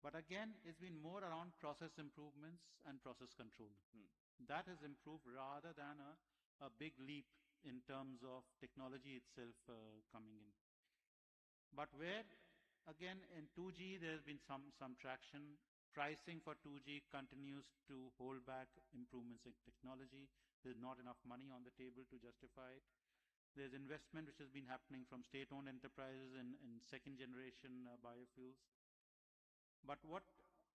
But again, it's been more around process improvements and process control. That has improved rather than a big leap in terms of technology itself coming in. But where, again, in 2G, there's been some traction. Pricing for 2G continues to hold back improvements in technology. There's not enough money on the table to justify it. There's investment which has been happening from state-owned enterprises in second-generation biofuels. But what,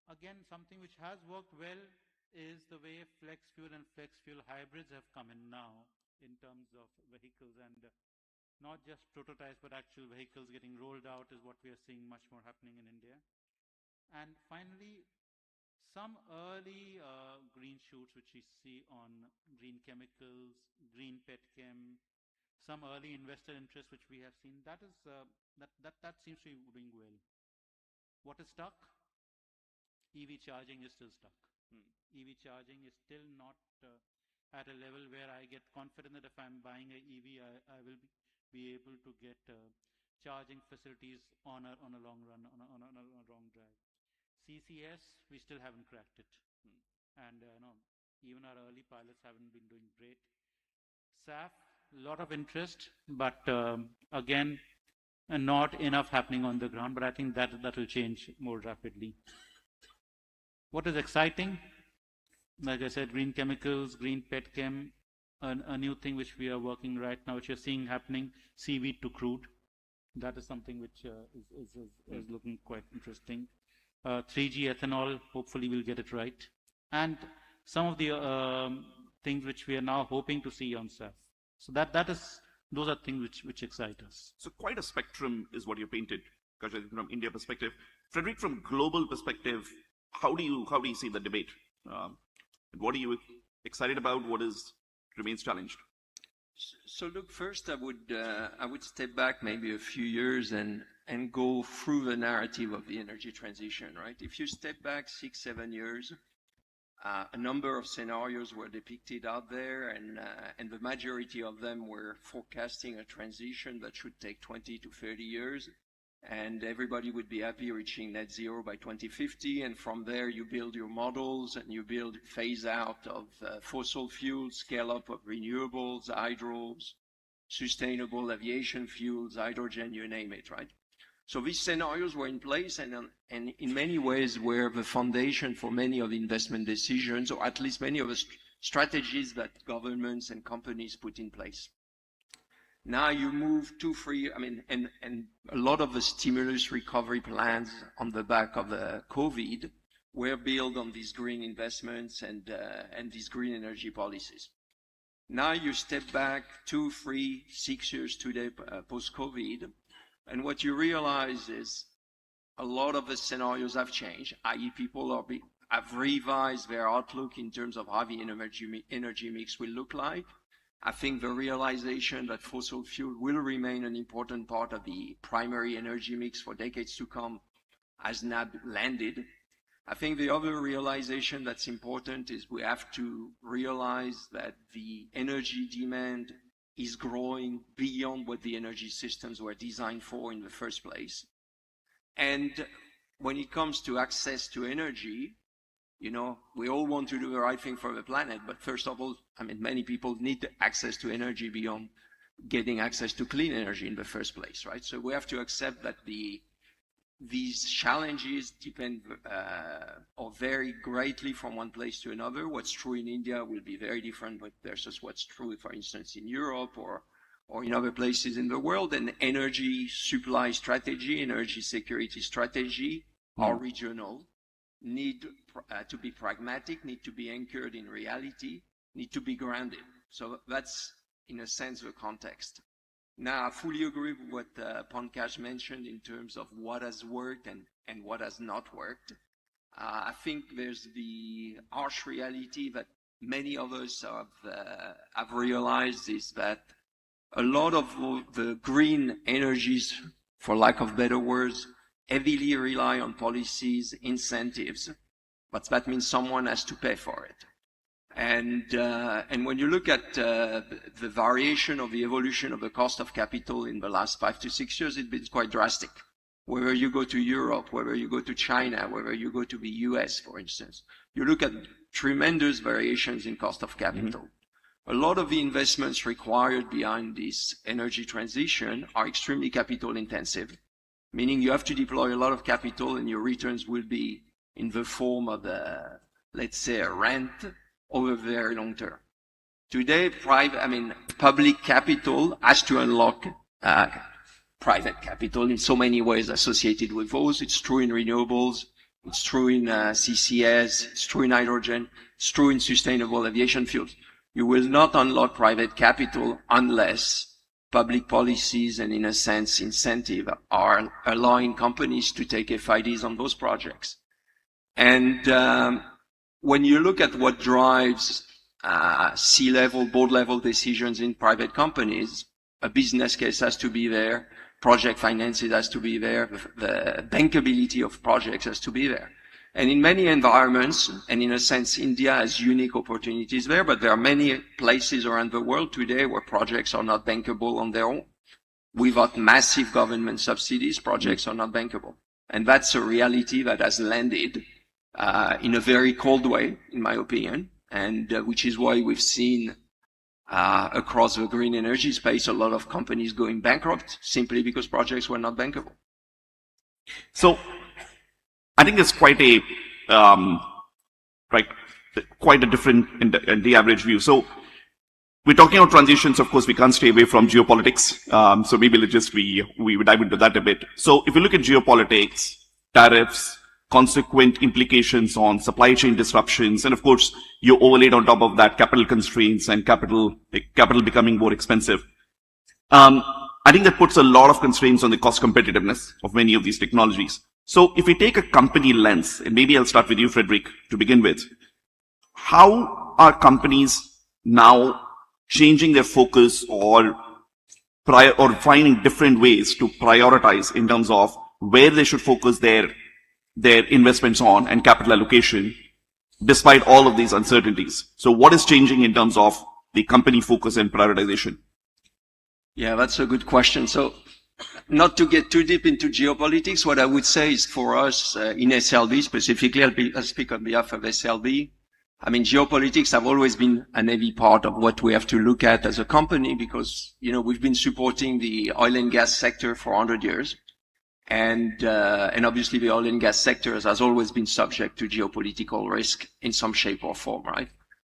again, something which has worked well is the way flex fuel and flex fuel hybrids have come in now in terms of vehicles, and not just prototypes, but actual vehicles getting rolled out is what we are seeing much more happening in India. And finally, some early green shoots which we see on green chemicals, green petchem, some early investor interest which we have seen, that is that seems to be doing well. What is stuck? EV charging is still stuck. EV charging is still not at a level where I get confident that if I'm buying an EV, I will be able to get charging facilities on a long run, on a long drive. CCS, we still haven't cracked it. And no, even our early pilots haven't been doing great. SAF, a lot of interest, but again, not enough happening on the ground, but I think that will change more rapidly. What is exciting? Like I said, green chemicals, green petchem, a new thing which we are working right now, which you're seeing happening, seaweed to crude. That is something which is looking quite interesting. 3G ethanol, hopefully we'll get it right. And some of the things which we are now hoping to see on SAF. So those are things which excite us. So quite a spectrum is what you painted, Kajal, from India perspective. Frederick, from global perspective, how do you see the debate? What are you excited about? What remains challenged? So look, first I would step back maybe a few years and go through the narrative of the energy transition, right? If you step back 6-7 years, a number of scenarios were depicted out there, and the majority of them were forecasting a transition that should take 20 to 30 years, and everybody would be happy reaching net zero by 2050, and from there you build your models and you build phase out of fossil fuels, scale up of renewables, hydros, sustainable aviation fuels, hydrogen, you name it, right? So these scenarios were in place and in many ways were the foundation for many of the investment decisions, or at least many of the strategies that governments and companies put in place. Now you move and a lot of the stimulus recovery plans on the back of the COVID were built on these green investments and these green energy policies. Now you step back 2, 3, 6 years today post-COVID, and what you realize is a lot of the scenarios have changed, i.e. people have revised their outlook in terms of how the energy mix will look like. I think the realization that fossil fuel will remain an important part of the primary energy mix for decades to come has now landed. I think the other realization that's important is we have to realize that the energy demand is growing beyond what the energy systems were designed for in the first place. And when it comes to access to energy, you know, we all want to do the right thing for the planet, but first of all, many people need access to energy beyond getting access to clean energy in the first place, right? So we have to accept that these challenges depend or vary greatly from one place to another. What's true in India will be very different versus what's true, for instance, in Europe or in other places in the world. And energy supply strategy, energy security strategy are regional, need to be pragmatic, need to be anchored in reality, need to be grounded. So that's, in a sense, the context. Now, I fully agree with what Pankaj mentioned in terms of what has worked and what has not worked. I think there's the harsh reality that many of us have realized is that a lot of the green energies, for lack of better words, heavily rely on policies, incentives, but that means someone has to pay for it. And when you look at the variation of the evolution of the cost of capital in the last 5 to 6 years, it's been quite drastic. whether you go to Europe, whether you go to China, whether you go to the US, for instance, you look at tremendous variations in cost of capital. A lot of the investments required behind this energy transition are extremely capital intensive, meaning you have to deploy a lot of capital and your returns will be in the form of, let's say, a rent over very long term. Today, public capital has to unlock private capital in so many ways associated with those. It's true in renewables, it's true in CCS, it's true in hydrogen, it's true in sustainable aviation fuels. You will not unlock private capital unless public policies and, in a sense, incentive are allowing companies to take FIDs on those projects. And when you look at what drives C-level, board-level decisions in private companies, a business case has to be there, project finances has to be there, the bankability of projects has to be there. And in many environments, and in a sense, India has unique opportunities there, but there are many places around the world today where projects are not bankable on their own. Without massive government subsidies, projects are not bankable. And that's a reality that has landed in a very cold way, in my opinion, and which is why we've seen across the green energy space a lot of companies going bankrupt simply because projects were not bankable. So I think it's quite a different in the average view. So we're talking about transitions. Of course, we can't stay away from geopolitics. So maybe let's just we dive into that a bit. So if you look at geopolitics, tariffs, consequent implications on supply chain disruptions, and of course, you overlaid on top of that capital constraints and capital becoming more expensive. I think that puts a lot of constraints on the cost competitiveness of many of these technologies. So if we take a company lens, and maybe I'll start with you, Frederic, to begin with, how are companies now changing their focus or finding different ways to prioritize in terms of where they should focus their investments on and capital allocation, despite all of these uncertainties? So what is changing in terms of the company focus and prioritization? Yeah, that's a good question. So not to get too deep into geopolitics, what I would say is for us in SLB specifically, I'll speak on behalf of SLB. I mean, geopolitics have always been a heavy part of what we have to look at as a company because, you know, we've been supporting the oil and gas sector for 100 years. And obviously the oil and gas sector has always been subject to geopolitical risk in some shape or form, right?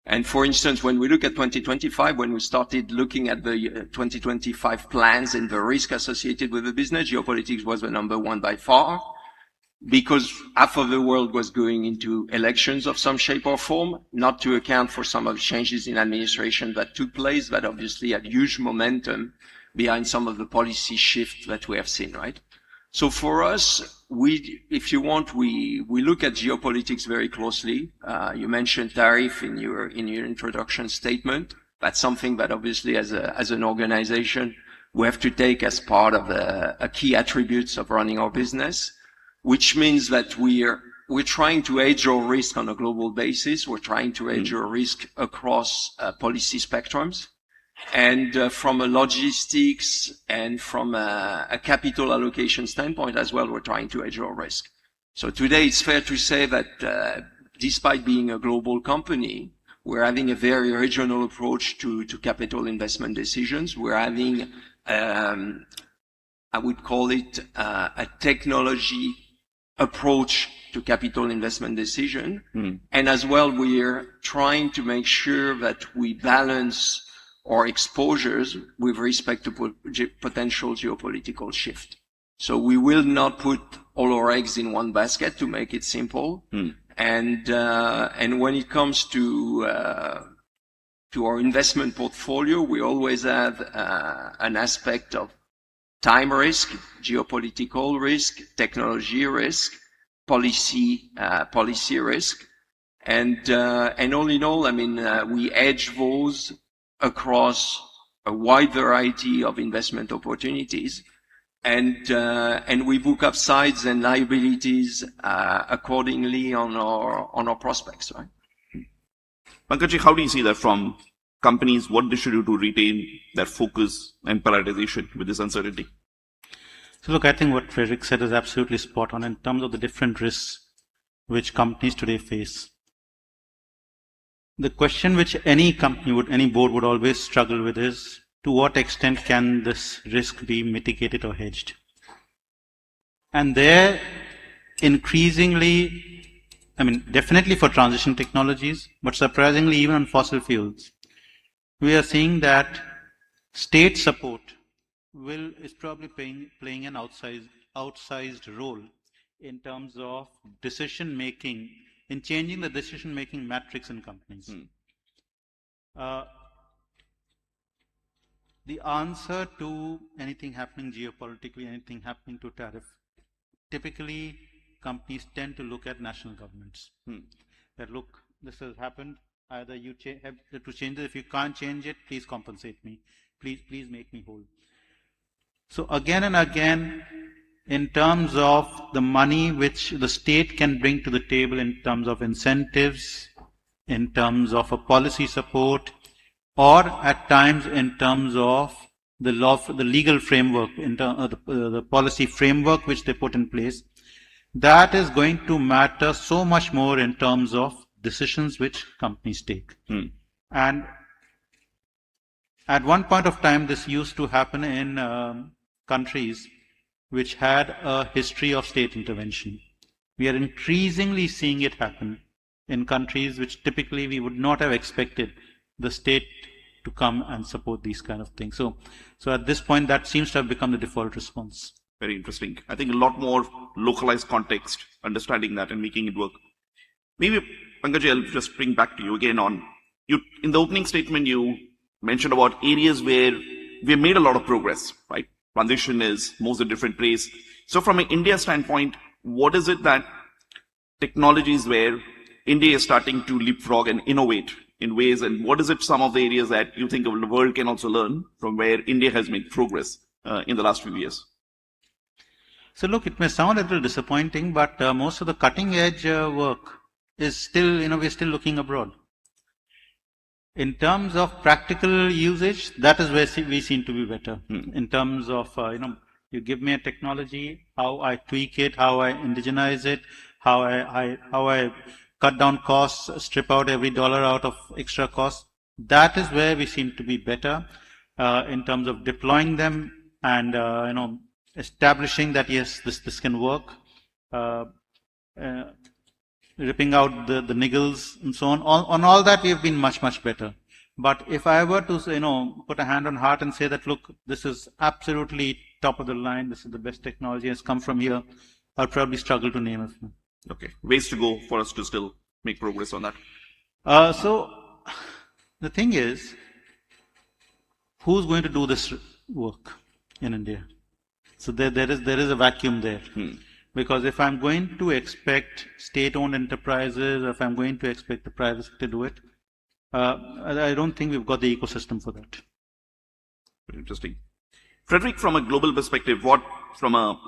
And for instance, when we look at 2025, when we started looking at the 2025 plans and the risk associated with the business, geopolitics was the number one by far, because half of the world was going into elections of some shape or form, not to account for some of the changes in administration that took place, that obviously had huge momentum behind some of the policy shifts that we have seen, right? So for us, if you want, we look at geopolitics very closely. You mentioned tariff in your introduction statement. That's something that obviously as an organization, we have to take as part of a key attributes of running our business, which means that we're trying to hedge our risk on a global basis. We're trying to hedge our risk across policy spectrums. And from a logistics and from a capital allocation standpoint as well, we're trying to hedge our risk. So today it's fair to say that despite being a global company, we're having a very regional approach to capital investment decisions. We're having, I would call it a technology approach to capital investment decision. And as well, we're trying to make sure that we balance our exposures with respect to potential geopolitical shift. So we will not put all our eggs in one basket, to make it simple. And when it comes to our investment portfolio, we always have an aspect of time risk, geopolitical risk, technology risk, policy risk. And all in all, I mean, we hedge those across a wide variety of investment opportunities, and we book upsides and liabilities accordingly on our prospects, right? Pankaj, how do you see that from companies? What they should do to retain their focus and prioritization with this uncertainty? So look, I think what Frederick said is absolutely spot on in terms of the different risks which companies today face. The question which any company any board would always struggle with is, to what extent can this risk be mitigated or hedged? And there, increasingly, definitely for transition technologies, but surprisingly even on fossil fuels, we are seeing that state support is probably playing an outsized role in terms of decision making, in changing the decision making matrix in companies. The answer to anything happening geopolitically, anything happening to tariff, typically companies tend to look at national governments. That look, this has happened, either you have to change it, if you can't change it, please compensate me, please make me whole. So again and again, in terms of the money which the state can bring to the table in terms of incentives, in terms of a policy support, or at times in terms of the legal framework, in terms of the policy framework which they put in place, that is going to matter so much more in terms of decisions which companies take. And at one point of time, this used to happen in countries which had a history of state intervention. We are increasingly seeing it happen in countries which typically we would not have expected the state to come and support these kind of things. So at this point, that seems to have become the default response. Very interesting. I think a lot more localized context, understanding that and making it work. Maybe, Pankaj, I'll just bring back to you again on, in the opening statement, you mentioned about areas where we have made a lot of progress, right? Transition is moves a different place. So from an India standpoint, what is it that technologies where India is starting to leapfrog and innovate in ways, and what is it some of the areas that you think the world can also learn from where India has made progress in the last few years? So look, it may sound a little disappointing, but most of the cutting edge work is still, we're still looking abroad. In terms of practical usage, that is where we seem to be better. In terms of, you give me a technology, how I tweak it, how I indigenize it, how I cut down costs, strip out every dollar out of extra costs. That is where we seem to be better in terms of deploying them and, establishing that, yes, this can work. Ripping out the niggles and so on. On all that, we have been much, much better. But if I were to, put a hand on heart and say that, look, this is absolutely top of the line, this is the best technology, has come from here, I'll probably struggle to name it. Okay. Ways to go for us to still make progress on that. So the thing is, who's going to do this work in India? So there is a vacuum there. Because if I'm going to expect state-owned enterprises, or if I'm going to expect the private sector to do it, I don't think we've got the ecosystem for that. Very interesting. Frederick, from a global perspective, from a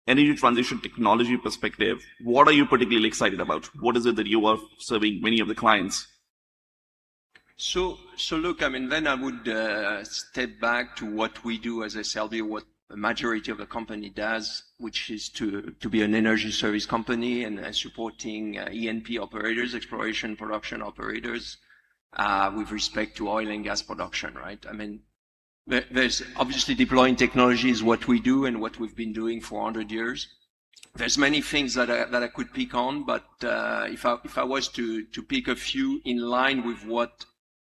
energy transition technology perspective, what are you particularly excited about? What is it that you are serving many of the clients? So look, then I would step back to what we do as SLB, what the majority of the company does, which is to be an energy service company and supporting E&P operators, exploration production operators, with respect to oil and gas production, right? There's obviously deploying technology is what we do and what we've been doing for 100 years. There's many things that I could pick on, but if I was to pick a few in line with what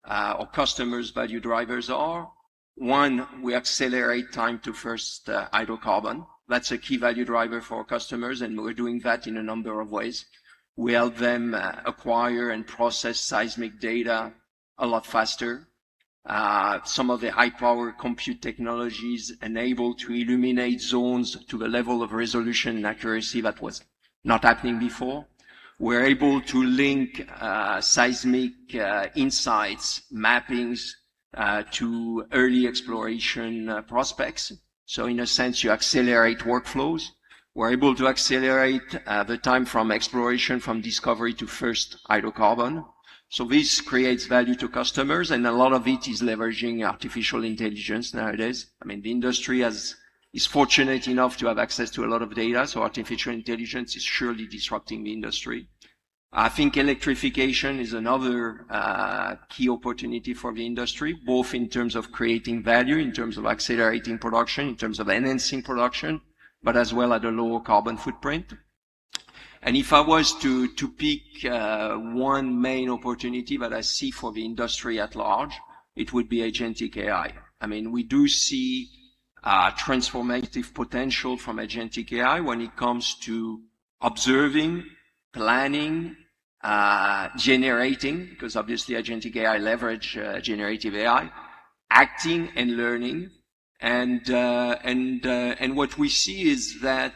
our customers' value drivers are, one, we accelerate time to first hydrocarbon. That's a key value driver for our customers, and we're doing that in a number of ways. We help them acquire and process seismic data a lot faster. Some of the high-power compute technologies enable to illuminate zones to the level of resolution and accuracy that was not happening before. We're able to link seismic insights, mappings, to early exploration prospects. So in a sense, you accelerate workflows. We're able to accelerate the time from exploration, from discovery to first hydrocarbon. So this creates value to customers, and a lot of it is leveraging artificial intelligence nowadays. The industry has is fortunate enough to have access to a lot of data. So artificial intelligence is surely disrupting the industry. I think electrification is another key opportunity for the industry, both in terms of creating value, in terms of accelerating production, in terms of enhancing production, but as well at a lower carbon footprint. And if I was to pick one main opportunity that I see for the industry at large, it would be agentic AI. I mean, we do see transformative potential from agentic AI when it comes to observing, planning, generating, because obviously agentic AI leverage generative AI, acting and learning. And what we see is that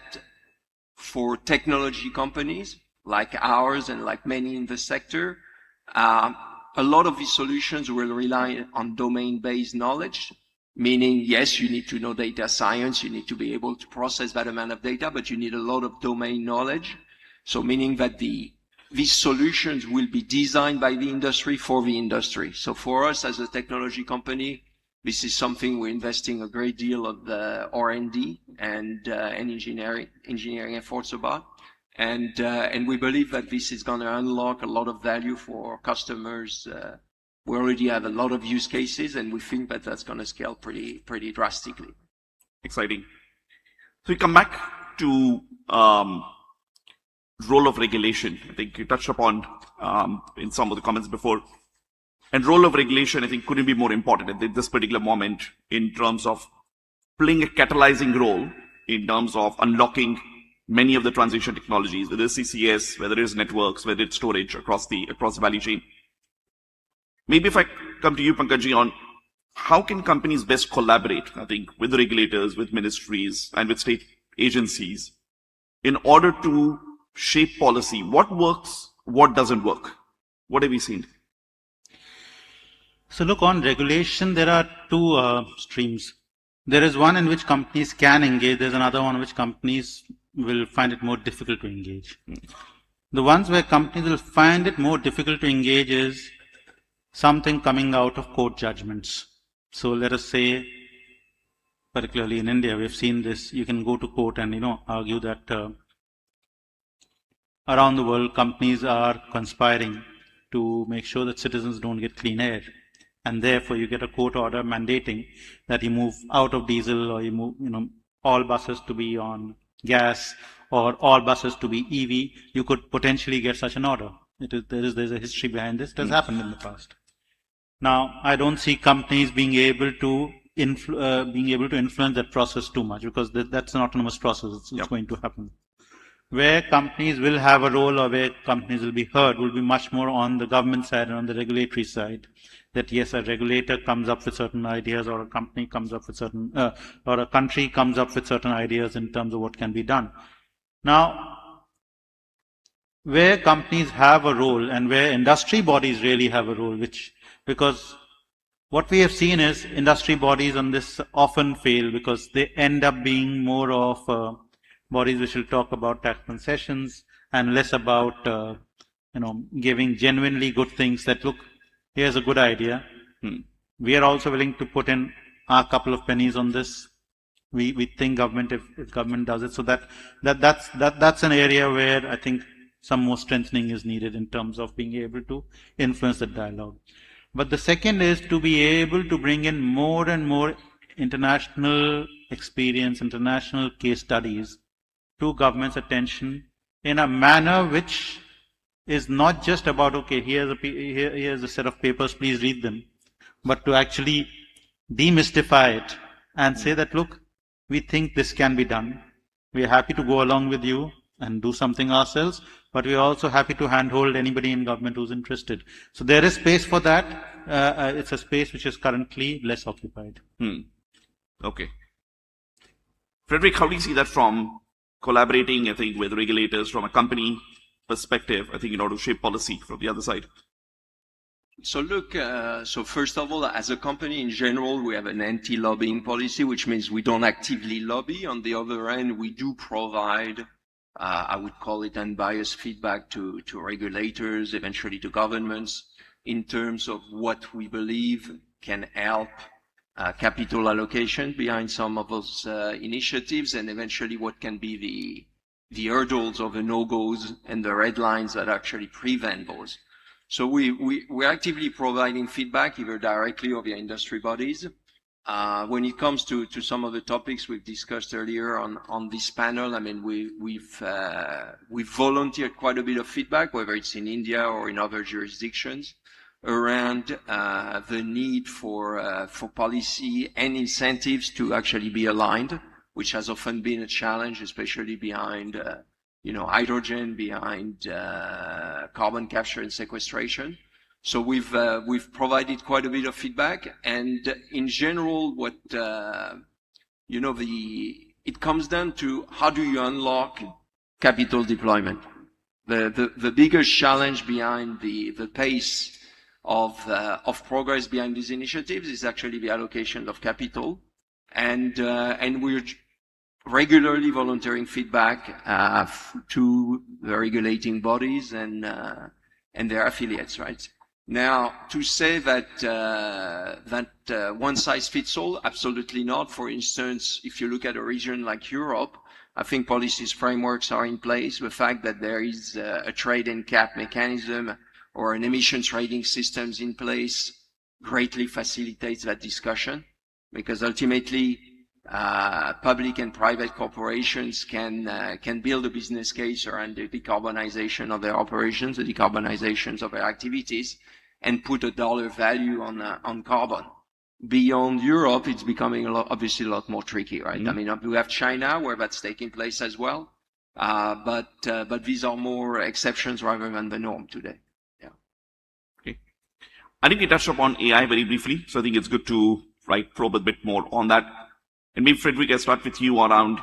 for technology companies like ours and like many in the sector, a lot of these solutions will rely on domain-based knowledge, meaning, yes, you need to know data science, you need to be able to process that amount of data, but you need a lot of domain knowledge. So meaning that these solutions will be designed by the industry for the industry. So for us as a technology company, this is something we're investing a great deal of the R&D and engineering efforts about. And we believe that this is going to unlock a lot of value for customers. We already have a lot of use cases, and we think that that's going to scale pretty drastically. Exciting. So we come back to role of regulation. I think you touched upon in some of the comments before. And role of regulation, I think, couldn't be more important at this particular moment in terms of playing a catalyzing role in terms of unlocking many of the transition technologies, whether it's CCS, whether it's networks, whether it's storage across the value chain. Maybe if I come to you, Pankaj, on how can companies best collaborate, I think, with the regulators, with ministries, and with state agencies in order to shape policy? What works, what doesn't work? What have we seen? So look, on regulation, there are two streams. There is one in which companies can engage. There's another one in which companies will find it more difficult to engage. The ones where companies will find it more difficult to engage is something coming out of court judgments. So let us say, particularly in India, we've seen this. You can go to court and, argue that around the world, companies are conspiring to make sure that citizens don't get clean air. And therefore, you get a court order mandating that you move out of diesel, or you move, all buses to be on gas, or all buses to be EV. You could potentially get such an order. There's a history behind this. It has happened in the past. Now, I don't see companies being able to influence that process too much, because that's an autonomous process. It's going to happen. Where companies will have a role, or where companies will be heard, will be much more on the government side and on the regulatory side. That yes, a regulator comes up with certain ideas, or a company comes up with certain, or a country comes up with certain ideas in terms of what can be done. Now, where companies have a role and where industry bodies really have a role, because what we have seen is industry bodies on this often fail because they end up being more of bodies which will talk about tax concessions and less about, giving genuinely good things that look, here's a good idea. We are also willing to put in our couple of pennies on this. We think government, if government does it, so that's an area where I think some more strengthening is needed in terms of being able to influence the dialogue. But the second is to be able to bring in more and more international experience, international case studies to government's attention in a manner which is not just about, okay, here's a set of papers, please read them, but to actually demystify it and say that, look, we think this can be done. We are happy to go along with you and do something ourselves, but we are also happy to handhold anybody in government who's interested. So there is space for that. It's a space which is currently less occupied. Okay. Frederick, how do you see that from collaborating, I think, with regulators from a company perspective, I think, in order to shape policy from the other side? So look, so first of all, as a company in general, we have an anti-lobbying policy, which means we don't actively lobby. On the other hand, we do provide, I would call it unbiased feedback to regulators, eventually to governments, in terms of what we believe can help capital allocation behind some of those initiatives, and eventually what can be the hurdles or the no-goes and the red lines that actually prevent those. So we're actively providing feedback either directly or via industry bodies. When it comes to some of the topics we've discussed earlier on this panel, I mean, we've volunteered quite a bit of feedback, whether it's in India or in other jurisdictions, around the need for policy and incentives to actually be aligned, which has often been a challenge, especially behind hydrogen, behind carbon capture and sequestration. So we've provided quite a bit of feedback, and in general, what it comes down to: how do you unlock capital deployment? The biggest challenge behind the pace of progress behind these initiatives is actually the allocation of capital, and we're regularly volunteering feedback to the regulating bodies and their affiliates, right? Now, to say that one size fits all, absolutely not. For instance, if you look at a region like Europe, I think policies frameworks are in place. The fact that there is a trade and cap mechanism or an emissions trading systems in place greatly facilitates that discussion, because ultimately public and private corporations can build a business case around the decarbonisation of their operations, the decarbonizations of their activities, and put a dollar value on carbon. Beyond Europe, it's becoming obviously a lot more tricky, right? Mm-hmm. I mean, we have China where that's taking place as well, but these are more exceptions rather than the norm today. Yeah. Okay. I think we touched upon AI very briefly, so I think it's good to probe a bit more on that. And maybe, Frederick, I'll start with you around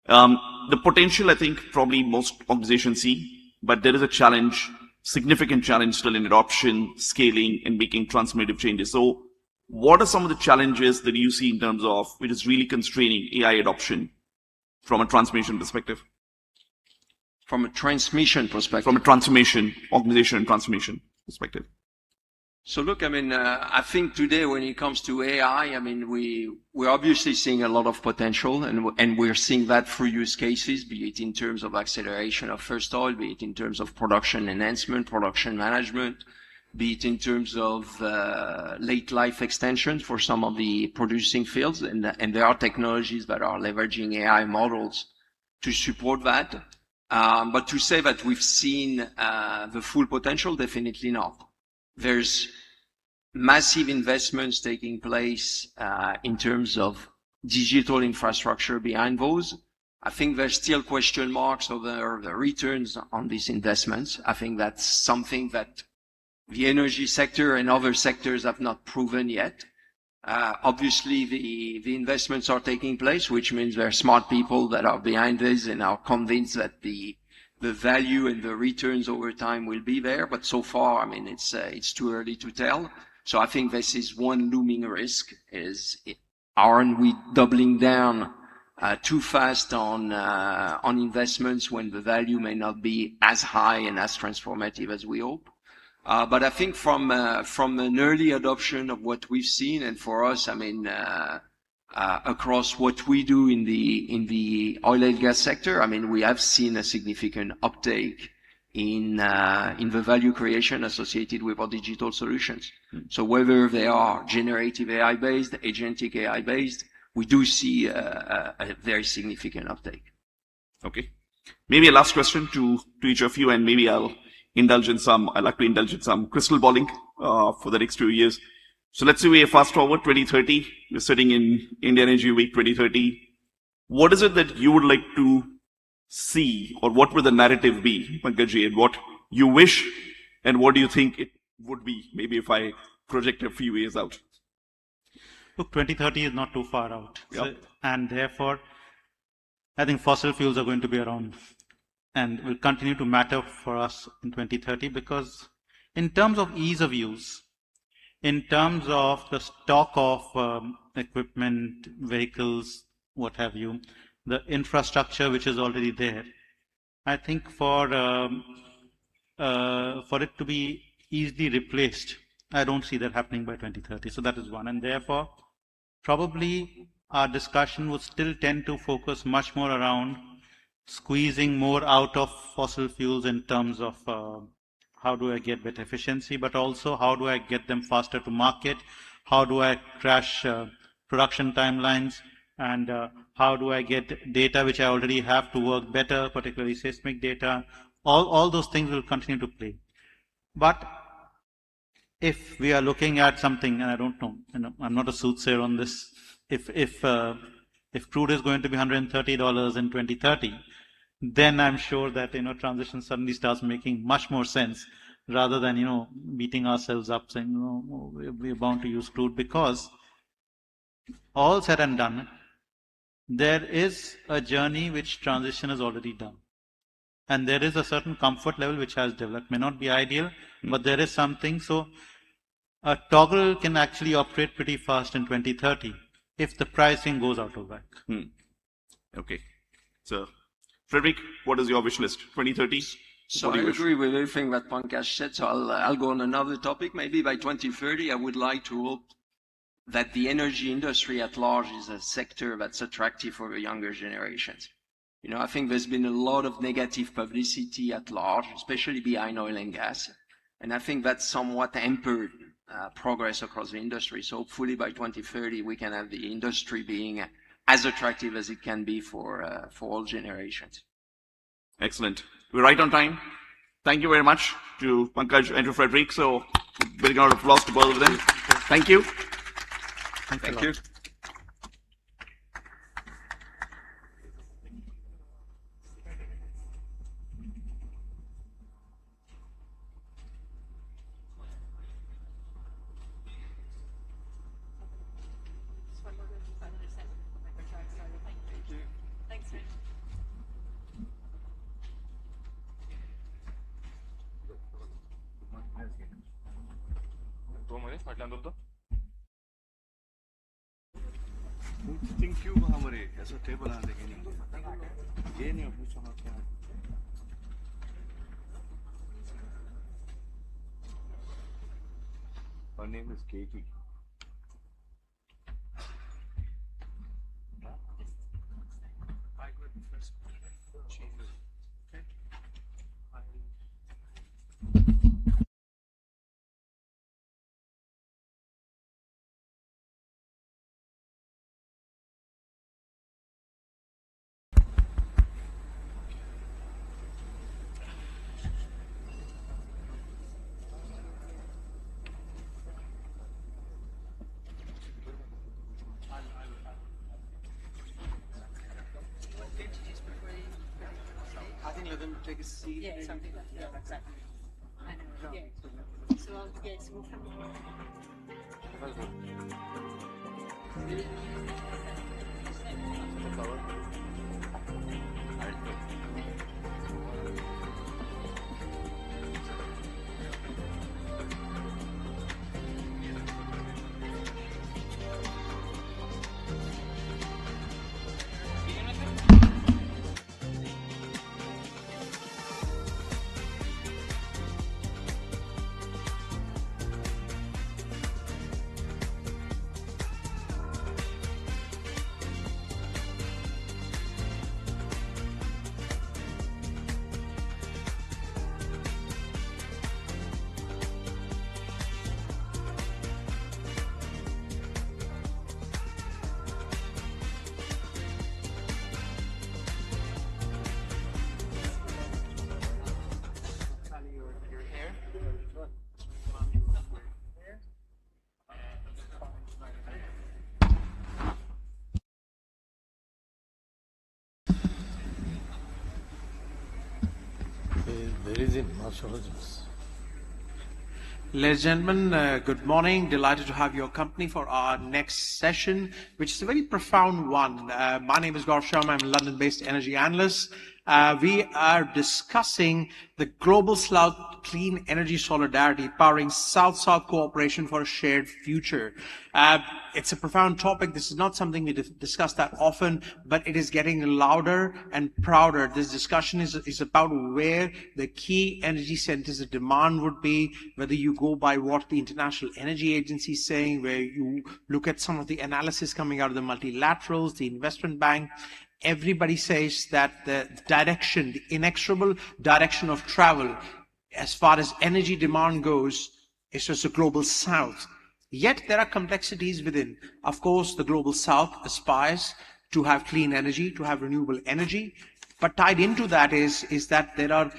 the potential. I think probably most organizations see, but there is a challenge, significant challenge still in adoption, scaling, and making transformative changes. So what are some of the challenges that you see in terms of which is really constraining AI adoption from a transformation perspective? From a transmission perspective? From a transformation, organization and transformation perspective. So look, I mean, I think today when it comes to AI, I mean, we're obviously seeing a lot of potential, and we're seeing that through use cases, be it in terms of acceleration of first oil, be it in terms of production enhancement, production management, be it in terms of late life extensions for some of the producing fields, and there are technologies that are leveraging AI models to support that. But to say that we've seen the full potential, definitely not. There's massive investments taking place in terms of digital infrastructure behind those. I think there's still question marks over the returns on these investments. I think that's something that the energy sector and other sectors have not proven yet. Obviously, the investments are taking place, which means there are smart people that are behind this and are convinced that the value and the returns over time will be there. But so far, I mean, it's too early to tell. So I think this is one looming risk: aren't we doubling down too fast on investments when the value may not be as high and as transformative as we hope? But I think from an early adoption of what we've seen, and for us, I mean, across what we do in the oil and gas sector, I mean, we have seen a significant uptake in the value creation associated with our digital solutions. So whether they are generative AI based, agentic AI based, we do see a very significant uptake. Okay. Maybe a last question to each of you, and maybe I'd like to indulge in some crystal balling for the next few years. So let's say we fast forward 2030, we're sitting in India Energy Week 2030. What is it that you would like to see, or what would the narrative be, Pankaj, and what you wish, and what do you think it would be, maybe if I project a few years out? Look, 2030 is not too far out. Yep. So, and therefore, I think fossil fuels are going to be around and will continue to matter for us in 2030, because in terms of ease of use, in terms of the stock of equipment, vehicles, what have you, the infrastructure which is already there, I think for it to be easily replaced, I don't see that happening by 2030. So that is one. And therefore, probably our discussion would still tend to focus much more around squeezing more out of fossil fuels in terms of how do I get better efficiency, but also how do I get them faster to market, how do I crash production timelines, and how do I get data which I already have to work better, particularly seismic data. All those things will continue to play. But if we are looking at something, and I don't know, I'm not a soothsayer on this, if crude is going to be $130 in 2030, then I'm sure that, transition suddenly starts making much more sense rather than, beating ourselves up saying, we're bound to use crude, because all said and done, there is a journey which transition has already done. And there is a certain comfort level which has developed. May not be ideal, but there is something. So a toggle can actually operate pretty fast in 2030 if the pricing goes out of whack. Okay. So, Frederick, what is your wish list? 2030? So I agree with everything that Pankaj said. So I'll go on another topic. Maybe by 2030, I would like to hope that the energy industry at large is a sector that's attractive for the younger generations. I think there's been a lot of negative publicity at large, especially behind oil and gas. And I think that's somewhat hampered progress across the industry. So hopefully by 2030, we can have the industry being as attractive as it can be for all generations. Excellent. We're right on time. Thank you very much to Pankaj and to Frederick. So, big round of applause to both of them. Thank you. Thank you. Her name is Katie. Let them take a seat. Yeah, something like that. Yeah, exactly. I know. Yeah. So we'll come Ladies and gentlemen, good morning. Delighted to have your company for our next session, which is a very profound one. My name is Gaurav Sharma. I'm a London-based energy analyst. We are discussing the Global South Clean Energy Solidarity, powering South-South cooperation for a shared future. It's a profound topic. This is not something we discuss that often, but it is getting louder and prouder. This discussion is about where the key energy centers of demand would be, whether you go by what the International Energy Agency is saying, where you look at some of the analysis coming out of the multilaterals, the investment bank. Everybody says that the direction, the inexorable direction of travel as far as energy demand goes is just the global south. Yet there are complexities within. Of course, the global south aspires to have clean energy, to have renewable energy, but tied into that is that there are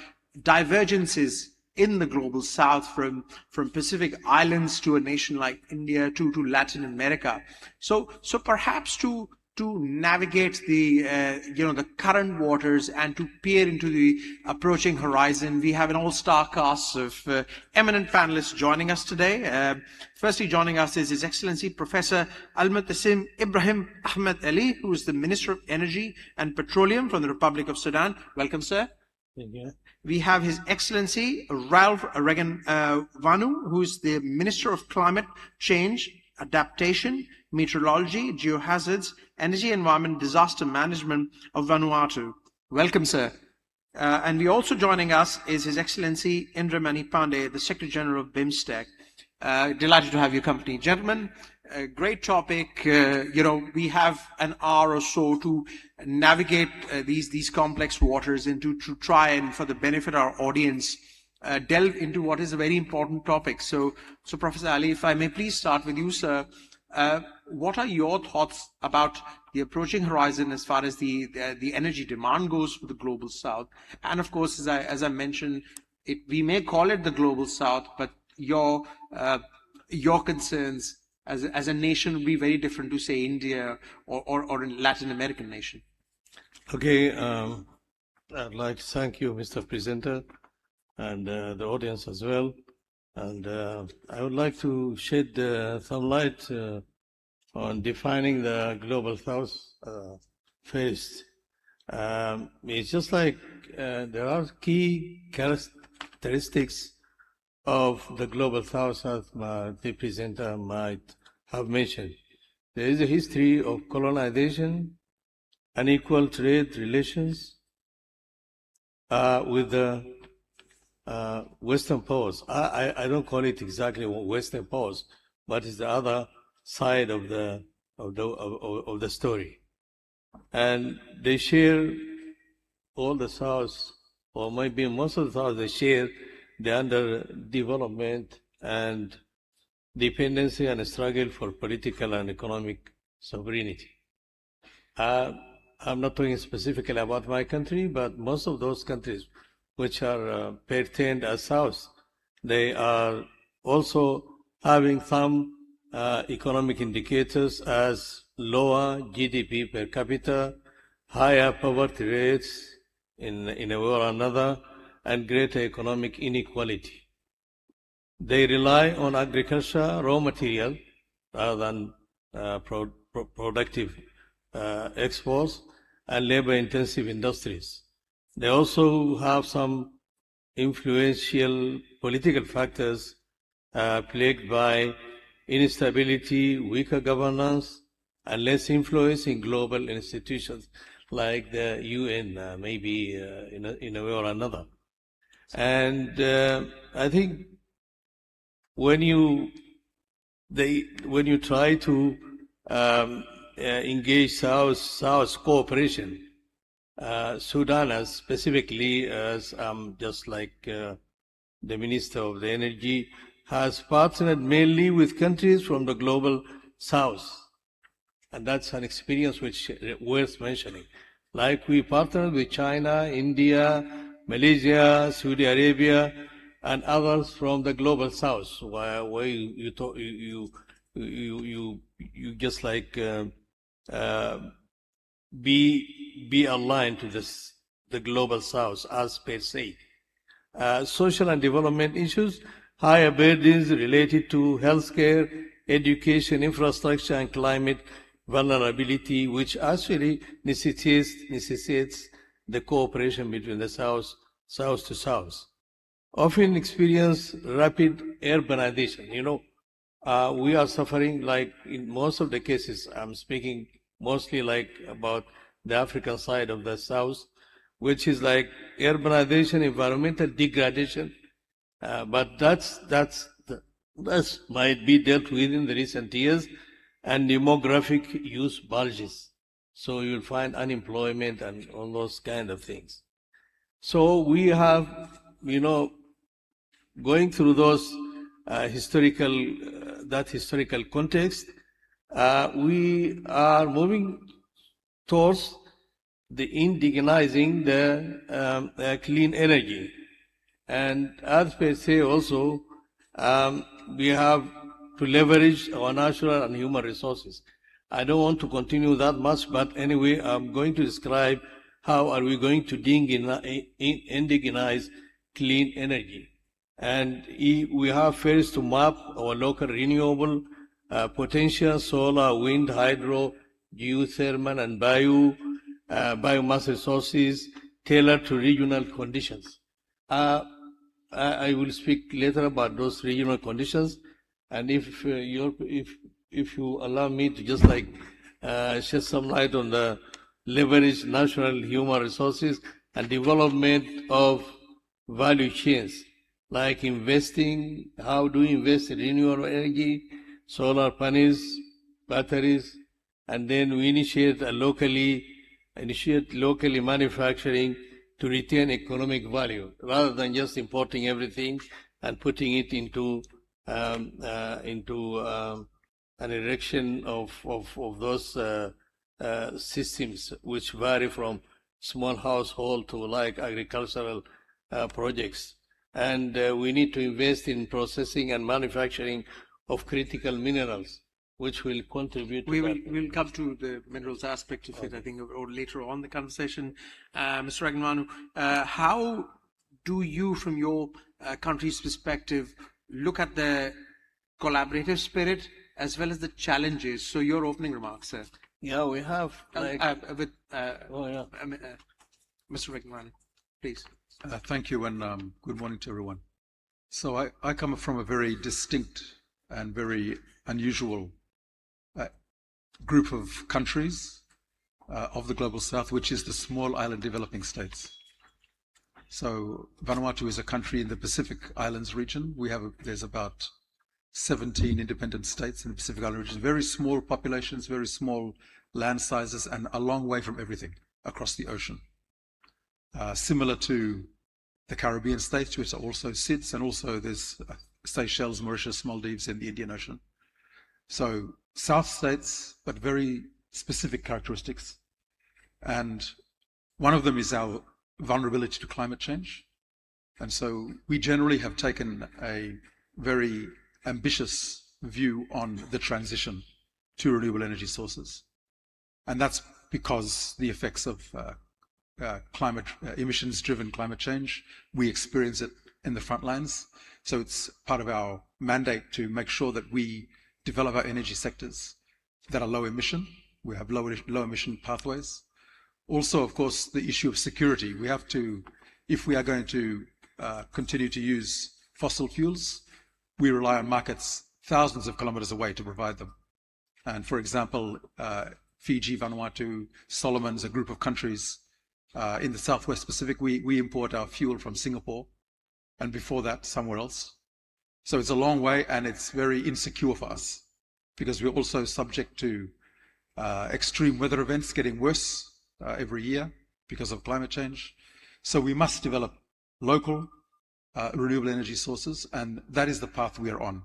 divergences in the global south, from Pacific Islands to a nation like India to Latin America. So perhaps to navigate the the current waters and to peer into the approaching horizon, we have an all-star cast of eminent panelists joining us today. Firstly, joining us is His Excellency Professor Al-Muttasim Ibrahim Ahmed Ali, who is the Minister of Energy and Petroleum from the Republic of Sudan. Welcome, sir. Thank you. We have His Excellency Ralph Regan Vanu, who is the Minister of Climate Change, Adaptation, Meteorology, Geohazards, Energy, Environment, Disaster Management of Vanuatu. Welcome, sir. And we also joining us is His Excellency Indramani Pandey, the Secretary General of BIMSTEC. Delighted to have your company. Gentlemen, great topic. We have an hour or so to navigate these complex waters and to try and, for the benefit of our audience, delve into what is a very important topic. So Professor Ali, if I may please start with you, sir. What are your thoughts about the approaching horizon as far as the energy demand goes for the global south? And of course, as I mentioned, we may call it the global south, but your concerns as a nation would be very different to, say, India or a Latin American nation. Okay, I'd like to thank you, Mr. Presenter, and the audience as well. And I would like to shed some light on defining the global south first. It's just like there are key characteristics of the global south, as the presenter might have mentioned. There is a history of colonization, unequal trade relations with the Western powers. I don't call it exactly Western powers, but it's the other side of the story. And they share all the South, or maybe most of the South, they share the underdevelopment and dependency and struggle for political and economic sovereignty. I'm not talking specifically about my country, but most of those countries which are pertained as South, they are also having some economic indicators as lower GDP per capita, higher poverty rates in a way or another, and greater economic inequality. They rely on agriculture, raw material, rather than productive exports, and labor-intensive industries. They also have some influential political factors plagued by instability, weaker governance, and less influence in global institutions like the UN, maybe in a way or another. And I think when you try to engage South cooperation, Sudan, as specifically as just like the Minister of the Energy, has partnered mainly with countries from the global South. And that's an experience which is worth mentioning. Like we partnered with China, India, Malaysia, Saudi Arabia, and others from the global South, where you just like be aligned to the global South as per se. Social and development issues, higher burdens related to healthcare, education, infrastructure, and climate vulnerability, which actually necessitates the cooperation between the south to south. Often experience rapid urbanization. We are suffering, like in most of the cases, I'm speaking mostly like about the African side of the south, which is like urbanization, environmental degradation, but that's might be dealt with in the recent years, and demographic use bulges. So you'll find unemployment and all those kind of things. So we have, going through those historical context, we are moving towards the indigenizing the clean energy. And as per se also, we have to leverage our natural and human resources. I don't want to continue that much, but anyway, I'm going to describe how are we going to indigenize clean energy. And we have first to map our local renewable potential, solar, wind, hydro, geothermal, and biomass resources tailored to regional conditions. I will speak later about those regional conditions, and if you allow me to just shed some light on the leverage natural human resources and development of value chains, like investing, how do we invest in renewable energy, solar panels, batteries, and then we initiate locally manufacturing to retain economic value, rather than just importing everything and putting it into an erection of those systems which vary from small household to like agricultural projects. And we need to invest in processing and manufacturing of critical minerals, which will contribute to We'll come to the minerals aspect of it, I think, or later on in the conversation. Mr. Raghunathan, how do you, from your country's perspective, look at the collaborative spirit as well as the challenges? So your opening remarks, sir. Yeah, we have. Mr. Raghunathan, please. Thank you, and good morning to everyone. So I come from a very distinct and very unusual group of countries of the Global South, which is the small island developing states. So Vanuatu is a country in the Pacific Islands region. There's about 17 independent states in the Pacific Island region, very small populations, very small land sizes, and a long way from everything across the ocean. Similar to the Caribbean states, which also sits, and also there's Seychelles, Mauritius, Maldives in the Indian Ocean. So South states, but very specific characteristics. And one of them is our vulnerability to climate change. And so we generally have taken a very ambitious view on the transition to renewable energy sources. And that's because the effects of emissions-driven climate change, we experience it in the front lines. So it's part of our mandate to make sure that we develop our energy sectors that are low emission. We have low emission pathways. Also, of course, the issue of security. We have to, if we are going to continue to use fossil fuels, we rely on markets thousands of kilometers away to provide them. And for example, Fiji, Vanuatu, Solomons, a group of countries in the Southwest Pacific, we import our fuel from Singapore, and before that, somewhere else. So it's a long way, and it's very insecure for us, because we're also subject to extreme weather events getting worse every year because of climate change. So we must develop local renewable energy sources, and that is the path we are on.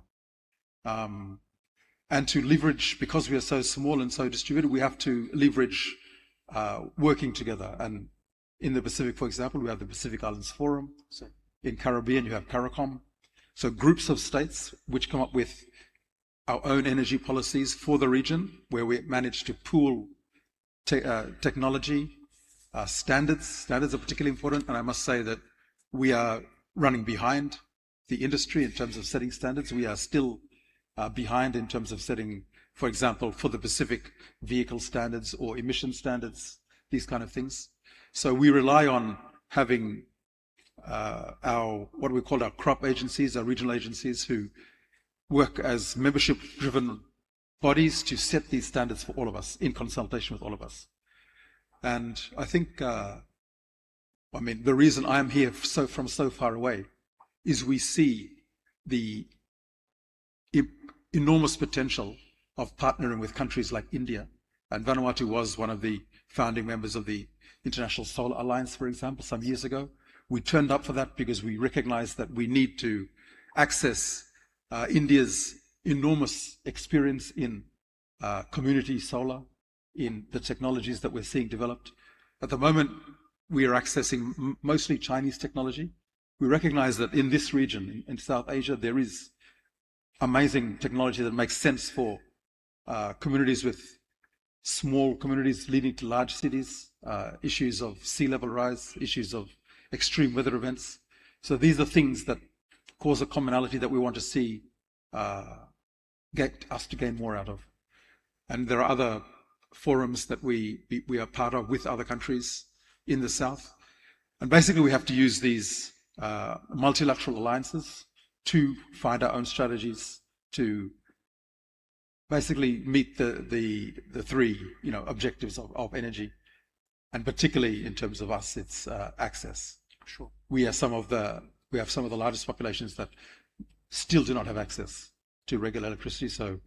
And to leverage, because we are so small and so distributed, we have to leverage working together. And in the Pacific, for example, we have the Pacific Islands Forum. So in Caribbean, you have CARICOM. So groups of states which come up with our own energy policies for the region, where we manage to pool technology, standards. Standards are particularly important, and I must say that we are running behind the industry in terms of setting standards. We are still behind in terms of setting, for example, for the Pacific, vehicle standards or emission standards, these kind of things. So we rely on having our, what we call our crop agencies, our regional agencies, who work as membership-driven bodies to set these standards for all of us, in consultation with all of us. And I think, the reason I'm here from so far away is we see the enormous potential of partnering with countries like India. And Vanuatu was one of the founding members of the International Solar Alliance, for example, some years ago. We turned up for that because we recognized that we need to access India's enormous experience in community solar, in the technologies that we're seeing developed. At the moment, we are accessing mostly Chinese technology. We recognize that in this region, in South Asia, there is amazing technology that makes sense for communities with small communities leading to large cities, issues of sea level rise, issues of extreme weather events. So these are things that cause a commonality that we want to see get us to gain more out of. And there are other forums that we are part of with other countries in the South. And basically we have to use these multilateral alliances to find our own strategies to basically meet the three objectives of energy. And particularly in terms of us, it's access. Sure. We have some of the largest populations that still do not have access to regular electricity. So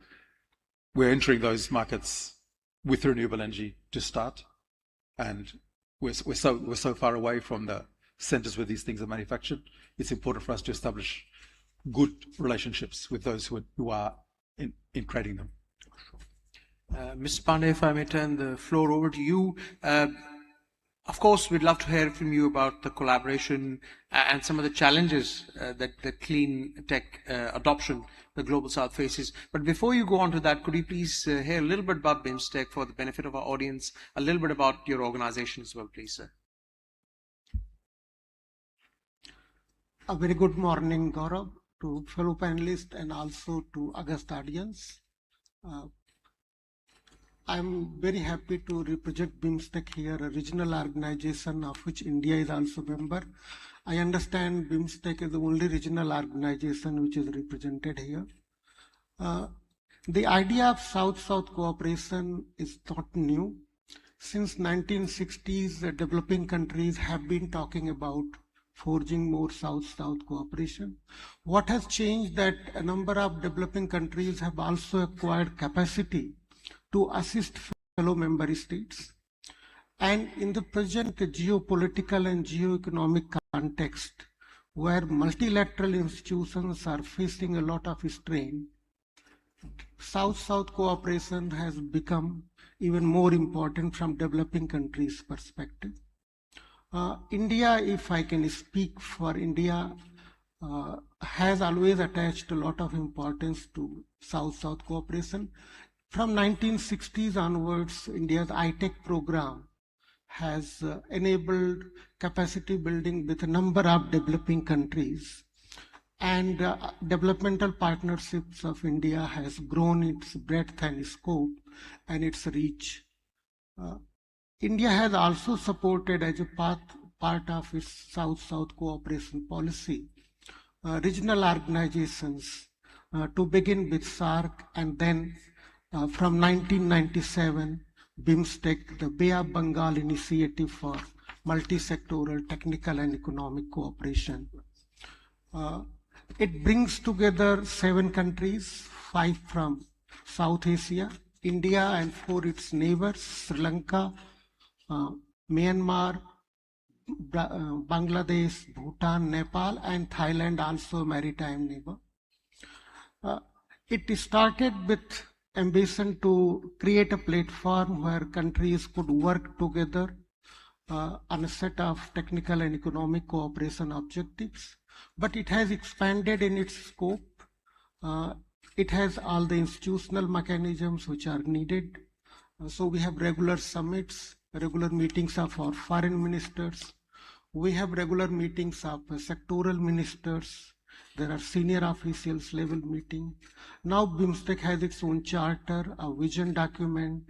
we're entering those markets with renewable energy to start. And we're so far away from the centers where these things are manufactured. It's important for us to establish good relationships with those who are in creating them. Mr. Pandey, if I may turn the floor over to you. Of course, we'd love to hear from you about the collaboration and some of the challenges that the clean tech adoption the Global South faces. But before you go on to that, could you please hear a little bit about BIMSTEC for the benefit of our audience, a little bit about your organization as well, please, sir. A very good morning, Gaurav, to fellow panelists and also to august audience. I'm very happy to represent BIMSTEC here, a regional organization of which India is also a member. I understand BIMSTEC is the only regional organization which is represented here. The idea of South-South cooperation is not new. Since 1960s, the developing countries have been talking about forging more South-South cooperation. What has changed that a number of developing countries have also acquired capacity to assist fellow member states. And in the present geopolitical and geoeconomic context, where multilateral institutions are facing a lot of strain, South-South cooperation has become even more important from developing countries' perspective. India, if I can speak for India, has always attached a lot of importance to South-South cooperation. From 1960s onwards, India's ITEC program has enabled capacity building with a number of developing countries. And developmental partnerships of India has grown its breadth and scope and its reach. India has also supported as a part of its South-South cooperation policy regional organizations, to begin with SAARC, and then from 1997, BIMSTEC, the Bay of Bengal Initiative for Multi-Sectoral Technical and Economic Cooperation. It brings together 7 countries, 5 from South Asia, India and 4 its neighbors, Sri Lanka, Myanmar, Bangladesh, Bhutan, Nepal, and Thailand, also a maritime neighbor. It started with ambition to create a platform where countries could work together on a set of technical and economic cooperation objectives, but it has expanded in its scope. It has all the institutional mechanisms which are needed. So we have regular summits, regular meetings of our foreign ministers. We have regular meetings of sectoral ministers, There are senior officials level meeting. Now BIMSTEC has its own charter, a vision document,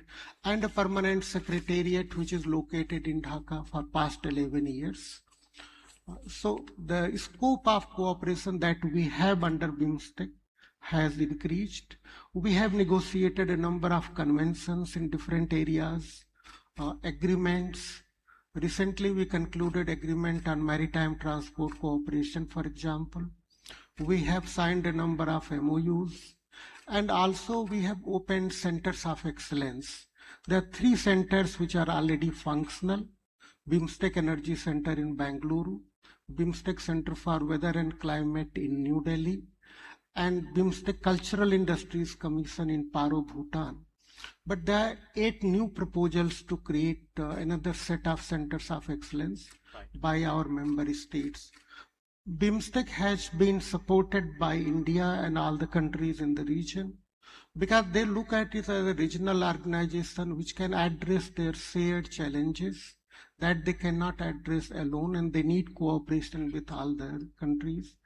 and a permanent secretariat which is located in Dhaka for past 11 years. So the scope of cooperation that we have under BIMSTEC has increased. We have negotiated a number of conventions in different areas, agreements. Recently, we concluded agreement on maritime transport cooperation, for example. We have signed a number of MOUs, and also we have opened centers of excellence. There are 3 centers which are already functional. BIMSTEC Energy Center in Bangalore, BIMSTEC Center for Weather and Climate in New Delhi, and BIMSTEC Cultural Industries Commission in Paro, Bhutan. But there are 8 new proposals to create another set of centers of excellence by our member states. BIMSTEC has been supported by India and all the countries in the region because they look at it as a regional organization which can address their shared challenges that they cannot address alone, and they need cooperation with all the countries.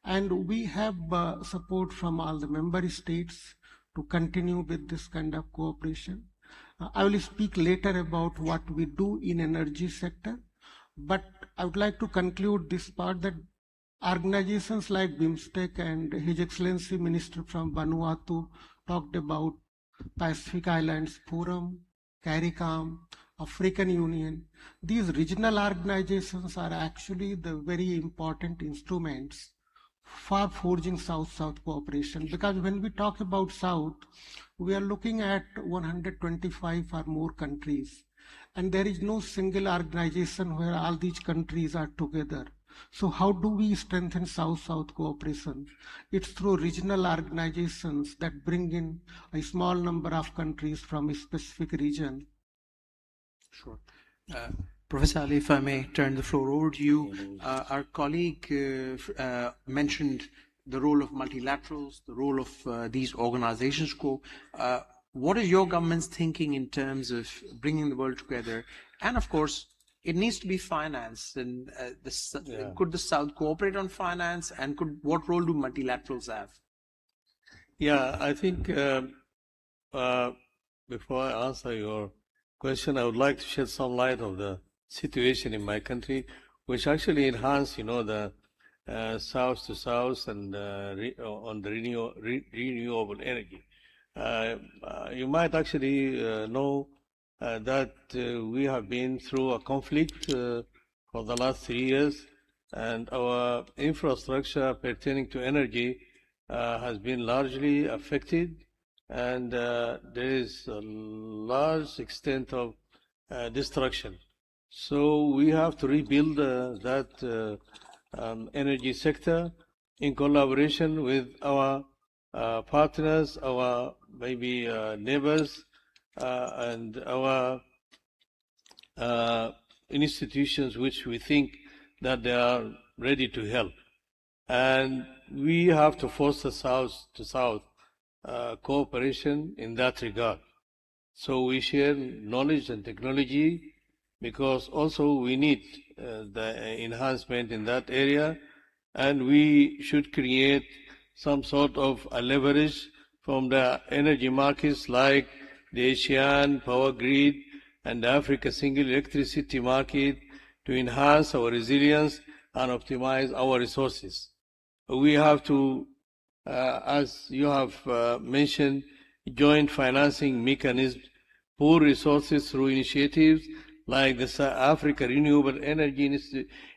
And we have support from all the member states to continue with this kind of cooperation. I will speak later about what we do in energy sector, but I would like to conclude this part that organizations like BIMSTEC and His Excellency Minister from Vanuatu talked about Pacific Islands Forum, CARICOM, African Union. These regional organizations are actually the very important instruments for forging South-South cooperation, because when we talk about South, we are looking at 125 or more countries, and there is no single organization where all these countries are together. So how do we strengthen South-South cooperation? It's through regional organizations that bring in a small number of countries from a specific region. Sure. Professor Ali, if I may turn the floor over to you. Our colleague mentioned the role of multilaterals, the role of these organizations. What is your government's thinking in terms of bringing the world together? And of course, it needs to be financed. And could the South cooperate on finance? And what role do multilaterals have? Yeah, I think before I answer your question, I would like to shed some light of the situation in my country, which actually enhance, the south to south and on the renewable energy. You might actually know that we have been through a conflict for the last 3 years, and our infrastructure pertaining to energy has been largely affected, and there is a large extent of destruction. So we have to rebuild that energy sector in collaboration with our partners, our maybe neighbors, and our institutions which we think that they are ready to help. And we have to foster South-to-South cooperation in that regard. So we share knowledge and technology, because also we need the enhancement in that area, and we should create some sort of a leverage from the energy markets like the Asian power grid and the Africa single electricity market to enhance our resilience and optimize our resources. We have to, as you have mentioned, joint financing mechanisms, pool resources through initiatives like the Africa Renewable Energy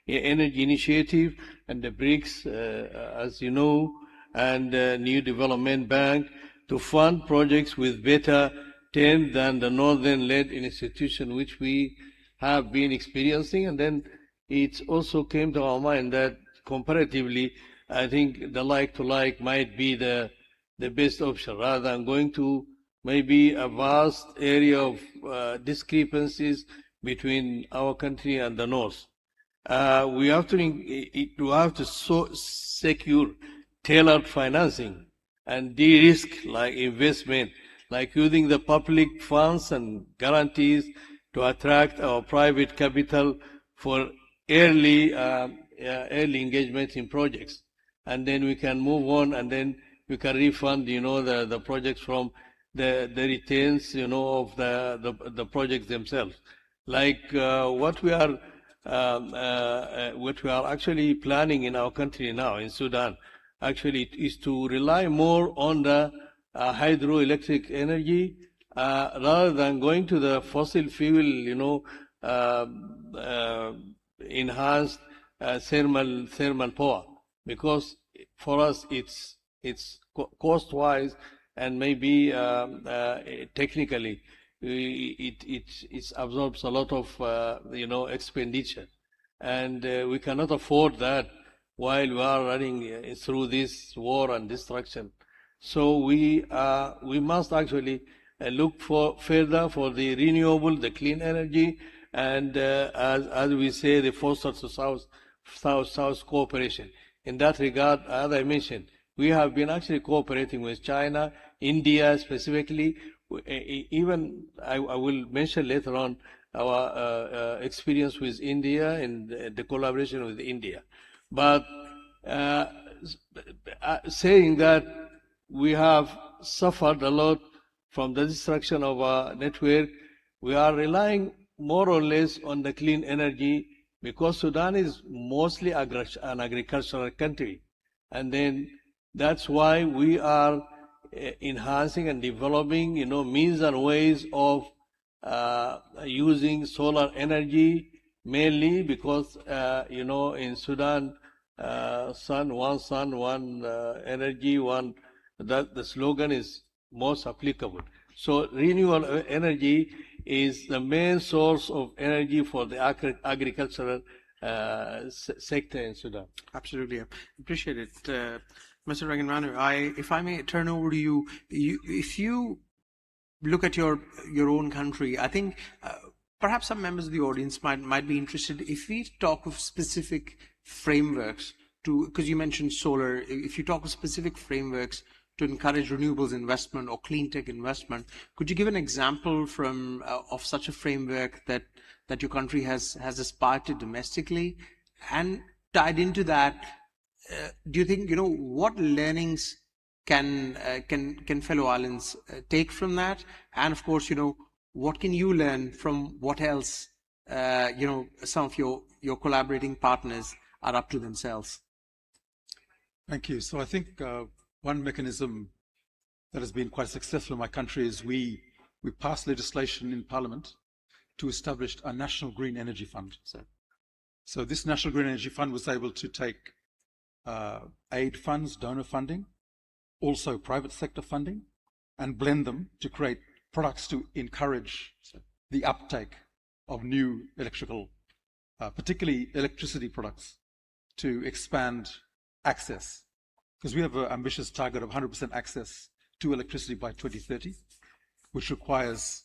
Initiative and the BRICS, as you know, and the New Development Bank to fund projects with better terms than the Northern-led institution which we have been experiencing. And then it also came to our mind that comparatively, I think the like-to-like might be the best option, rather than going to maybe a vast area of discrepancies between our country and the North. We have to secure tailored financing and de-risk like investment, like using the public funds and guarantees to attract our private capital for early engagement in projects. and then we can move on, and then we can refund, the projects from the returns, of the projects themselves. Like what we are actually planning in our country now, in Sudan, actually is to rely more on the hydroelectric energy rather than going to the fossil fuel, enhanced thermal power, because for us it's cost-wise and maybe technically it absorbs a lot of expenditure, and we cannot afford that while we are running through this war and destruction. So we must actually look further for the renewable, the clean energy, and as we say, the foster to South cooperation. In that regard, as I mentioned, we have been actually cooperating with China, India specifically. Even I will mention later on our experience with India and the collaboration with India. But saying that we have suffered a lot from the destruction of our network, we are relying more or less on the clean energy, because Sudan is mostly an agricultural country. And then that's why we are enhancing and developing, means and ways of using solar energy, mainly because, in Sudan, sun, one energy, that the slogan is most applicable. So renewable energy is the main source of energy for the agricultural sector in Sudan. Absolutely, I appreciate it. Mr. Ranganmanu, if I may turn over to you, if you look at your own country, I think perhaps some members of the audience might be interested if we talk of specific frameworks because you mentioned solar, if you talk of specific frameworks to encourage renewables investment or clean tech investment, could you give an example of such a framework that your country has aspired to domestically? And tied into that, do you think, what learnings can fellow islands take from that? And of course, what can you learn from what else, some of your collaborating partners are up to themselves? Thank you. So I think one mechanism that has been quite successful in my country is we passed legislation in Parliament to establish a National Green Energy Fund. So this National Green Energy Fund was able to take aid funds, donor funding, also private sector funding, and blend them to create products to encourage the uptake of new electrical, particularly electricity products, to expand access. Because we have an ambitious target of 100% access to electricity by 2030, which requires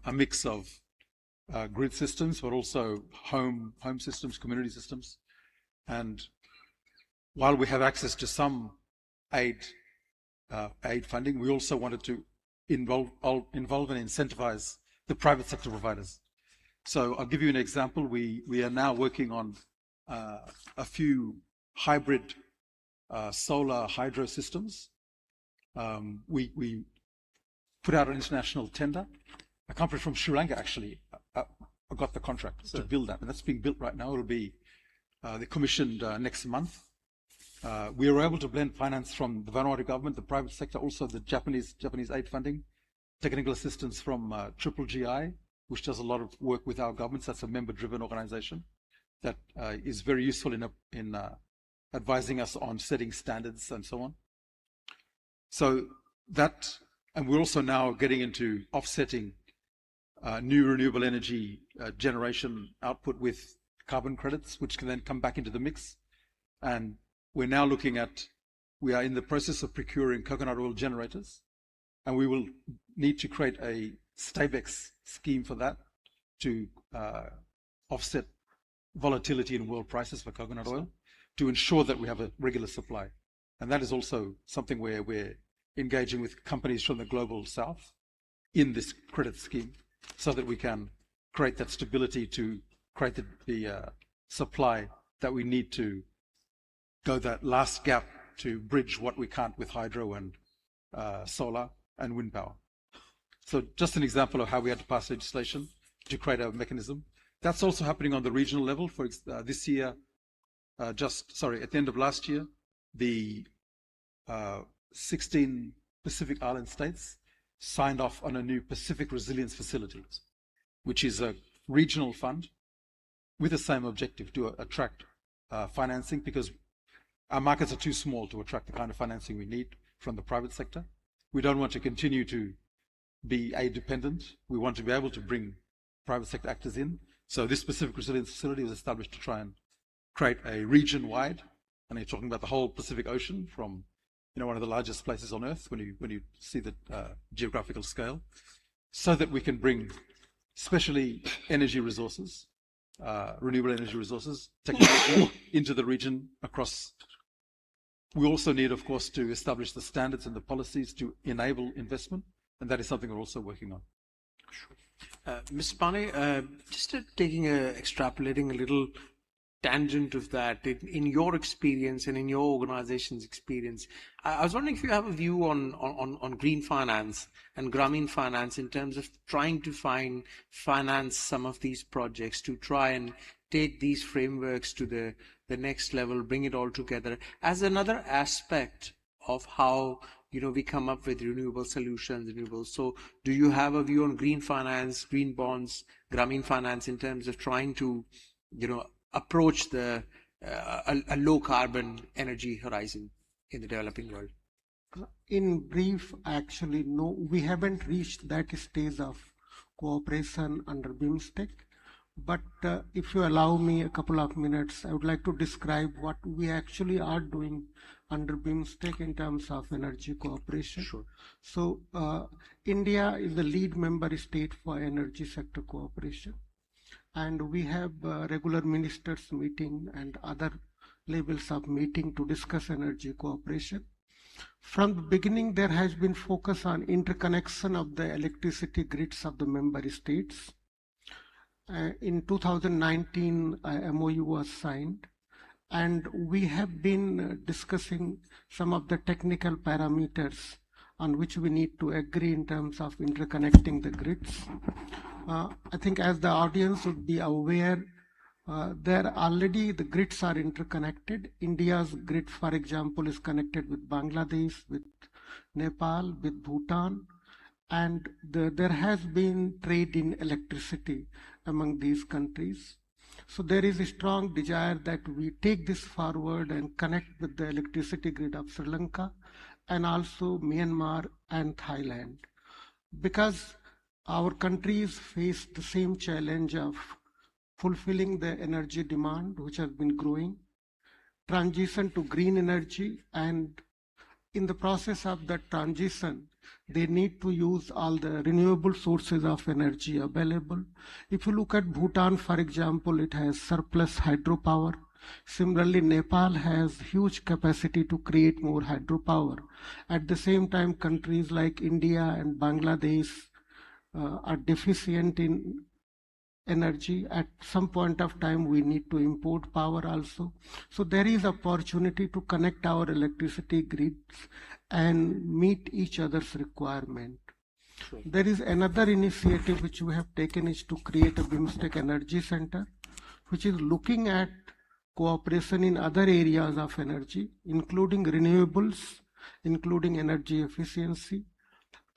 a mix of grid systems, but also home systems, community systems. And while we have access to some aid funding, we also wanted to involve and incentivize the private sector providers. So I'll give you an example. We are now working on a few hybrid solar hydro systems. We put out an international tender. A company from Sri Lanka actually got the contract to build that, and that's being built right now. It'll be commissioned next month. We were able to blend finance from the Vanuatu government, the private sector, also the Japanese aid funding, technical assistance from GGI, which does a lot of work with our governments. That's a member-driven organization that is very useful in advising us on setting standards and so on. So that, and we're also now getting into offsetting new renewable energy generation output with carbon credits, which can then come back into the mix. And we're now we are in the process of procuring coconut oil generators, and we will need to create a STABEX scheme for that to offset volatility in world prices for coconut oil, to ensure that we have a regular supply. And that is also something where we're engaging with companies from the global south in this credit scheme, so that we can create that stability to create the supply that we need to go that last gap to bridge what we can't with hydro and solar and wind power. So just an example of how we had to pass legislation to create a mechanism. That's also happening on the regional level. For this year, at the end of last year, the 16 Pacific Island states signed off on a new Pacific Resilience Facility, which is a regional fund with the same objective to attract financing, because our markets are too small to attract the kind of financing we need from the private sector. We don't want to continue to be aid dependent. We want to be able to bring private sector actors in. So this Pacific Resilience Facility was established to try and create a region-wide, and you're talking about the whole Pacific Ocean from, one of the largest places on Earth when you see the geographical scale, so that we can bring especially energy resources, renewable energy resources, technology into the region across. We also need, of course, to establish the standards and the policies to enable investment, and that is something we're also working on. Mr. Pane, just extrapolating a little tangent of that, in your experience and in your organization's experience, I was wondering if you have a view on green finance and Grameen finance in terms of trying to finance some of these projects to try and take these frameworks to the next level, bring it all together as another aspect of how we come up with renewable solutions, renewables. So do you have a view on green finance, green bonds, Grameen finance in terms of trying to, approach a low carbon energy horizon in the developing world? In brief, actually, no, we haven't reached that stage of cooperation under BIMSTEC. But if you allow me a couple of minutes, I would like to describe what we actually are doing under BIMSTEC in terms of energy cooperation. Sure. So India is the lead member state for energy sector cooperation. And we have regular ministers meeting and other levels of meeting to discuss energy cooperation. From the beginning, there has been focus on interconnection of the electricity grids of the member states. In 2019, a MOU was signed, and we have been discussing some of the technical parameters on which we need to agree in terms of interconnecting the grids. I think as the audience would be aware, the grids are interconnected. India's grid, for example, is connected with Bangladesh, with Nepal, with Bhutan, and there has been trade in electricity among these countries. So there is a strong desire that we take this forward and connect with the electricity grid of Sri Lanka and also Myanmar and Thailand, because our countries face the same challenge of fulfilling the energy demand which has been growing, transition to green energy, and in the process of that transition, they need to use all the renewable sources of energy available. If you look at Bhutan, for example, it has surplus hydropower. Similarly, Nepal has huge capacity to create more hydropower. At the same time, countries like India and Bangladesh are deficient in energy. At some point of time, we need to import power also. So there is opportunity to connect our electricity grids and meet each other's requirement. Sure. There is another initiative which we have taken, is to create a BIMSTEC Energy Center, which is looking at cooperation in other areas of energy, including renewables, including energy efficiency.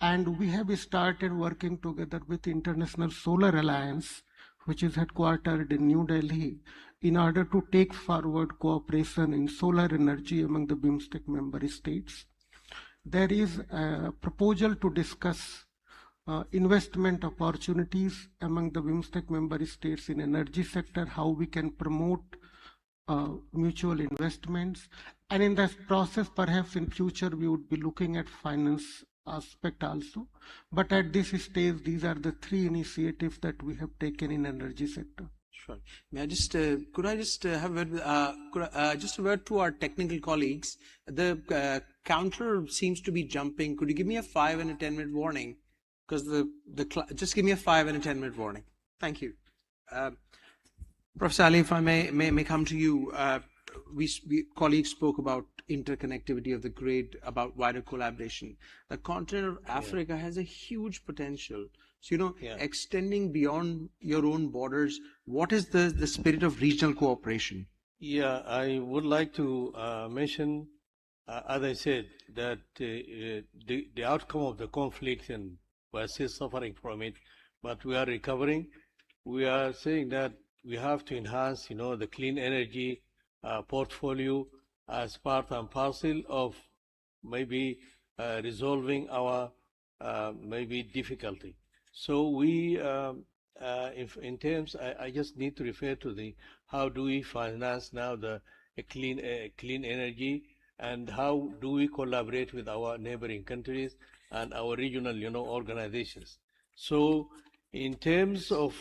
And we have started working together with International Solar Alliance, which is headquartered in New Delhi, in order to take forward cooperation in solar energy among the BIMSTEC member states. There is a proposal to discuss investment opportunities among the BIMSTEC member states in energy sector, how we can promote mutual investments. And in that process, perhaps in future, we would be looking at finance aspect also. But at this stage, these are the three initiatives that we have taken in energy sector. Sure. May I just, could I just have just a word to our technical colleagues? The counter seems to be jumping. Could you give me a 5 and a 10-minute warning? Because just give me a 5 and a 10-minute warning. Thank you. Professor Ali, if I may come to you. We colleagues spoke about interconnectivity of the grid, about wider collaboration. The continent of Africa has a huge potential. So, extending beyond your own borders, what is the spirit of regional cooperation? Yeah, I would like to mention, as I said, that the outcome of the conflict, and we're still suffering from it, but we are recovering. We are saying that we have to enhance, the clean energy portfolio as part and parcel of maybe resolving our maybe difficulty. So we, in terms, I just need to refer to how do we finance now the clean energy, and how do we collaborate with our neighboring countries and our regional, organizations. So in terms of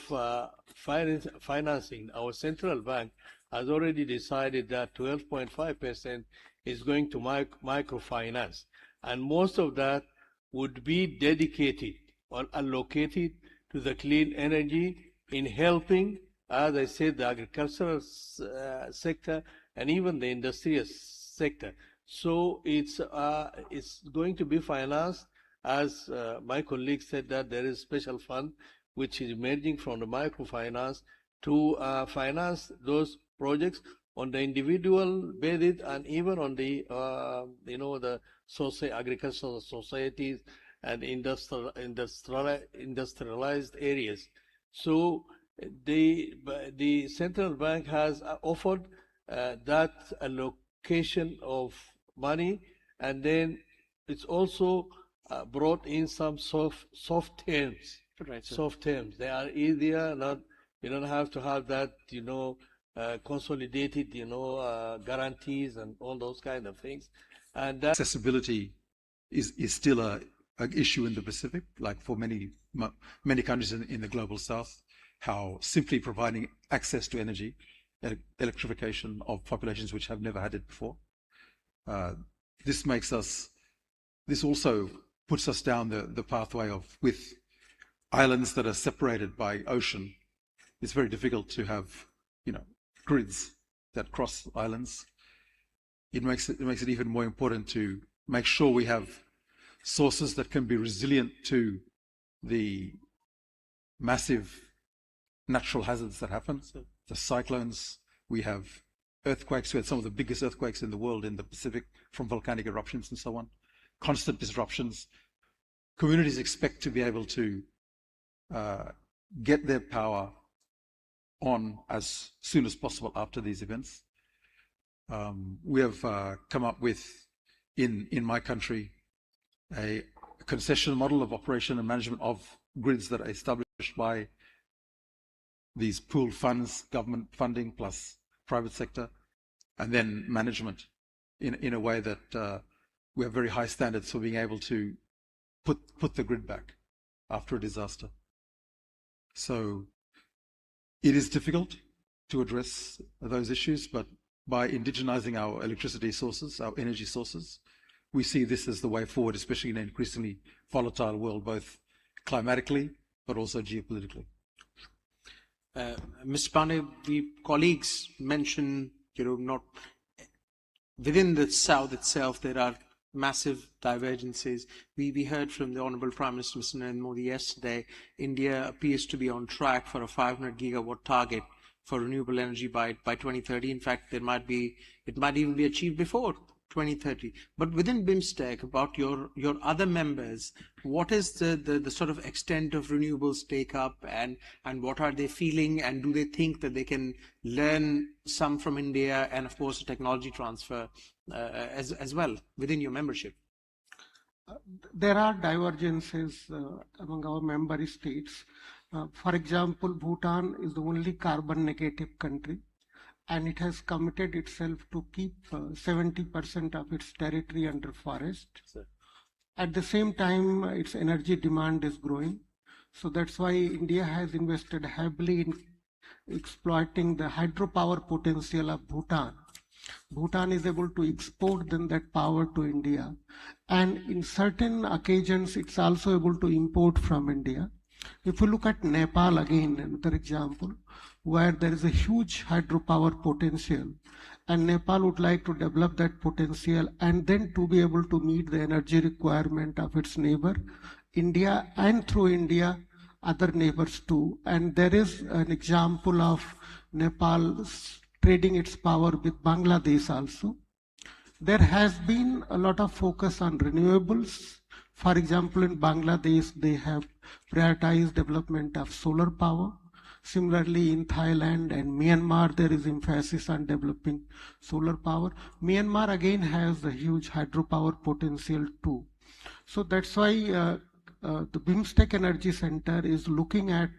financing, our central bank has already decided that 12.5% is going to microfinance, and most of that would be dedicated or allocated to the clean energy in helping, as I said, the agricultural sector and even the industrial sector. So it's going to be financed, as my colleague said, that there is a special fund which is emerging from the microfinance to finance those projects on the individual basis, and even on the the agricultural societies and industrialized areas. So the central bank has offered that allocation of money, and then it's also brought in some soft terms. Right, sir. Soft terms. They are easier. Not, you don't have to have that, consolidated, guarantees and all those kind of things. And that Accessibility is still an issue in the Pacific, like for many countries in the global south. How simply providing access to energy, electrification of populations which have never had it before. This also puts us down the pathway of, with islands that are separated by ocean, it's very difficult to have, grids that cross islands. It makes it even more important to make sure we have sources that can be resilient to the massive natural hazards that happen. The cyclones, we have earthquakes. We had some of the biggest earthquakes in the world in the Pacific from volcanic eruptions and so on. Constant disruptions. Communities expect to be able to get their power on as soon as possible after these events. We have come up with, in my country, a concession model of operation and management of grids that are established by these pooled funds, government funding plus private sector, and then management in a way that we have very high standards for being able to put the grid back after a disaster. So it is difficult to address those issues, but by indigenizing our electricity sources, our energy sources, we see this as the way forward, especially in an increasingly volatile world, both climatically but also geopolitically. Mr. Pandey, the colleagues mentioned, not within the South itself, there are massive divergences. We heard from the Honorable Prime Minister, Mr. Narendra Modi, yesterday. India appears to be on track for a 500 gigawatt target for renewable energy by 2030. In fact, it might even be achieved before 2030. But within BIMSTEC, about your other members, what is the sort of extent of renewables take up, and what are they feeling, and do they think that they can learn some from India, and of course technology transfer as well within your membership? There are divergences among our member states. For example, Bhutan is the only carbon negative country, and it has committed itself to keep 70% of its territory under forest. Sir. At the same time, its energy demand is growing. So that's why India has invested heavily in exploiting the hydropower potential of Bhutan. Bhutan is able to export then that power to India. And in certain occasions, it's also able to import from India. If you look at Nepal again, another example, where there is a huge hydropower potential, and Nepal would like to develop that potential and then to be able to meet the energy requirement of its neighbor, India, and through India, other neighbors too. And there is an example of Nepal trading its power with Bangladesh also. There has been a lot of focus on renewables. For example, in Bangladesh, they have prioritized development of solar power. Similarly, in Thailand and Myanmar, there is emphasis on developing solar power. Myanmar again has a huge hydropower potential too. So that's why the BIMSTEC Energy Center is looking at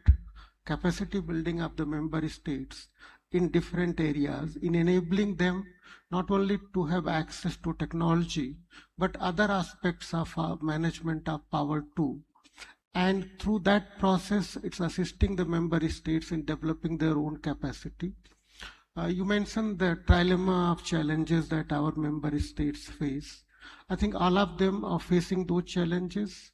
capacity building of the member states in different areas, in enabling them not only to have access to technology, but other aspects of management of power too. And through that process, it's assisting the member states in developing their own capacity. You mentioned the trilemma of challenges that our member states face. I think all of them are facing those challenges.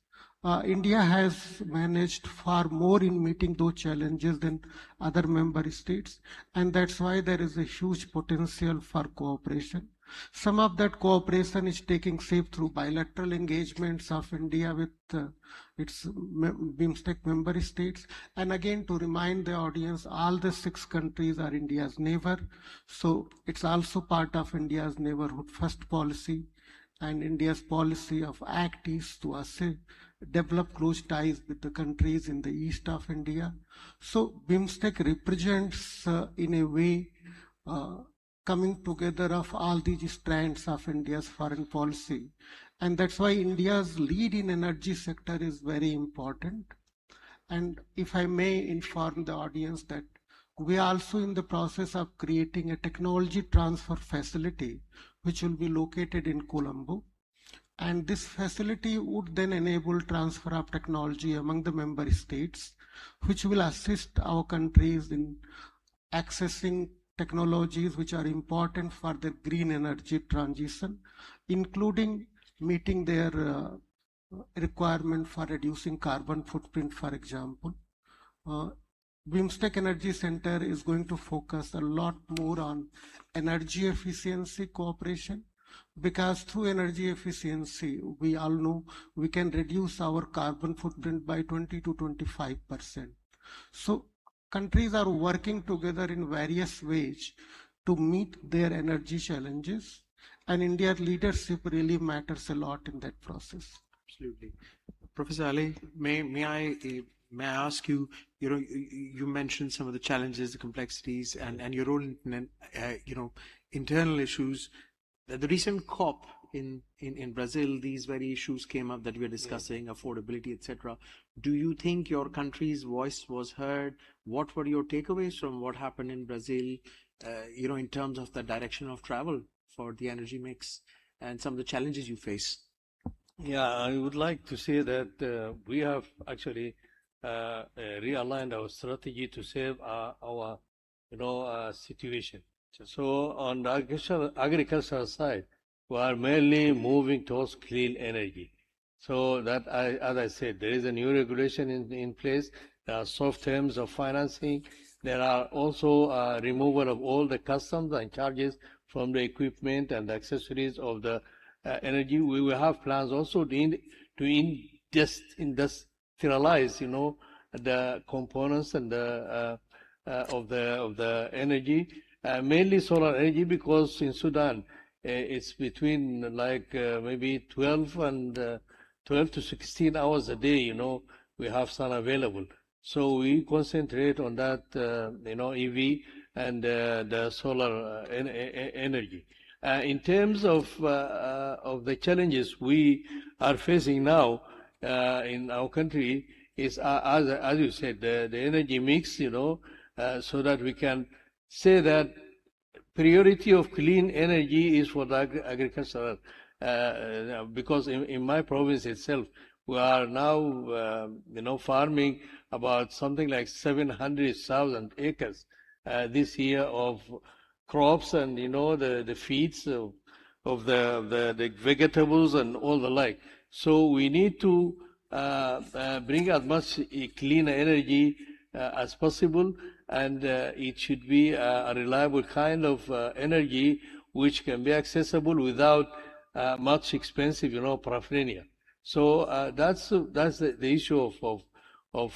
India has managed far more in meeting those challenges than other member states, and that's why there is a huge potential for cooperation. Some of that cooperation is taking shape through bilateral engagements of India with its BIMSTEC member states. And again, to remind the audience, all the 6 countries are India's neighbor. So it's also part of India's neighborhood first policy. And India's policy of ACT is to develop close ties with the countries in the east of India. So BIMSTEC represents in a way coming together of all these strands of India's foreign policy. And that's why India's lead in energy sector is very important. And if I may inform the audience that we are also in the process of creating a technology transfer facility, which will be located in Colombo. And this facility would then enable transfer of technology among the member states, which will assist our countries in accessing technologies which are important for their green energy transition, including meeting their requirement for reducing carbon footprint, for example. BIMSTEC Energy Center is going to focus a lot more on energy efficiency cooperation, because through energy efficiency, we all know we can reduce our carbon footprint by 20 to 25%. So countries are working together in various ways to meet their energy challenges, and India's leadership really matters a lot in that process. Absolutely. Professor Ali, may I ask you, you mentioned some of the challenges, the complexities, and your own, internal issues. The recent COP in Brazil, these very issues came up that we are discussing, affordability, etc. Do you think your country's voice was heard? What were your takeaways from what happened in Brazil, in terms of the direction of travel for the energy mix and some of the challenges you face? Yeah, I would like to say that we have actually realigned our strategy to save our situation. So on the agricultural side, we are mainly moving towards clean energy. So that, as I said, there is a new regulation in place. There are soft terms of financing. There are also removal of all the customs and charges from the equipment and the accessories of the energy. We will have plans also to industrialize, the components and the of the energy, mainly solar energy, because in Sudan it's between maybe 12 to 16 hours a day. We have sun available, so we concentrate on that, EV and the solar energy. In terms of the challenges we are facing now in our country is, as you said, the energy mix, so that we can say that priority of clean energy is for the agricultural, because in my province itself, we are now, farming about something like 700,000 acres this year of crops and, the feeds of the vegetables and all the like. So we need to bring as much clean energy as possible. and it should be a reliable kind of energy which can be accessible without much expensive, paraphernalia. So that's the issue of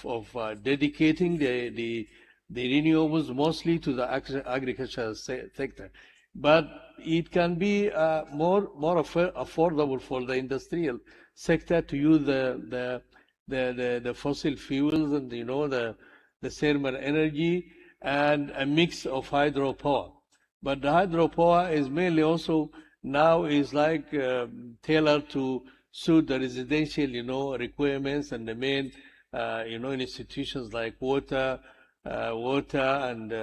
dedicating the renewables mostly to the agricultural sector. But it can be more affordable for the industrial sector to use the fossil fuels and the thermal energy and a mix of hydropower. But the hydropower is mainly also now is like tailored to suit the residential requirements and the main institutions like water and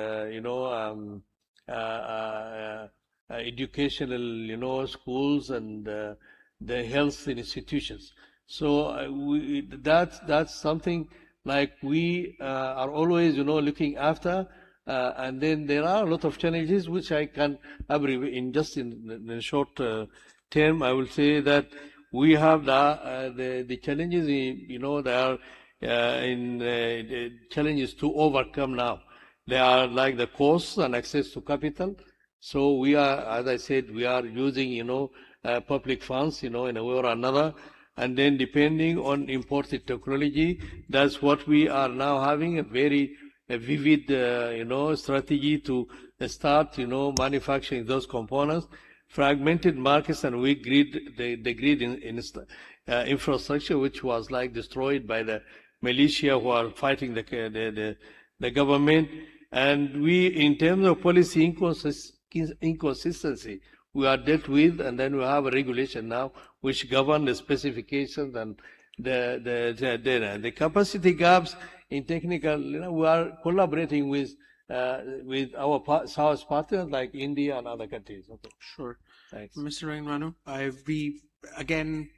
educational schools and the health institutions. So that's something like we are always looking after, and then there are a lot of challenges which I can abbreviate in a short term. I will say that we have the challenges. There are challenges to overcome now. They are like the costs and access to capital. So we are, as I said, we are using public funds in a way or another. And then depending on imported technology, that's what we are now having a very vivid, strategy to start, manufacturing those components. Fragmented markets and weak grid, the grid infrastructure, which was like destroyed by the militia who are fighting the government. And we, in terms of policy inconsistency, we are dealt with, and then we have a regulation now which govern the specifications and the capacity gaps in technical. We are collaborating with our South partners like India and other countries. Okay. Sure. Thanks. Mr. Rangamanu, again,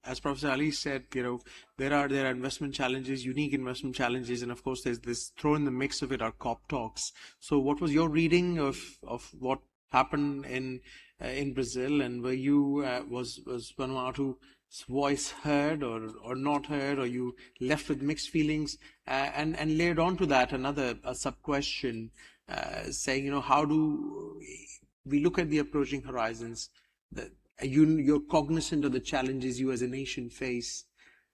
as Professor Ali said, there are investment challenges, unique investment challenges, and of course there's this throw in the mix of it are COP talks. So what was your reading of what happened in Brazil, and were you was Vanuatu's voice heard or not heard, or you left with mixed feelings? And layered onto that a sub question saying, how do we look at the approaching horizons? You're cognizant of the challenges you as a nation face.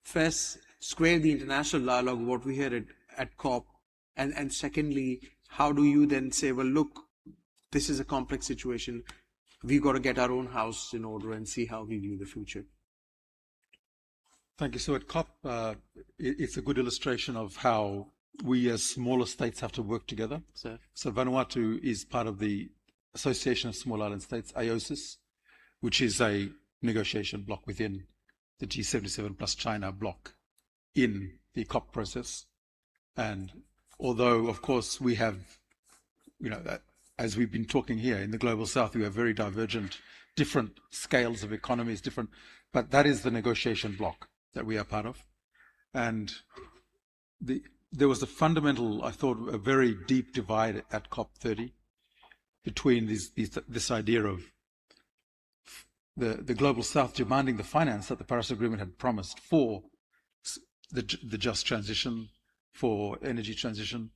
First, square the international dialogue, what we heard at COP, and secondly, how do you then say, well, look, this is a complex situation. We've got to get our own house in order and see how we view the future. Thank you. So at COP, it's a good illustration of how we as smaller states have to work together. Sir. So Vanuatu is part of the Association of Small Island States, IOSIS, which is a negotiation bloc within the G77 plus China bloc in the COP process. And although, of course, we have, as we've been talking here, in the Global South, we have very divergent, different scales of economies, but that is the negotiation bloc that we are part of. And there was a fundamental, I thought, a very deep divide at COP30 between this idea of the Global South demanding the finance that the Paris Agreement had promised for the just transition, for energy transition,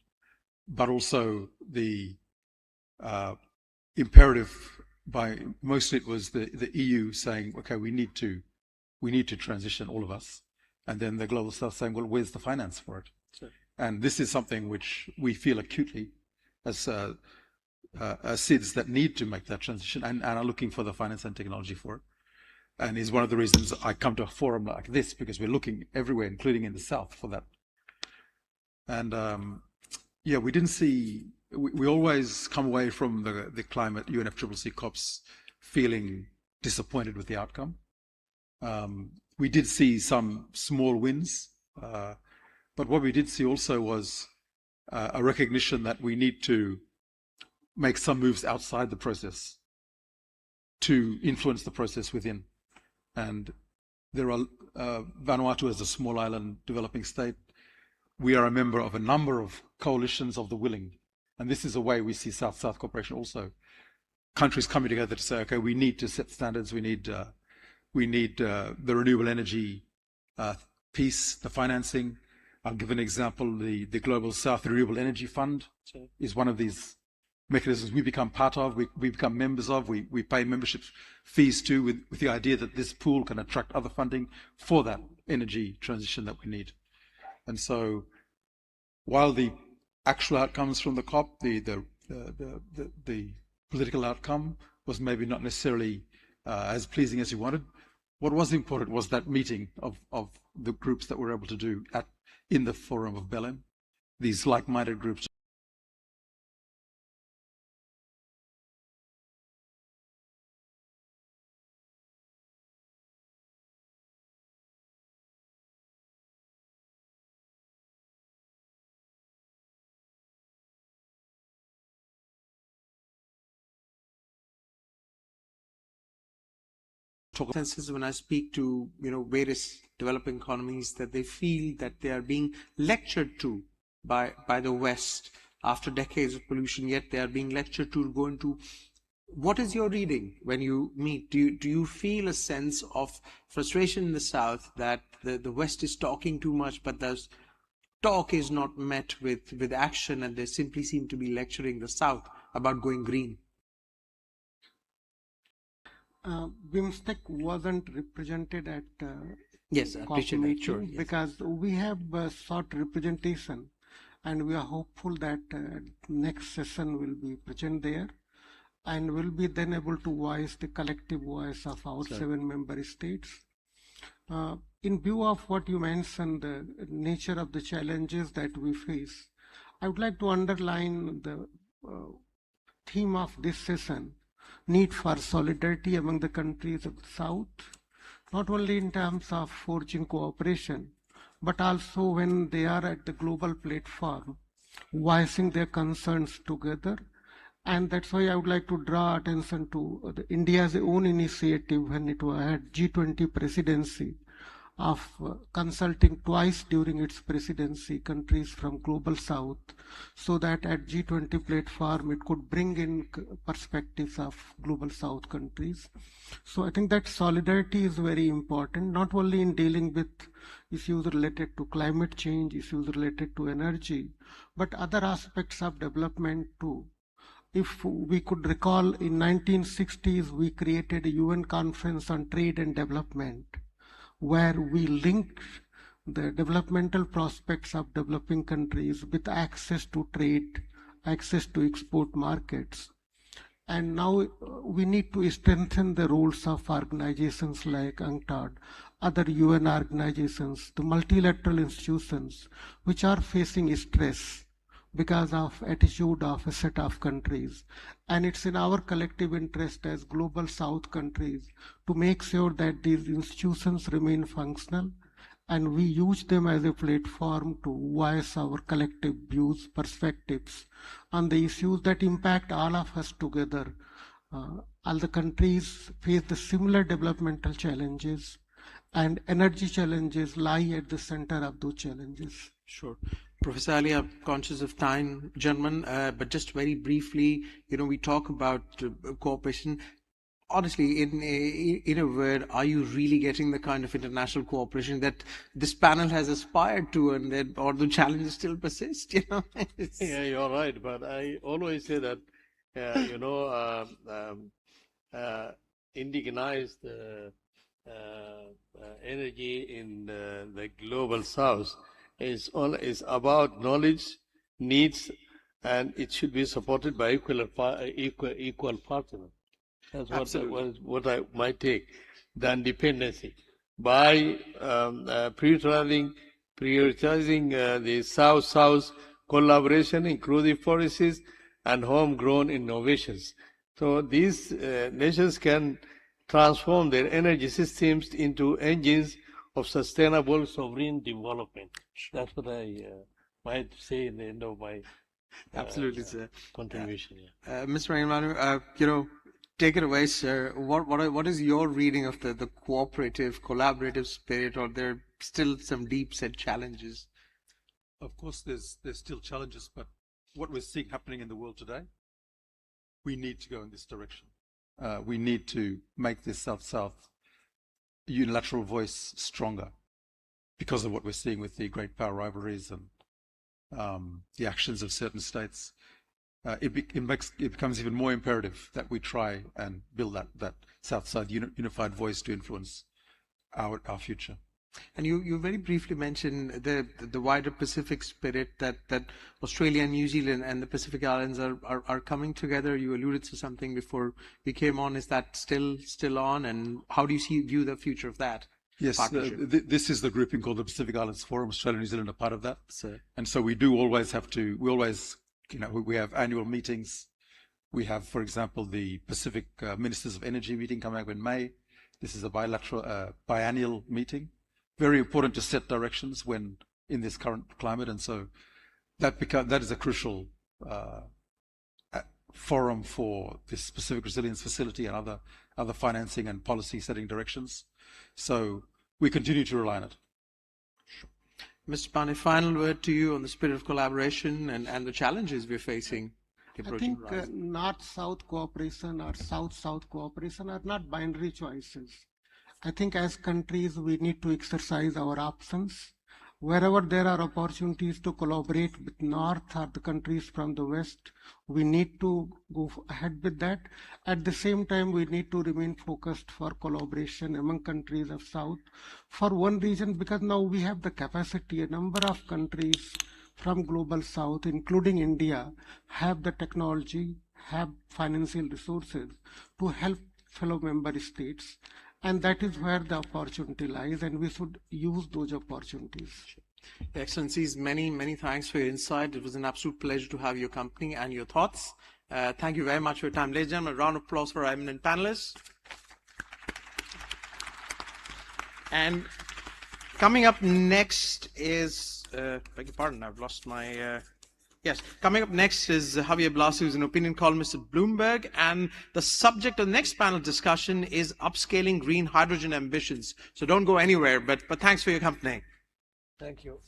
but also the imperative by mostly it was the EU saying, okay, we need to transition, all of us, and then the Global South saying, well, where's the finance for it? Sure. And this is something which we feel acutely as SIDS that need to make that transition and are looking for the finance and technology for it. And is one of the reasons I come to a forum like this, because we're looking everywhere, including in the South, for that. And we didn't see, we always come away from the climate UNFCCC COPs feeling disappointed with the outcome. We did see some small wins, but what we did see also was a recognition that we need to make some moves outside the process to influence the process within. And there are Vanuatu as a small island developing state. We are a member of a number of coalitions of the willing. And this is a way we see South-South cooperation also. Countries coming together to say, okay, we need to set standards. We need the renewable energy piece, the financing. I'll give an example. The Global South Renewable Energy Fund is one of these mechanisms we become part of, we become members of, we pay membership fees to, with the idea that this pool can attract other funding for that energy transition that we need. And so while the actual outcomes from the COP, the political outcome was maybe not necessarily as pleasing as you wanted, what was important was that meeting of the groups that we're able to do in the Forum of Belém, these like-minded groups. Senses when I speak to various developing economies that they feel that they are being lectured to by the West after decades of pollution, yet they are being lectured to go into. What is your reading when you meet? Do you feel a sense of frustration in the South that the West is talking too much, but the talk is not met with action, and they simply seem to be lecturing the South about going green? BIMSTEC wasn't represented at yes, I appreciate that. Sure, yes. Because we have sought representation, and we are hopeful that next session will be present there, and will be then able to voice the collective voice of our 7 member states. In view of what you mentioned, the nature of the challenges that we face, I would like to underline the theme of this session: need for solidarity among the countries of the South, not only in terms of forging cooperation, but also when they are at the global platform, voicing their concerns together. And that's why I would like to draw attention to India's own initiative when it had G20 presidency of consulting twice during its presidency countries from global South, so that at G20 platform it could bring in perspectives of global South countries. So I think that solidarity is very important, not only in dealing with issues related to climate change, issues related to energy, but other aspects of development too. If we could recall, in 1960s we created a UN conference on trade and development, where we linked the developmental prospects of developing countries with access to trade, access to export markets. And now we need to strengthen the roles of organizations like UNCTAD, other UN organizations, the multilateral institutions, which are facing stress because of attitude of a set of countries. And it's in our collective interest as global South countries to make sure that these institutions remain functional, and we use them as a platform to voice our collective views, perspectives on the issues that impact all of us together. All the countries face the similar developmental challenges, and energy challenges lie at the center of those challenges. Sure. Professor Ali, I'm conscious of time, gentlemen, but just very briefly, we talk about cooperation. Honestly, in a word, are you really getting the kind of international cooperation that this panel has aspired to, and or the challenges still persist? Yeah, you're right. But I always say that, indigenized energy in the global South is about knowledge, needs, and it should be supported by equal partners. That's what I might take. Than dependency. By prioritizing the South-South collaboration, inclusive policies, and homegrown innovations. So these nations can transform their energy systems into engines of sustainable sovereign development. That's what I might say in the end of my absolutely, sir. Contribution. Mr. Raymanu, take it away, sir. What is your reading of the cooperative, collaborative spirit, or there are still some deep-set challenges? Of course, there's still challenges, but what we're seeing happening in the world today, we need to go in this direction. We need to make this South-South unilateral voice stronger. because of what we're seeing with the great power rivalries and the actions of certain states, it becomes even more imperative that we try and build that South-South unified voice to influence our future. And you very briefly mentioned the wider Pacific spirit that Australia and New Zealand and the Pacific Islands are coming together. You alluded to something before we came on. Is that still on? And how do you view the future of that? Yes, this is the grouping called the Pacific Islands Forum. Australia and New Zealand are part of that. And so we always, we have annual meetings. We have, for example, the Pacific Ministers of Energy meeting coming up in May. This is a biannual meeting. Very important to set directions when in this current climate. And so that is a crucial forum for this Pacific Resilience Facility and other financing and policy setting directions. So we continue to rely on it. Sure. Mr. Pane, final word to you on the spirit of collaboration and the challenges we're facing. I think North-South cooperation or South-South cooperation are not binary choices. I think as countries, we need to exercise our options. Wherever there are opportunities to collaborate with North or the countries from the West, we need to go ahead with that. At the same time, we need to remain focused for collaboration among countries of South. For one reason, because now we have the capacity, a number of countries from global South, including India, have the technology, have financial resources to help fellow member states. And that is where the opportunity lies, and we should use those opportunities. Excellencies, many thanks for your insight. It was an absolute pleasure to have your company and your thoughts. Thank you very much for your time. Ladies and gentlemen, a round of applause for our eminent panelists. And coming up next is, beg your pardon, I've lost my... Yes, coming up next is Javier Blas, who's an opinion columnist at Bloomberg, and the subject of the next panel discussion is upscaling green hydrogen ambitions. So don't go anywhere, but thanks for your company. Thank you.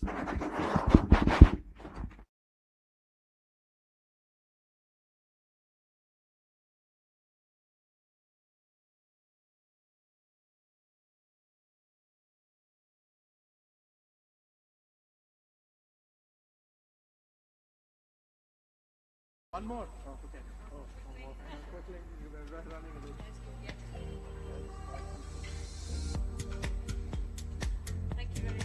One more. Oh, okay. Quickly, you're running a bit. Thank you very much.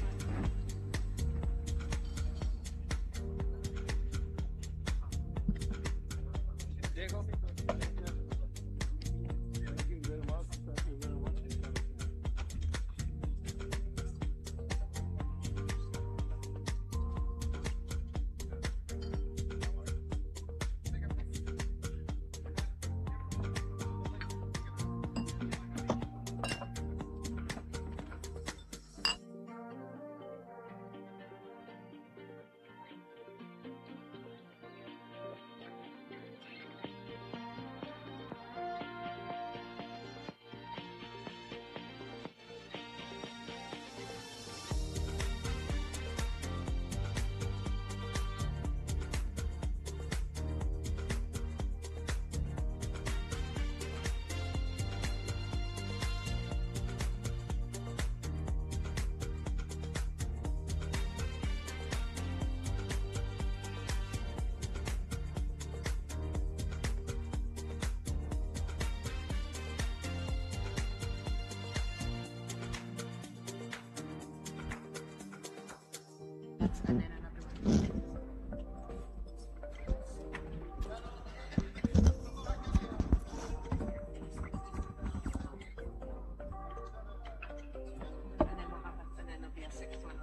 And then another one. And then what happens? And then there'll be a sixth one.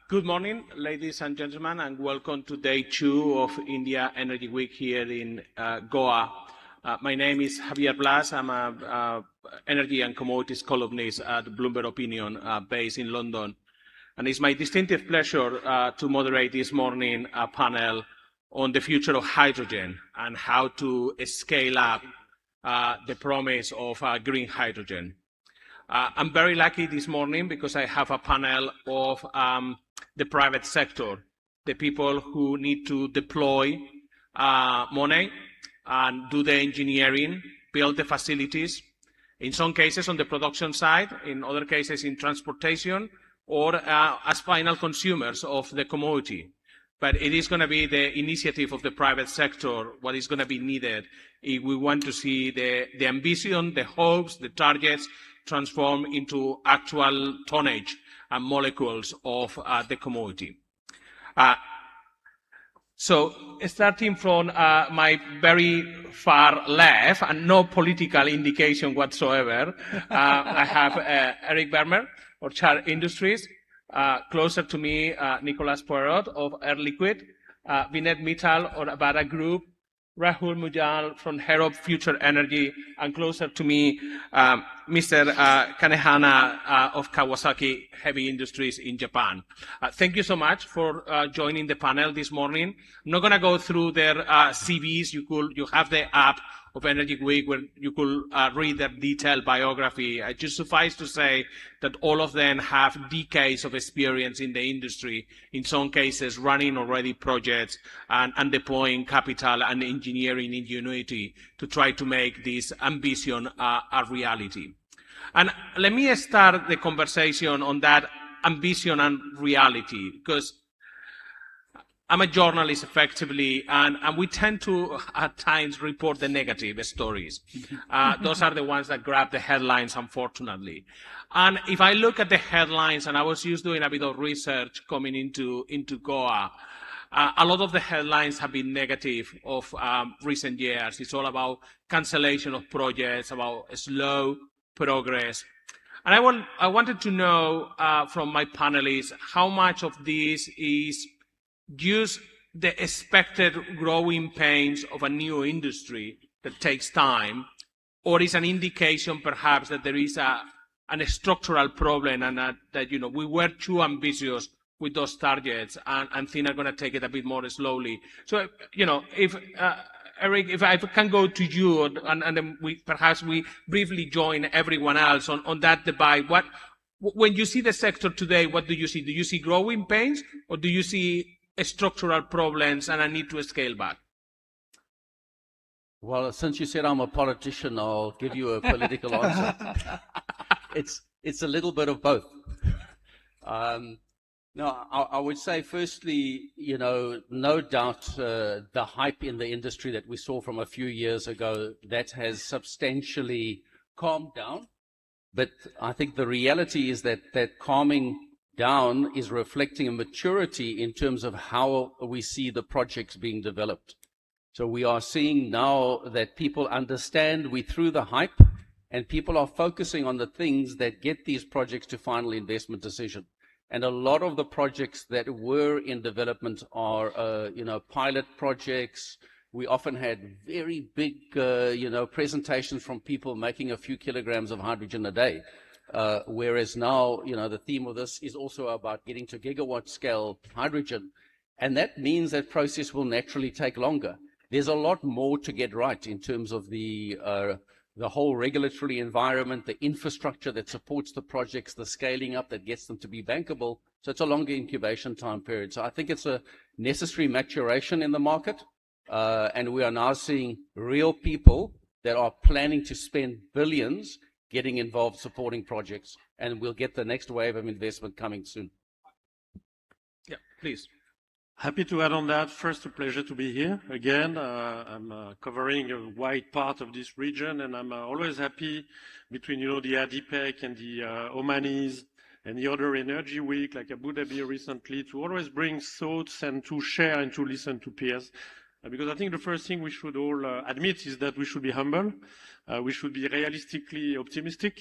Good morning, ladies and gentlemen, and welcome to day 2 of India Energy Week here in Goa. My name is Javier Blas. I'm an energy and commodities columnist at Bloomberg Opinion, based in London. And it's my distinctive pleasure to moderate this morning a panel on the future of hydrogen and how to scale up the promise of green hydrogen. I'm very lucky this morning because I have a panel of the private sector, the people who need to deploy money and do the engineering, build the facilities, in some cases on the production side, in other cases in transportation, or as final consumers of the commodity. But it is going to be the initiative of the private sector what is going to be needed if we want to see the ambition, the hopes, the targets transform into actual tonnage and molecules of the commodity. So starting from my very far left, and no political indication whatsoever, I have Eric Vermeer of Char Industries. Closer to me, Nicolas Poirot of Air Liquide, Vinet Mittal of Avada Group, Rahul Mujal from Herop Future Energy, and closer to me, Mr. Kanehana of Kawasaki Heavy Industries in Japan. Thank you so much for joining the panel this morning. I'm not going to go through their CVs. You have the app of Energy Week where you could read their detailed biography. It just suffice to say that all of them have decades of experience in the industry, in some cases running already projects and deploying capital and engineering ingenuity to try to make this ambition a reality. And let me start the conversation on that ambition and reality, because I'm a journalist effectively, and we tend to at times report the negative stories. Those are the ones that grab the headlines, unfortunately. And if I look at the headlines, and I was just doing a bit of research coming into Goa, a lot of the headlines have been negative of recent years. It's all about cancellation of projects, about slow progress. And I wanted to know from my panelists how much of this is just the expected growing pains of a new industry that takes time, or is an indication perhaps that there is a structural problem and that we were too ambitious with those targets and things are going to take it a bit more slowly. So, if Eric, if I can go to you and then perhaps we briefly join everyone else on that debate. When you see the sector today, what do you see? Do you see growing pains, or do you see structural problems and a need to scale back? Well, since you said I'm a politician, I'll give you a political answer. It's a little bit of both. No, I would say firstly, no doubt the hype in the industry that we saw from a few years ago, that has substantially calmed down. But I think the reality is that calming down is reflecting a maturity in terms of how we see the projects being developed. So we are seeing now that people understand we're through the hype, and people are focusing on the things that get these projects to final investment decision. And a lot of the projects that were in development are, pilot projects. We often had very big, presentations from people making a few kilograms of hydrogen a day. Whereas now, the theme of this is also about getting to gigawatt scale hydrogen. And that means that process will naturally take longer. There's a lot more to get right in terms of the whole regulatory environment, the infrastructure that supports the projects, the scaling up that gets them to be bankable. So it's a longer incubation time period. So I think it's a necessary maturation in the market. And we are now seeing real people that are planning to spend billions getting involved supporting projects. And we'll get the next wave of investment coming soon. Yeah, please. Happy to add on that. First, a pleasure to be here again. I'm covering a wide part of this region, and I'm always happy between, the ADIPEC and the Omanis and the other Energy Week, like Abu Dhabi recently, to always bring thoughts and to share and to listen to peers. because I think the first thing we should all admit is that we should be humble. We should be realistically optimistic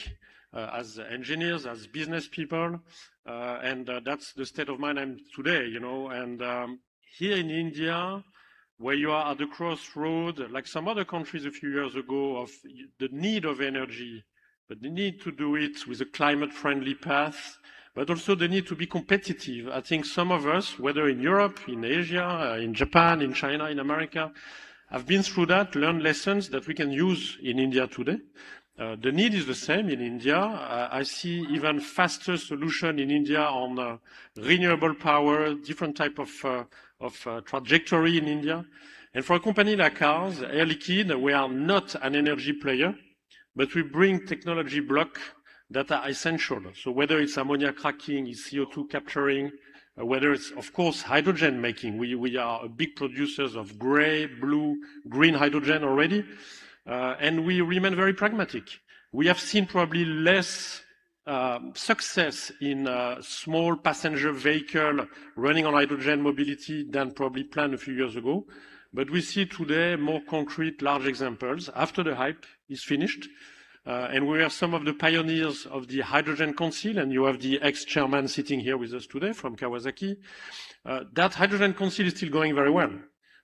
as engineers, as business people, and that's the state of mind I'm today, you know. And here in India, where you are at the crossroad, like some other countries a few years ago, of the need of energy, but the need to do it with a climate-friendly path, but also the need to be competitive. I think some of us, whether in Europe, in Asia, in Japan, in China, in America, have been through that, learned lessons that we can use in India today. The need is the same in India. I see even faster solution in India on renewable power, different type of trajectory in India. And for a company like ours, Air Liquide, we are not an energy player, but we bring technology block that are essential. So whether it's ammonia cracking, it's CO2 capturing, whether it's, of course, hydrogen making. We are a big producers of gray, blue, green hydrogen already. And we remain very pragmatic. We have seen probably less success in small passenger vehicle running on hydrogen mobility than probably planned a few years ago. But we see today more concrete, large examples after the hype is finished. And we are some of the pioneers of the Hydrogen Council, and you have the ex-chairman sitting here with us today from Kawasaki. That Hydrogen Council is still going very well,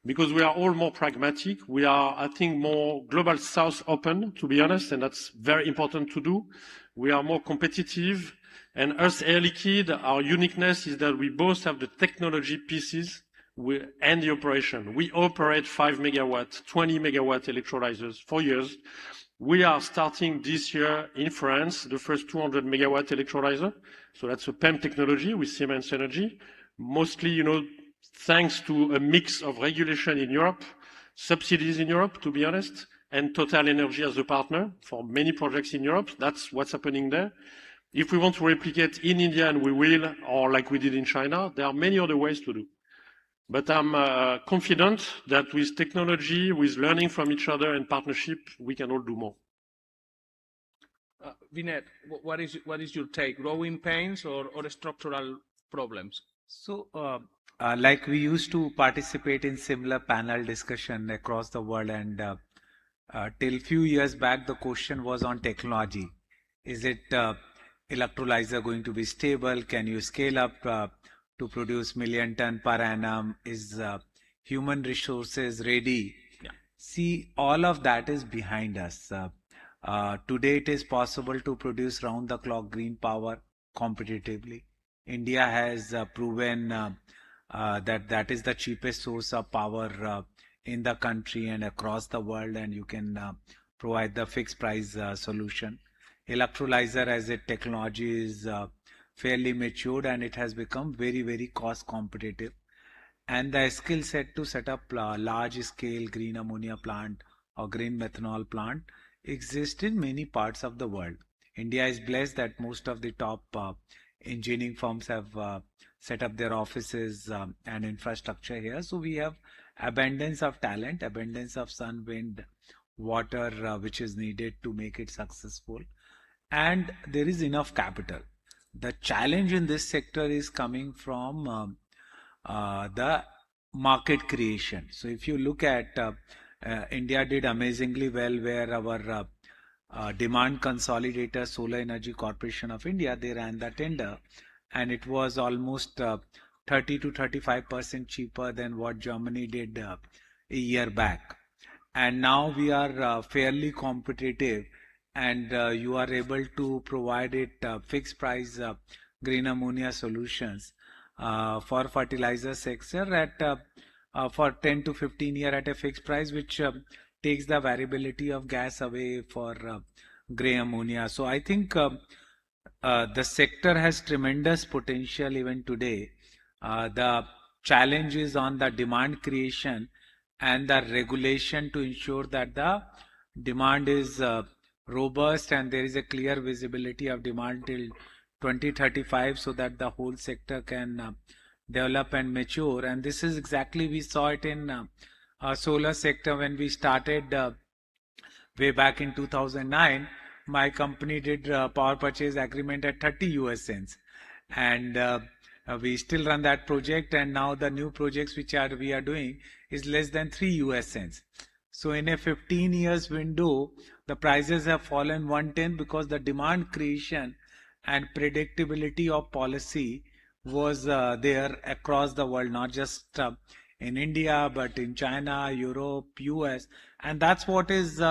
because we are all more pragmatic. We are, I think, more global south open, to be honest, and that's very important to do. We are more competitive. And us, Air Liquide, our uniqueness is that we both have the technology pieces and the operation. We operate 5 megawatt, 20 megawatt electrolyzers for years. We are starting this year in France, the first 200 megawatt electrolyzer. So that's a PEM technology with Siemens Energy. Mostly, you know, thanks to a mix of regulation in Europe, subsidies in Europe, to be honest, and Total Energy as a partner for many projects in Europe. That's what's happening there. If we want to replicate in India, and we will, or like we did in China, there are many other ways to do. But I'm confident that with technology, with learning from each other and partnership, we can all do more. Vinay, what is your take? Growing pains or structural problems? So, like we used to participate in similar panel discussion across the world, and till few years back, the question was on technology. Is it electrolyzer going to be stable? Can you scale up to produce million ton per annum? Is human resources ready? Yeah. See, all of that is behind us. Today it is possible to produce round the clock green power competitively. India has proven that is the cheapest source of power in the country and across the world, and you can provide the fixed price solution. Electrolyzer as a technology is fairly matured, and it has become very, very cost competitive. And the skill set to set up large scale green ammonia plant or green methanol plant exists in many parts of the world. India is blessed that most of the top engineering firms have set up their offices and infrastructure here. So we have abundance of talent, abundance of sun, wind, water, which is needed to make it successful. And there is enough capital. The challenge in this sector is coming from the market creation. So if you look at India did amazingly well, where our demand consolidator, Solar Energy Corporation of India, they ran the tender, and it was almost 30 to 35% cheaper than what Germany did a year back. And now we are fairly competitive, and you are able to provide it fixed price green ammonia solutions for fertilizer sector at for 10 to 15 years at a fixed price, which takes the variability of gas away for gray ammonia. So I think the sector has tremendous potential even today. The challenge is on the demand creation and the regulation to ensure that the demand is robust and there is a clear visibility of demand till 2035, so that the whole sector can develop and mature. And this is exactly, we saw it in solar sector when we started way back in 2009. My company did power purchase agreement at 30 US cents, and we still run that project. And now the new projects which we are doing is less than 3 US cents. So in a 15 years window, the prices have fallen 1/10 because the demand creation and predictability of policy was there across the world, not just in India, but in China, Europe, US. And that's what is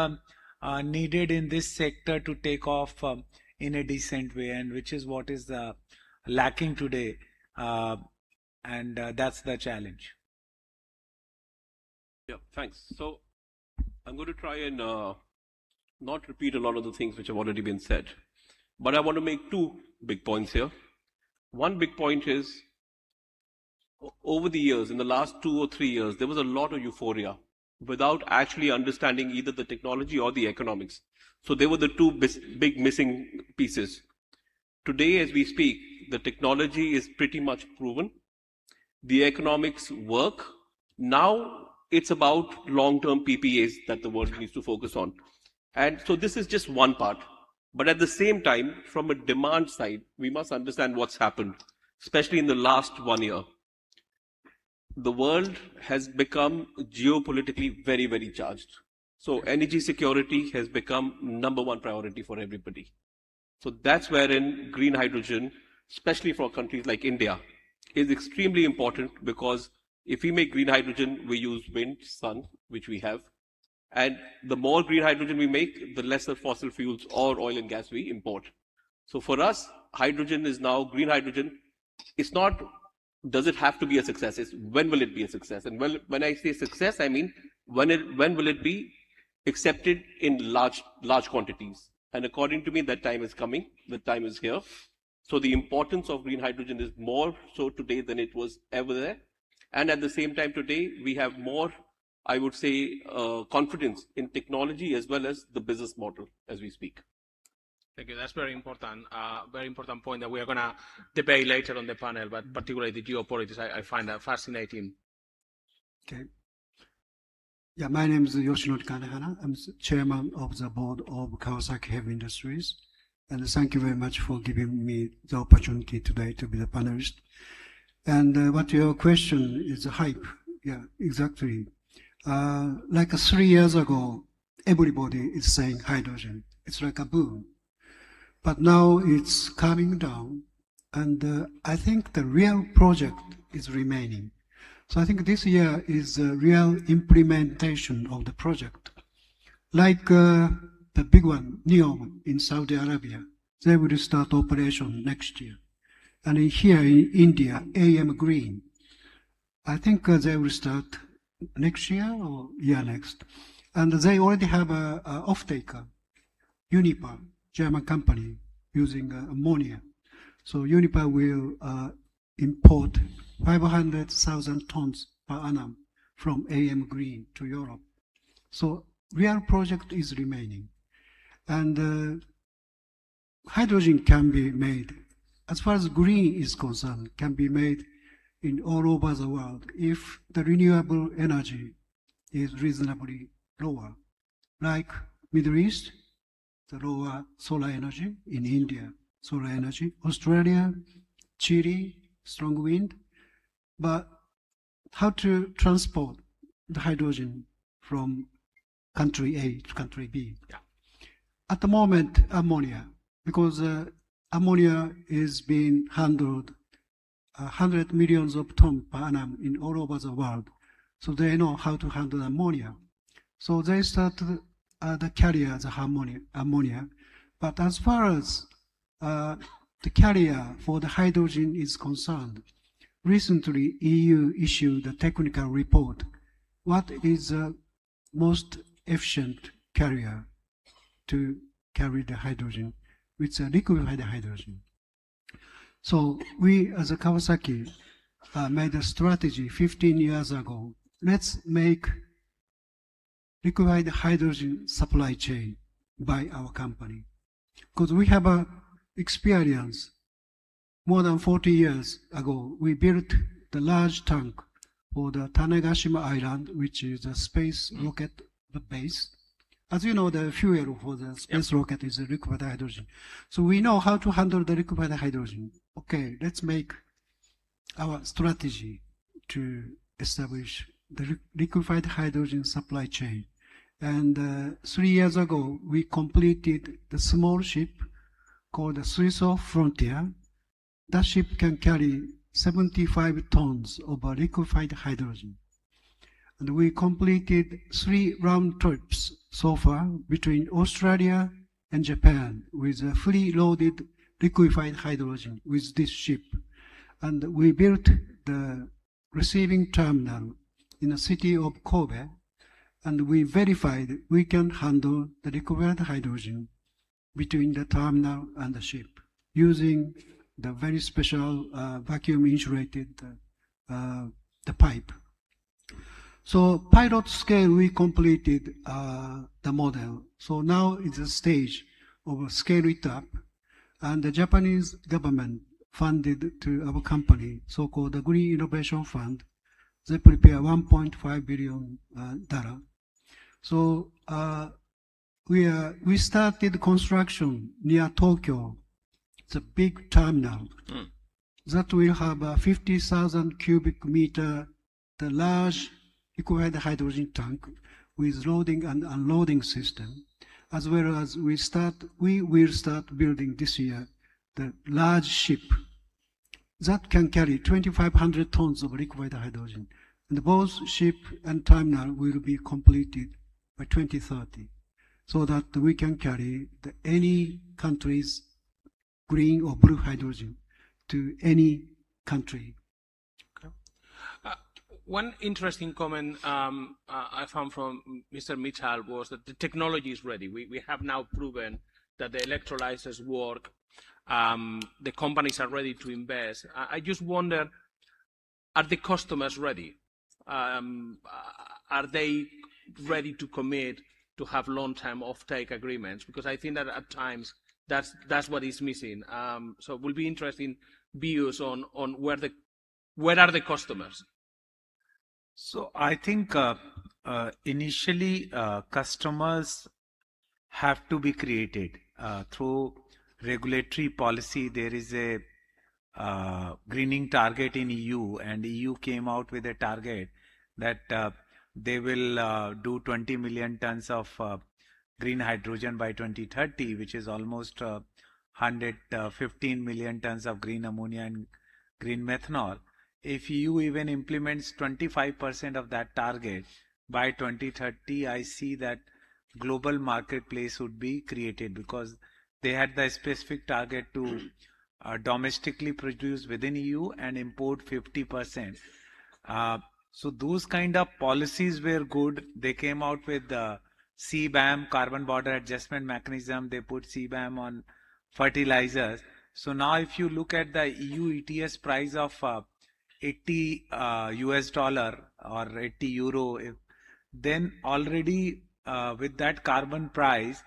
needed in this sector to take off in a decent way, and which is what is lacking today. And that's the challenge. Yeah, thanks. So I'm going to try and not repeat a lot of the things which have already been said, but I want to make two big points here. One big point is, over the years, in the last 2 or 3 years, there was a lot of euphoria without actually understanding either the technology or the economics. So they were the two big missing pieces. Today, as we speak, the technology is pretty much proven. The economics work. Now it's about long-term PPAs that the world needs to focus on. And so this is just one part. But at the same time, from a demand side, we must understand what's happened, especially in the last 1 year. The world has become geopolitically very, very charged. So energy security has become #1 priority for everybody. So that's wherein green hydrogen, especially for countries like India, is extremely important, because if we make green hydrogen, we use wind, sun, which we have. And the more green hydrogen we make, the lesser fossil fuels or oil and gas we import. So for us, hydrogen is now green hydrogen. It's not, does it have to be a success? It's when will it be a success? And when I say success, I mean, when will it be accepted in large quantities? And according to me, that time is coming. The time is here. So the importance of green hydrogen is more so today than it was ever there. And at the same time today, we have more, I would say, confidence in technology as well as the business model as we speak. Thank you. That's very important point that we are going to debate later on the panel, but particularly the geopolitics, I find that fascinating. Okay. Yeah, my name is Yoshinori Kanehana. I'm chairman of the board of Kawasaki Heavy Industries. And thank you very much for giving me the opportunity today to be the panelist. And what your question is, hype. Yeah, exactly. Like 3 years ago, everybody is saying hydrogen. It's like a boom. But now it's coming down. And I think the real project is remaining. So I think this year is a real implementation of the project. Like the big one, NEOM in Saudi Arabia, they will start operation next year. And here in India, AM Green, I think they will start next year or year next. And they already have a off-taker, Uniper, German company, using ammonia. So Uniper will import 500,000 tons per annum from AM Green to Europe. So real project is remaining. And hydrogen can be made, as far as green is concerned, can be made in all over the world if the renewable energy is reasonably lower. Like Middle East, the lower solar energy, in India, solar energy, Australia, Chile, strong wind. But how to transport the hydrogen from country A to country B? Yeah. At the moment, ammonia, because ammonia is being handled 100 millions of tons per annum in all over the world. So they know how to handle ammonia. So they started the carrier, the ammonia. But as far as the carrier for the hydrogen is concerned, recently EU issued a technical report. What is the most efficient carrier to carry the hydrogen? It's a liquefied hydrogen. So we, as a Kawasaki, made a strategy 15 years ago. Let's make liquefied hydrogen supply chain by our company. Because we have a experience. More than 40 years ago, we built the large tank for the Tanegashima Island, which is a space rocket base. As you know, the fuel for the space rocket is liquefied hydrogen. So we know how to handle the liquefied hydrogen. Okay, let's make our strategy to establish the liquefied hydrogen supply chain. And 3 years ago, we completed the small ship called the Swiss Frontier. That ship can carry 75 tons of liquefied hydrogen. And we completed 3 round trips so far between Australia and Japan with a fully loaded liquefied hydrogen with this ship. And we built the receiving terminal in the city of Kobe, and we verified we can handle the liquefied hydrogen between the terminal and the ship using the very special vacuum insulated the pipe. So pilot scale, we completed the model. So now it's a stage of scale it up, and the Japanese government funded to our company, so-called the Green Innovation Fund. They prepare $1.5 billion. So we started construction near Tokyo. It's a big terminal that will have 50,000 cubic meter, the large liquefied hydrogen tank with loading and unloading system, as well as we will start building this year the large ship that can carry 2,500 tons of liquefied hydrogen. And both ship and terminal will be completed by 2030, so that we can carry any country's green or blue hydrogen to any country. One interesting comment I found from Mr. Mitchell was that the technology is ready. We have now proven that the electrolyzers work. The companies are ready to invest. I just wonder, are the customers ready? Are they ready to commit to have long-term off-take agreements? Because I think that at times that's what is missing. So it will be interesting views on where are the customers. So I think initially customers have to be created through regulatory policy. There is a greening target in EU, and EU came out with a target that they will do 20 million tons of green hydrogen by 2030, which is almost 115 million tons of green ammonia and green methanol. If EU even implements 25% of that target by 2030, I see that global marketplace would be created, because they had the specific target to domestically produce within EU and import 50%. So those kind of policies were good. They came out with the CBAM, Carbon Border Adjustment Mechanism. They put CBAM on fertilizers. So now if you look at the EU ETS price of $80 or 80 euro, then already with that carbon price,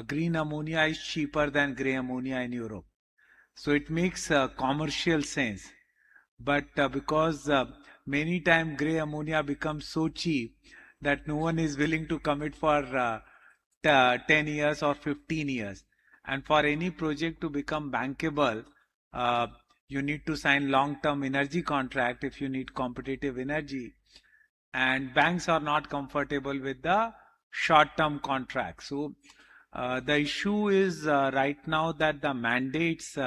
green ammonia is cheaper than grey ammonia in Europe. So it makes commercial sense. But because many times grey ammonia becomes so cheap that no one is willing to commit for 10 years or 15 years. And for any project to become bankable, you need to sign long-term energy contract if you need competitive energy. And banks are not comfortable with the short-term contract. So the issue is right now that the mandates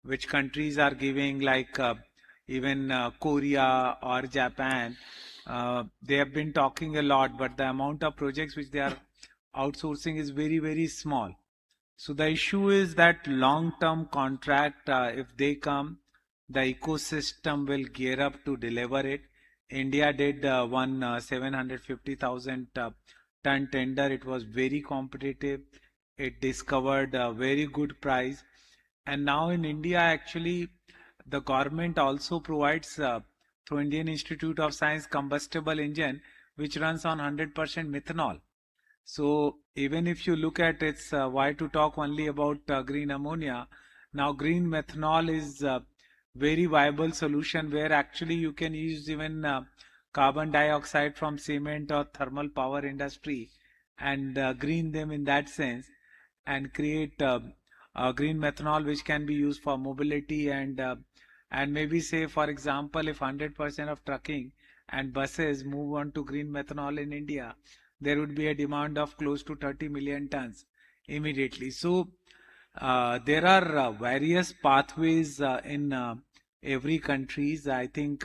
which countries are giving, like even Korea or Japan, they have been talking a lot, but the amount of projects which they are outsourcing is very, very small. So the issue is that long-term contract, if they come, the ecosystem will gear up to deliver it. India did one 750,000 ton tender. It was very competitive. It discovered a very good price. And now in India, actually, the government also provides through Indian Institute of Science combustible engine, which runs on 100% methanol. So even if you look at it's why to talk only about green ammonia, now green methanol is a very viable solution where actually you can use even carbon dioxide from cement or thermal power industry and green them in that sense and create green methanol which can be used for mobility and maybe say, for example, if 100% of trucking and buses move on to green methanol in India, there would be a demand of close to 30 million tons immediately. So there are various pathways in every countries. I think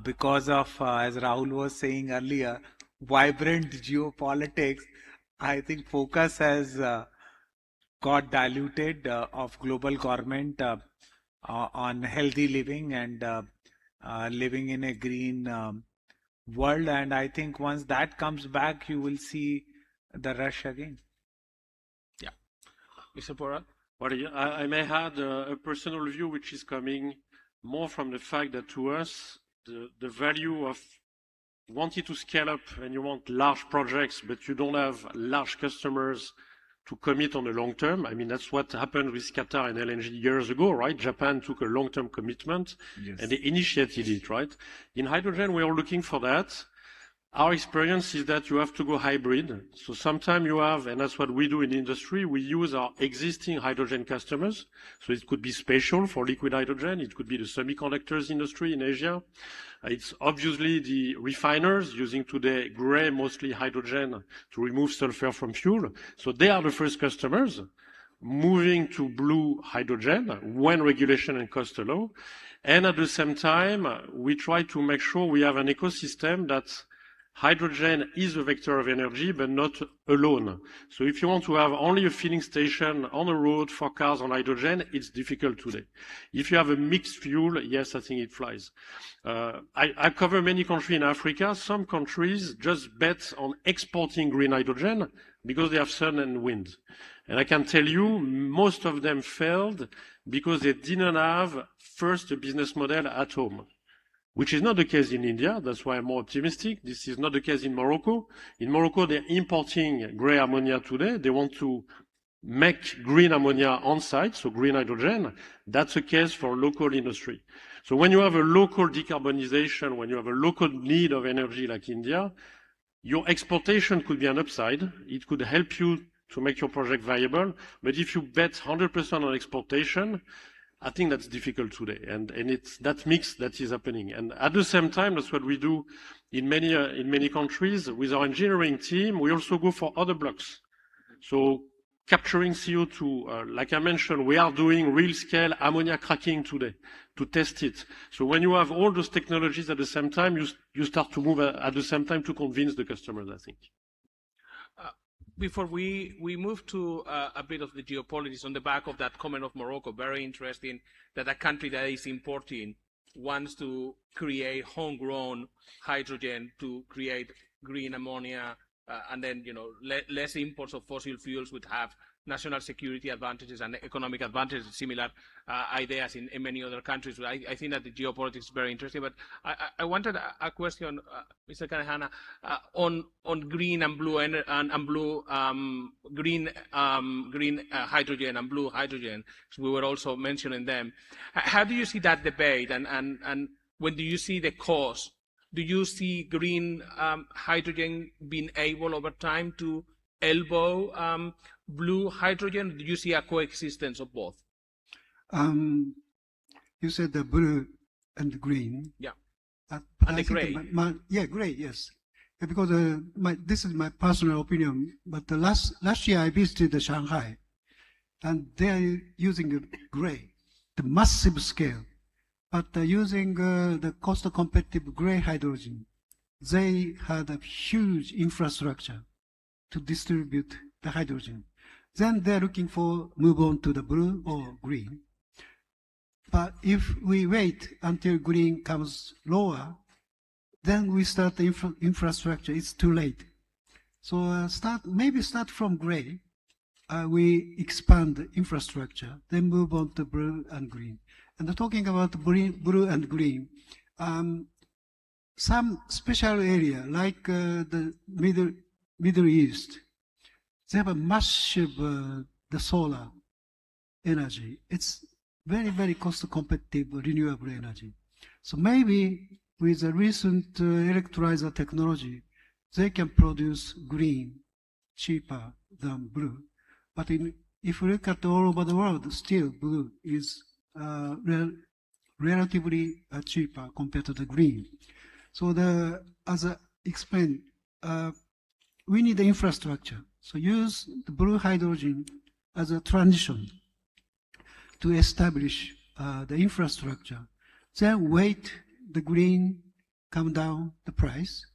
because of, as Rahul was saying earlier, vibrant geopolitics, I think focus has got diluted of global government on healthy living and living in a green world. And I think once that comes back, you will see the rush again. Yeah. Mr. Porat? Well, I may add a personal view which is coming more from the fact that to us, the value of wanting to scale up and you want large projects, but you don't have large customers to commit on the long term. I mean, that's what happened with Qatar and LNG years ago, right? Japan took a long-term commitment and they initiated it, right? In hydrogen, we are looking for that. Our experience is that you have to go hybrid. So sometimes you have, and that's what we do in the industry, we use our existing hydrogen customers. So it could be spatial for liquid hydrogen. It could be the semiconductors industry in Asia. It's obviously the refiners using today gray, mostly hydrogen to remove sulfur from fuel. So they are the first customers moving to blue hydrogen when regulation and cost allow. And at the same time, we try to make sure we have an ecosystem that hydrogen is a vector of energy, but not alone. So if you want to have only a filling station on the road for cars on hydrogen, it's difficult today. If you have a mixed fuel, yes, I think it flies. I cover many countries in Africa. Some countries just bet on exporting green hydrogen because they have sun and wind. And I can tell you, most of them failed because they didn't have first a business model at home, which is not the case in India. That's why I'm more optimistic. This is not the case in Morocco. In Morocco, they're importing gray ammonia today. They want to make green ammonia on site, so green hydrogen. That's a case for local industry. So when you have a local decarbonization, when you have a local need of energy like India, your exportation could be an upside. It could help you to make your project viable. But if you bet 100% on exportation, I think that's difficult today, and it's that mix that is happening. And at the same time, that's what we do in many countries with our engineering team. We also go for other blocks. So capturing CO2, like I mentioned, we are doing real scale ammonia cracking today to test it. So when you have all those technologies at the same time, you start to move at the same time to convince the customers, I think. Before we move to a bit of the geopolitics on the back of that comment of Morocco, very interesting that a country that is importing wants to create homegrown hydrogen to create green ammonia, and then, less imports of fossil fuels would have national security advantages and economic advantages, similar ideas in many other countries. I think that the geopolitics is very interesting, but I wanted a question, Mr. Kanehana, on green and blue green hydrogen and blue hydrogen. So we were also mentioning them. How do you see that debate, and when do you see the cost? Do you see green hydrogen being able over time to elbow blue hydrogen? Do you see a coexistence of both? You said the blue and the green. Yeah. And the gray. Gray, yes. Because this is my personal opinion. But the last year I visited Shanghai, and they are using gray, the massive scale. But using the cost-competitive gray hydrogen, they had a huge infrastructure to distribute the hydrogen. Then they're looking for move on to the blue or green. But if we wait until green comes lower, then we start the infrastructure. It's too late. So maybe start from gray. We expand the infrastructure, then move on to blue and green. And talking about blue and green, some special area like the Middle East, they have a massive the solar energy. It's very, very cost competitive renewable energy. So maybe with the recent electrolyzer technology, they can produce green cheaper than blue. But if you look at all over the world, still blue is relatively cheaper compared to the green. So as I explained, we need the infrastructure. So use the blue hydrogen as a transition to establish the infrastructure. Then wait the green come down the price.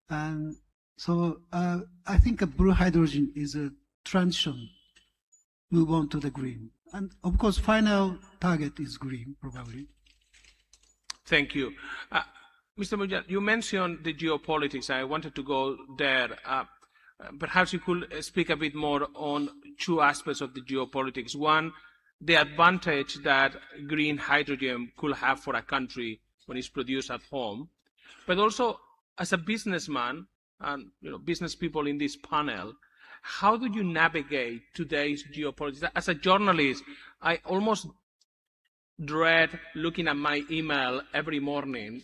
And so I think a blue hydrogen is a transition, move on to the green. And of course, final target is green, probably. Thank you. Mr. Mujal, you mentioned the geopolitics. I wanted to go there. Perhaps you could speak a bit more on two aspects of the geopolitics. One, the advantage that green hydrogen could have for a country when it's produced at home, but also as a businessman and business people in this panel, how do you navigate today's geopolitics? As a journalist, I almost dread looking at my email every morning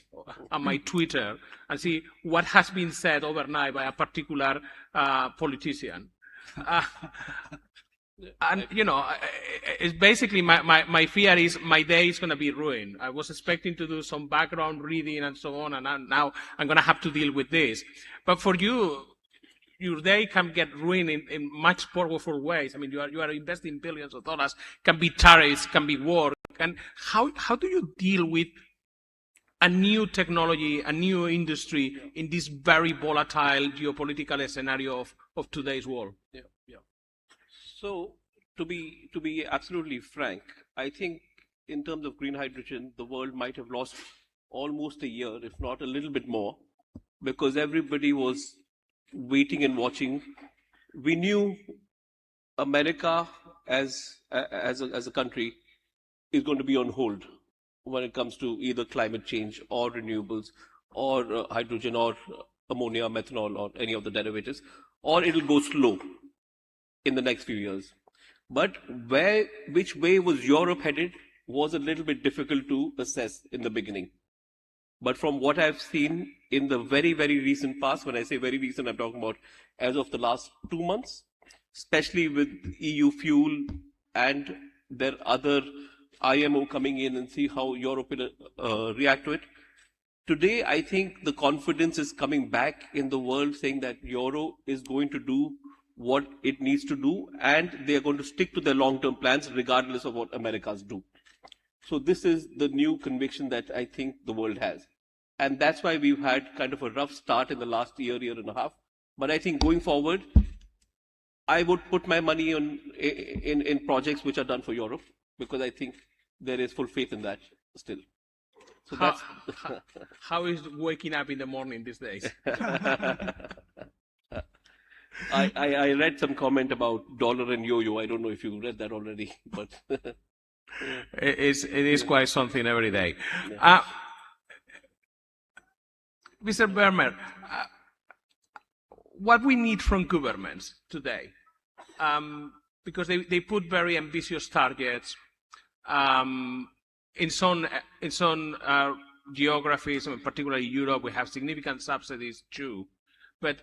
on my Twitter and see what has been said overnight by a particular politician. And it's basically my fear is my day is going to be ruined. I was expecting to do some background reading and so on, and now I'm going to have to deal with this. But for you, your day can get ruined in much powerful ways. I mean, you are investing billions of dollars. Can be tariffs, can be war. And how do you deal with a new technology, a new industry in this very volatile geopolitical scenario of today's world? Yeah. So to be absolutely frank, I think in terms of green hydrogen, the world might have lost almost a year, if not a little bit more, because everybody was waiting and watching. We knew America as a country is going to be on hold when it comes to either climate change or renewables or hydrogen or ammonia, methanol, or any of the derivatives, or it'll go slow in the next few years. But which way was Europe headed was a little bit difficult to assess in the beginning. But from what I've seen in the very, very recent past, when I say very recent, I'm talking about as of the last 2 months, especially with EU fuel and their other IMO coming in and see how Europe will react to it. Today, I think the confidence is coming back in the world saying that Europe is going to do what it needs to do, and they are going to stick to their long-term plans regardless of what Americans do. So this is the new conviction that I think the world has. And that's why we've had kind of a rough start in the last year and a half. But I think going forward, I would put my money in projects which are done for Europe, because I think there is full faith in that still. So how is waking up in the morning these days? I read some comment about dollar and yo-yo. I don't know if you read that already, but it is quite something every day. Yeah. Mr. Vermeer, what we need from governments today, because they put very ambitious targets. In some geographies, particularly Europe, we have significant subsidies too, but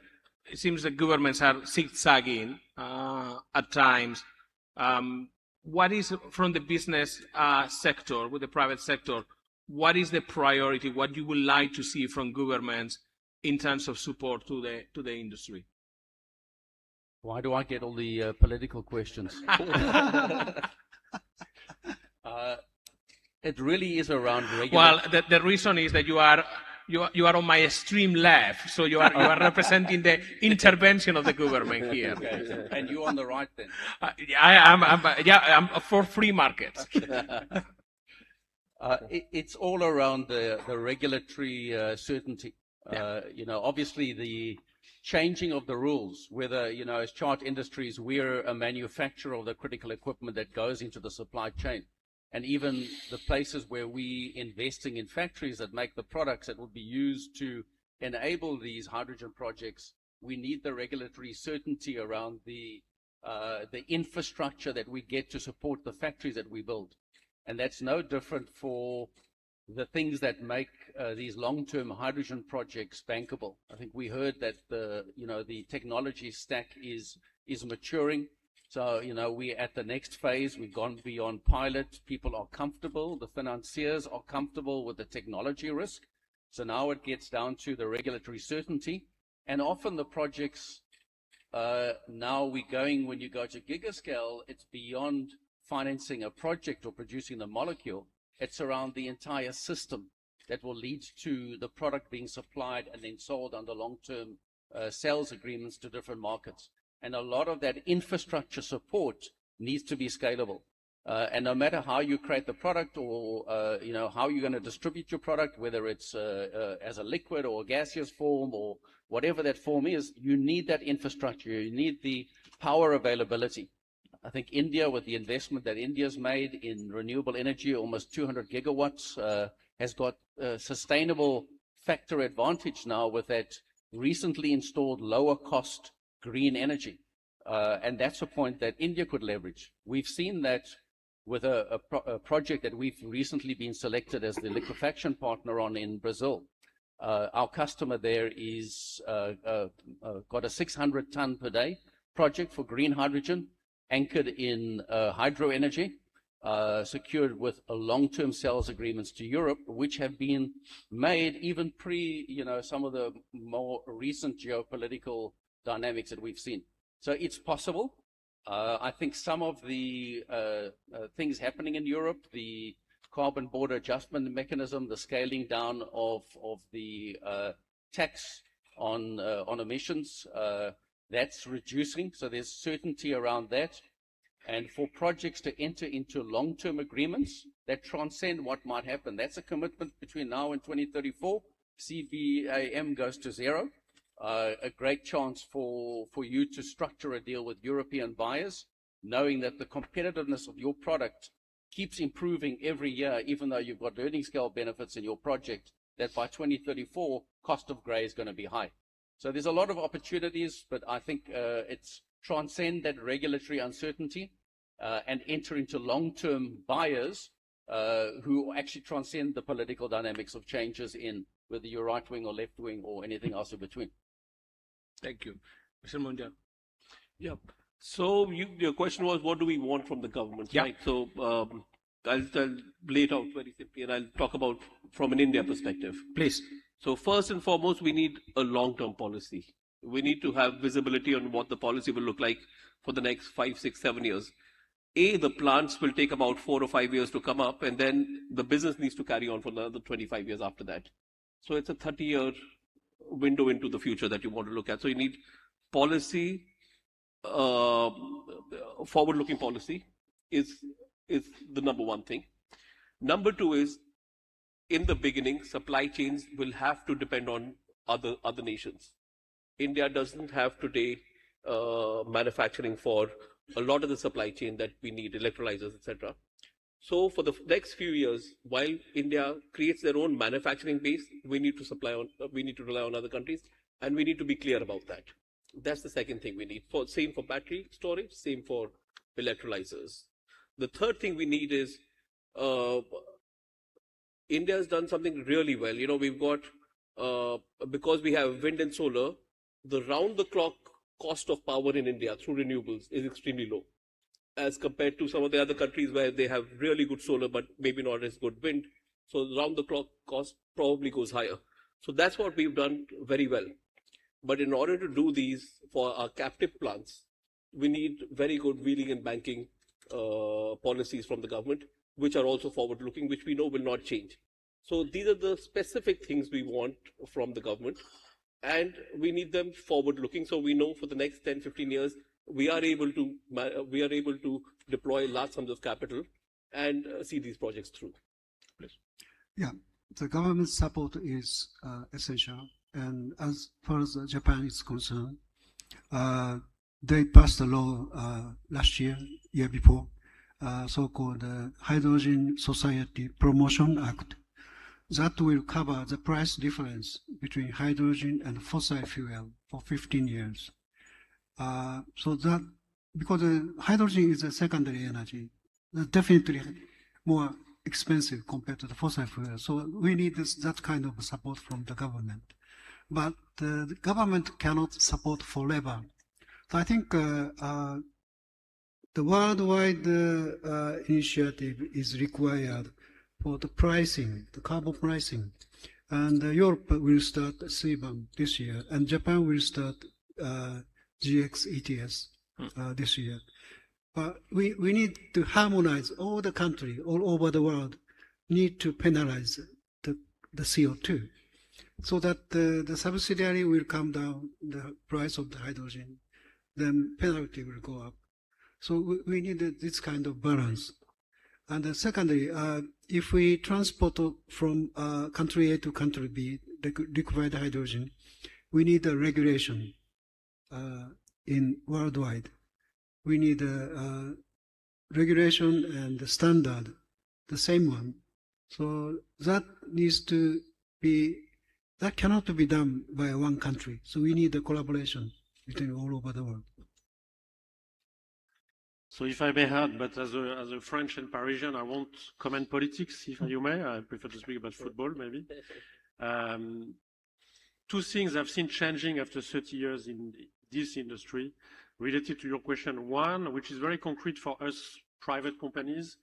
it seems that governments are zigzagging at times. What is, from the business sector, with the private sector, what is the priority, what you would like to see from governments in terms of support to the industry? Why do I get all the political questions? It really is around regulation. Well, the reason is that you are on my extreme left, so you are representing the intervention of the government here. Okay. And you're on the right then. I'm for free markets. It's all around the regulatory certainty. Yeah. Obviously the changing of the rules, whether, as Chart Industries, we're a manufacturer of the critical equipment that goes into the supply chain. And even the places where we investing in factories that make the products that will be used to enable these hydrogen projects, we need the regulatory certainty around the infrastructure that we get to support the factories that we build. And that's no different for the things that make these long-term hydrogen projects bankable. I think we heard that the technology stack is maturing. So, we're at the next phase. We've gone beyond pilot. People are comfortable. The financiers are comfortable with the technology risk. So now it gets down to the regulatory certainty, and often the projects, now when you go to gigascale, it's beyond financing a project or producing the molecule. It's around the entire system that will lead to the product being supplied and then sold under long-term sales agreements to different markets. And a lot of that infrastructure support needs to be scalable. And no matter how you create the product or how you're going to distribute your product, whether it's as a liquid or a gaseous form or whatever that form is, you need that infrastructure. You need the power availability. I think India, with the investment that India's made in renewable energy, almost 200 gigawatts, has got a sustainable factor advantage now with that recently installed lower cost green energy. And that's a point that India could leverage. We've seen that with a project that we've recently been selected as the liquefaction partner on in Brazil. Our customer there is got a 600 ton per day project for green hydrogen, anchored in hydro energy, secured with long-term sales agreements to Europe, which have been made even pre, some of the more recent geopolitical dynamics that we've seen. So it's possible. I think some of the things happening in Europe, the carbon border adjustment mechanism, the scaling down of the tax on emissions, that's reducing. So there's certainty around that. And for projects to enter into long-term agreements that transcend what might happen, that's a commitment between now and 2034. CBAM goes to zero. A great chance for you to structure a deal with European buyers, knowing that the competitiveness of your product keeps improving every year, even though you've got learning scale benefits in your project, that by 2034, cost of grey is going to be high. So there's a lot of opportunities, but I think it's transcend that regulatory uncertainty and enter into long-term buyers who actually transcend the political dynamics of changes in whether you're right-wing or left-wing or anything else in between. Thank you. Mr. Munjal. Yeah. So your question was, what do we want from the government? Yeah. Right. So I'll lay it out very simply, and I'll talk about from an India perspective. Please. So first and foremost, we need a long-term policy. We need to have visibility on what the policy will look like for the next 5, 6, 7 years. The plants will take about 4 or 5 years to come up, and then the business needs to carry on for another 25 years after that. So it's a 30-year window into the future that you want to look at. So you need policy, forward-looking policy is the number one thing. Number two is, in the beginning, supply chains will have to depend on other nations. India doesn't have today manufacturing for a lot of the supply chain that we need, electrolyzers, etc. So for the next few years, while India creates their own manufacturing base, we need to rely on other countries, and we need to be clear about that. That's the second thing we need. Same for battery storage, same for electrolyzers. The third thing we need is India has done something really well. We've got, because we have wind and solar, the round-the-clock cost of power in India through renewables is extremely low, as compared to some of the other countries where they have really good solar, but maybe not as good wind. So round-the-clock cost probably goes higher. So that's what we've done very well. But in order to do these for our captive plants, we need very good wheeling and banking policies from the government, which are also forward-looking, which we know will not change. So these are the specific things we want from the government, and we need them forward-looking. So we know for the next 10, 15 years, we are able to deploy large sums of capital and see these projects through. Please. Yeah, the government support is essential. And as far as Japan is concerned, they passed a law last year before, so-called Hydrogen Society Promotion Act, that will cover the price difference between hydrogen and fossil fuel for 15 years. So that, because hydrogen is a secondary energy, definitely more expensive compared to the fossil fuel. So we need that kind of support from the government. But the government cannot support forever. So I think the worldwide initiative is required for the pricing, the carbon pricing. And Europe will start CBAM this year, and Japan will start GX ETS this year. But we need to harmonize all the country all over the world need to penalize the CO2 so that the subsidiary will come down, the price of the hydrogen, then penalty will go up. So we need this kind of balance. And secondly, if we transport from country A to country B, the liquefied hydrogen, we need a regulation in worldwide. We need a regulation and the standard, the same one. So that needs to be, that cannot be done by one country. So we need a collaboration between all over the world. So if I may add, but as a French and Parisian, I won't comment politics, if you may. I prefer to speak about football, maybe. Two things I've seen changing after 30 years in this industry related to your question. One, which is very concrete for us private companies,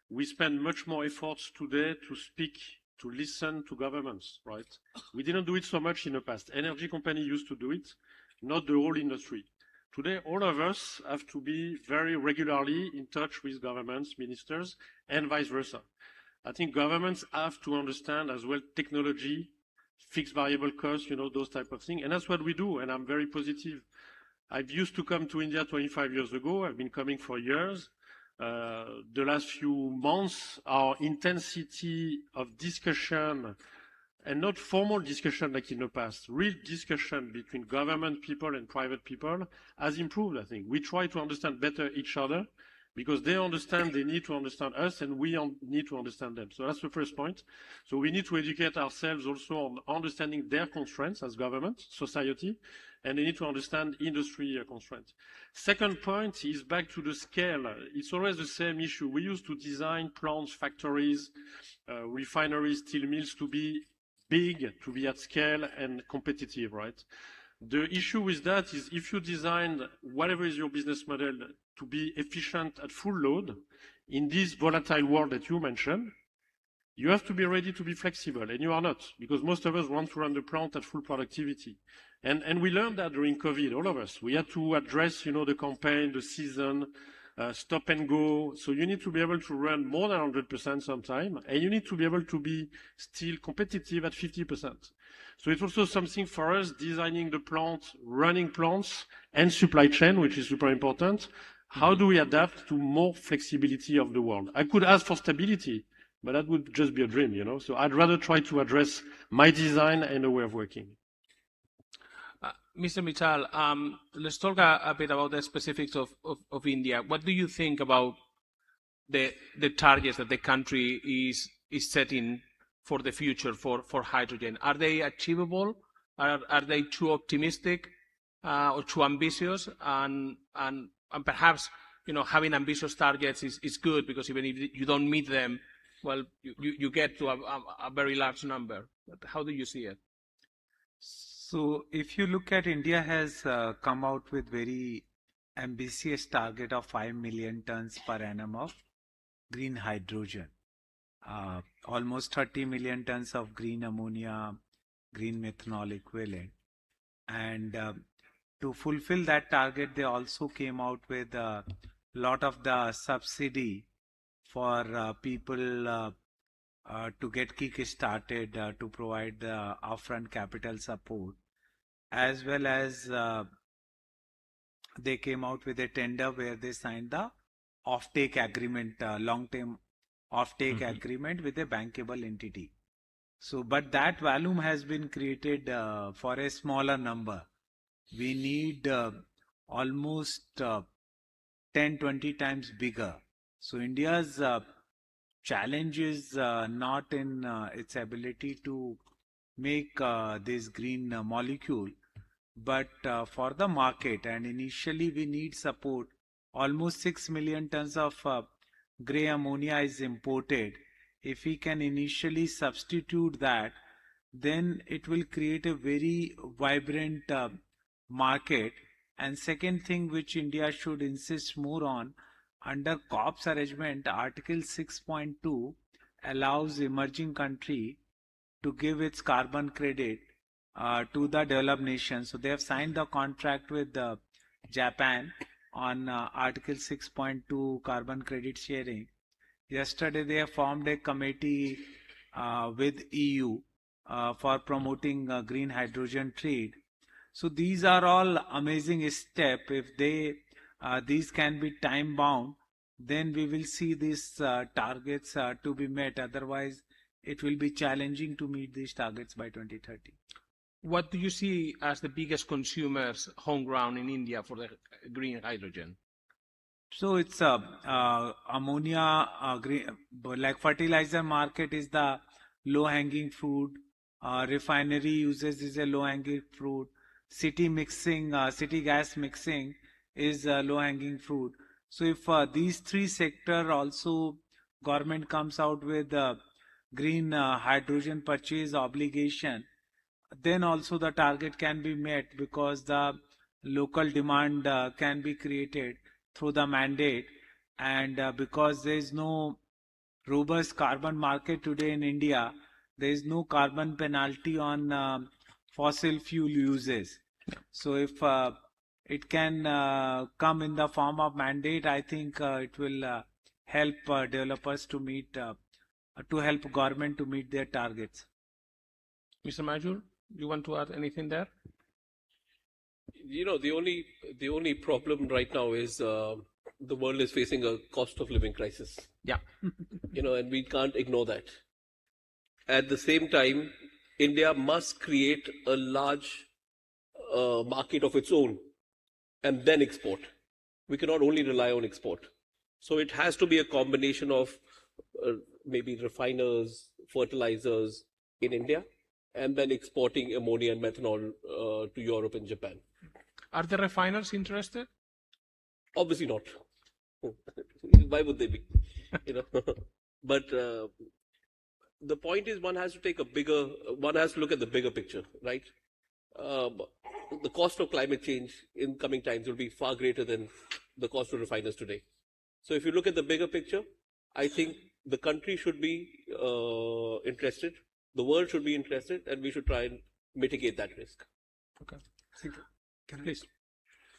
we spend much more efforts today to speak, to listen to governments, right? We didn't do it so much in the past. Energy company used to do it, not the whole industry. Today, all of us have to be very regularly in touch with governments, ministers, and vice versa. I think governments have to understand as well technology, fixed variable costs, those type of things. And that's what we do, and I'm very positive. I've used to come to India 25 years ago. I've been coming for years. The last few months, our intensity of discussion, and not formal discussion like in the past, real discussion between government people and private people has improved, I think. We try to understand better each other because they understand, they need to understand us, and we need to understand them. So that's the first point. So we need to educate ourselves also on understanding their constraints as government, society, and they need to understand industry constraints. Second point is back to the scale. It's always the same issue. We used to design plants, factories, refineries, steel mills to be big, to be at scale and competitive, right? The issue with that is if you design whatever is your business model to be efficient at full load in this volatile world that you mentioned, you have to be ready to be flexible, and you are not, because most of us want to run the plant at full productivity. And we learned that during COVID, all of us. We had to address, the campaign, the season, stop and go. So you need to be able to run more than 100% sometime, and you need to be able to be still competitive at 50%. So it's also something for us, designing the plant, running plants, and supply chain, which is super important. How do we adapt to more flexibility of the world? I could ask for stability, but that would just be a dream, So I'd rather try to address my design and a way of working. Mr. Mittal, let's talk a bit about the specifics of India. What do you think about the targets that the country is setting for the future for hydrogen? Are they achievable? Are they too optimistic or too ambitious? And perhaps having ambitious targets is good, because even if you don't meet them, well, you get to a very large number. But how do you see it? So if you look at, India has come out with very ambitious target of 5 million tons per annum of green hydrogen, almost 30 million tons of green ammonia, green methanol equivalent. And to fulfill that target, they also came out with a lot of the subsidy for people to get kick-started, to provide the upfront capital support, as well as they came out with a tender where they signed the offtake agreement, long-term offtake agreement with a bankable entity. So, but that volume has been created for a smaller number. We need almost 10-20 times bigger. So India's challenge is not in its ability to make this green molecule, but for the market. And initially we need support. Almost 6 million tons of grey ammonia is imported. If we can initially substitute that, then it will create a very vibrant market. And second thing which India should insist more on, under COPS arrangement, Article 6.2 allows emerging country to give its carbon credit to the developed nations. So they have signed the contract with Japan on Article 6.2 carbon credit sharing. Yesterday they have formed a committee with EU for promoting green hydrogen trade. So these are all amazing steps. If these can be time bound, then we will see these targets to be met. Otherwise, it will be challenging to meet these targets by 2030. What do you see as the biggest consumers home ground in India for the green hydrogen? So it's ammonia, like fertilizer market is the low-hanging fruit. Refinery uses is a low-hanging fruit. City mixing, city gas mixing is low-hanging fruit. So if these three sectors also government comes out with green hydrogen purchase obligation, then also the target can be met because the local demand can be created through the mandate, and because there is no robust carbon market today in India, there is no carbon penalty on fossil fuel uses. So if it can come in the form of mandate, I think it will help developers to meet, to help government to meet their targets. Mr. Majul, you want to add anything there? You know, the only problem right now is the world is facing a cost of living crisis. Yeah. You know, and we can't ignore that. At the same time, India must create a large market of its own and then export. We cannot only rely on export. So it has to be a combination of maybe refiners, fertilizers in India, and then exporting ammonia and methanol to Europe and Japan. Are the refiners interested? Obviously not. Why would they be? You know, but the point is, one has to look at the bigger picture, right? The cost of climate change in coming times will be far greater than the cost of refiners today. So if you look at the bigger picture, I think the country should be interested, the world should be interested, and we should try and mitigate that risk. Okay. Thank you. Please.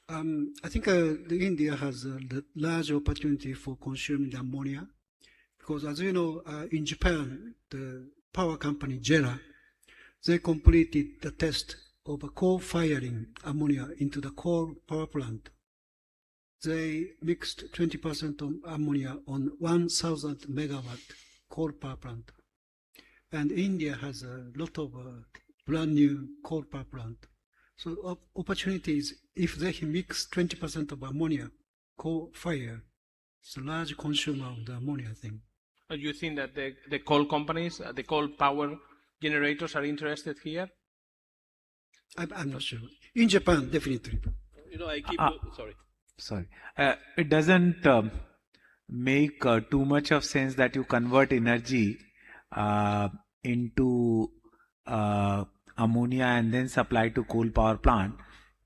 I think India has the large opportunity for consuming the ammonia, because as you know, in Japan, the power company JERA, they completed the test of coal-firing ammonia into the coal power plant. They mixed 20% of ammonia on 1,000 megawatt coal power plant. And India has a lot of brand new coal power plant. So opportunities, if they mix 20% of ammonia, coal fire, it's a large consumer of the ammonia thing. Do you think that the coal companies, the coal power generators are interested here? I'm not sure. In Japan, definitely. You know, I keep... Sorry. It doesn't make too much of sense that you convert energy into ammonia and then supply to coal power plant.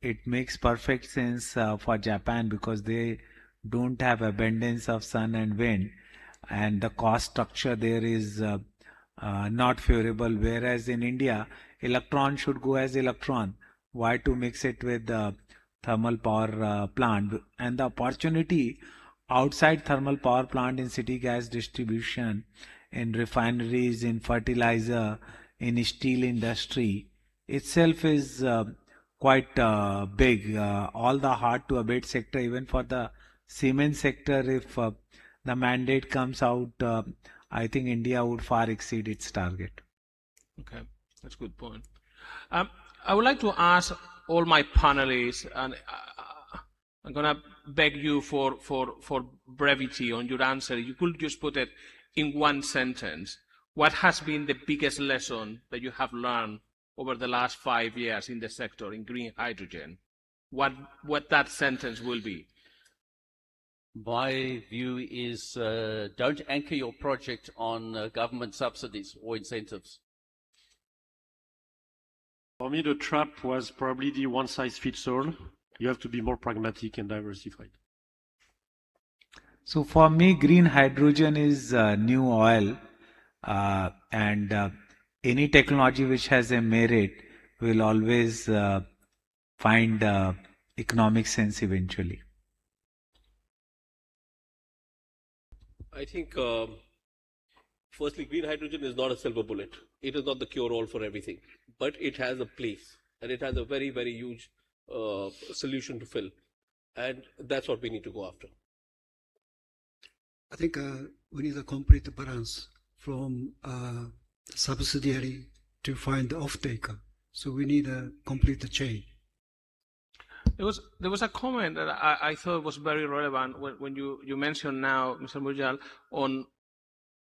It makes perfect sense for Japan because they don't have abundance of sun and wind, and the cost structure there is not favorable. Whereas in India, electron should go as electron. Why to mix it with the thermal power plant? And the opportunity outside thermal power plant in city gas distribution, in refineries, in fertilizer, in steel industry itself is quite big. All the hard to abate sector, even for the cement sector, if the mandate comes out, I think India would far exceed its target. Okay, that's a good point. I would like to ask all my panelists, and I'm going to beg you for brevity on your answer. You could just put it in one sentence. What has been the biggest lesson that you have learned over the last 5 years in the sector, in green hydrogen? What that sentence will be? My view is don't anchor your project on government subsidies or incentives. For me, the trap was probably the one-size-fits-all. You have to be more pragmatic and diversified. So for me, green hydrogen is new oil, and any technology which has a merit will always find economic sense eventually. I think, firstly, green hydrogen is not a silver bullet. It is not the cure-all for everything, but it has a place, and it has a very, very huge solution to fill, and that's what we need to go after. I think we need a complete balance from subsidiary to find the off-taker. So we need a complete chain. There was a comment that I thought was very relevant when you mentioned now, Mr. Mujal, on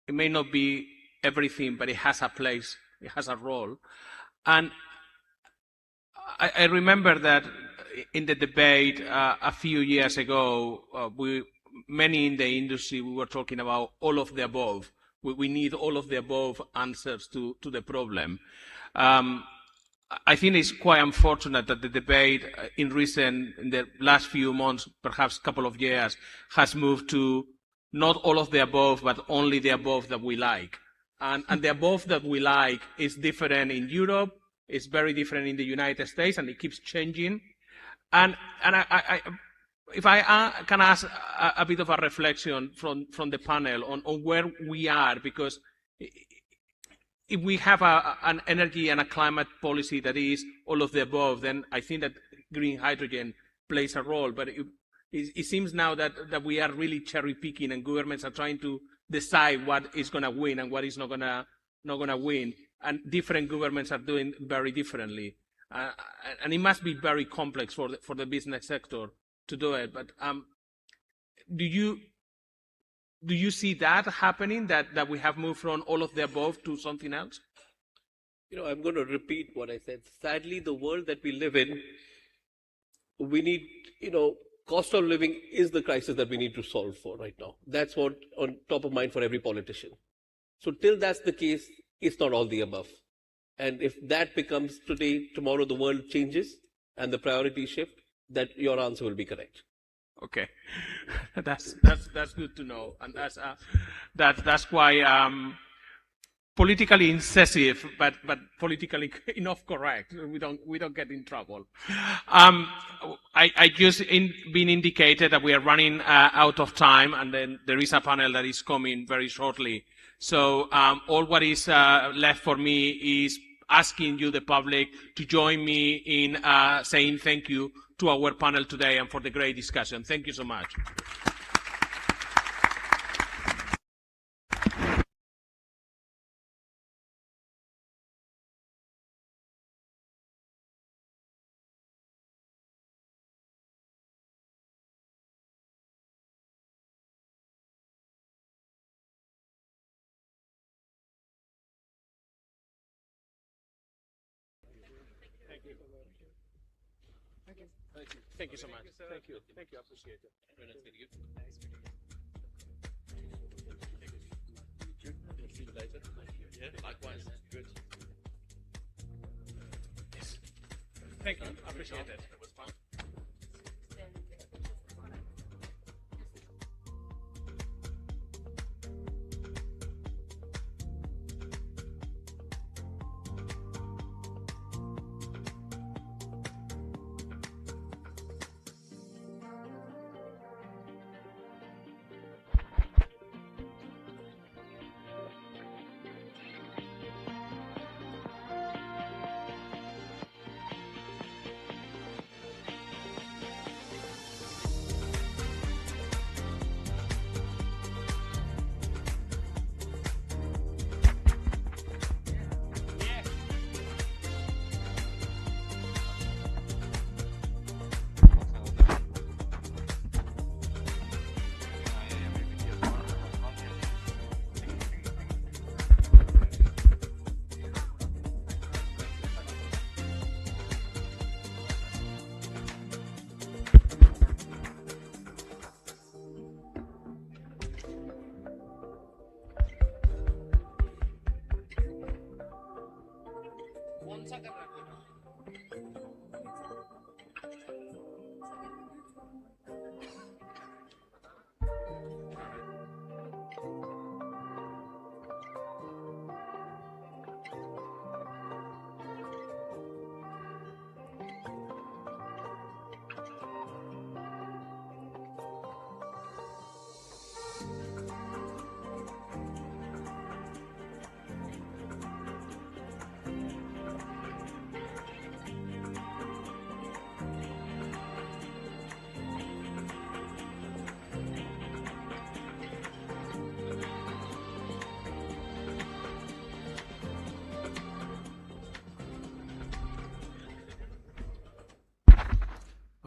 it may not be everything, but it has a place, it has a role. And I remember that in the debate a few years ago, many in the industry, we were talking about all of the above. We need all of the above answers to the problem. I think it's quite unfortunate that the debate in the last few months, perhaps a couple of years, has moved to not all of the above, but only the above that we like. And the above that we like is different in Europe, it's very different in the United States, and it keeps changing. And if I can ask a bit of a reflection from the panel on where we are, because if we have an energy and a climate policy that is all of the above, then I think that green hydrogen plays a role. But it seems now that we are really cherry picking, and governments are trying to decide what is going to win and what is not going to win. And different governments are doing very differently. And it must be very complex for the business sector to do it. But do you see that happening, that we have moved from all of the above to something else? I'm going to repeat what I said. Sadly, the world that we live in, we need, cost of living is the crisis that we need to solve for right now. That's what on top of mind for every politician. So till that's the case, it's not all the above. And if that becomes today, tomorrow the world changes and the priorities shift, that your answer will be correct. Okay, that's good to know, and that's why politically incisive, but politically enough correct. We don't get in trouble. I just been indicated that we are running out of time, and then there is a panel that is coming very shortly. So all what is left for me is asking you, the public, to join me in saying thank you to our panel today and for the great discussion. Thank you so much. Thank you so much. Thank you. Thank you. I appreciate it. Very nice meeting you. Nice meeting you. See you later. Yeah, likewise. Good. Yes. Thank you. I appreciate it. It was fun.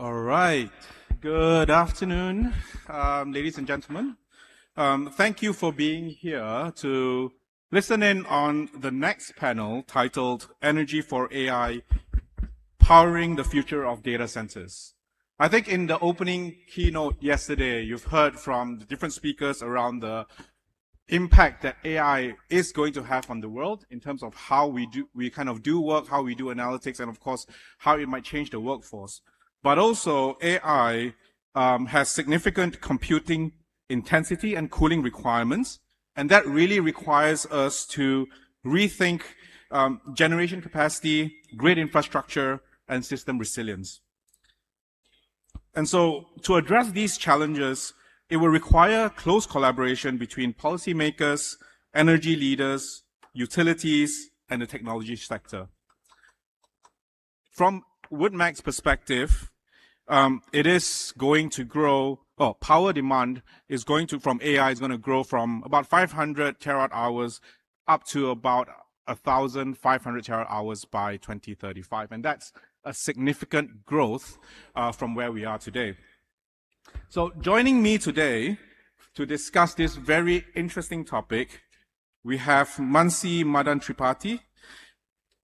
All right. Good afternoon, ladies and gentlemen. Thank you for being here to listen in on the next panel titled Energy for AI, Powering the Future of Data Centers. I think in the opening keynote yesterday, you've heard from the different speakers around the impact that AI is going to have on the world in terms of how we do work, how we do analytics, and of course, how it might change the workforce. But also AI has significant computing intensity and cooling requirements, and that really requires us to rethink generation capacity, grid infrastructure, and system resilience. And so to address these challenges, it will require close collaboration between policymakers, energy leaders, utilities, and the technology sector. From WoodMac's perspective, it is going to grow, power demand is going to, from AI, is going to grow from about 500 terawatt hours up to about 1,500 terawatt hours by 2035. And that's a significant growth from where we are today. So joining me today to discuss this very interesting topic, we have Mansi Madan Tripathi.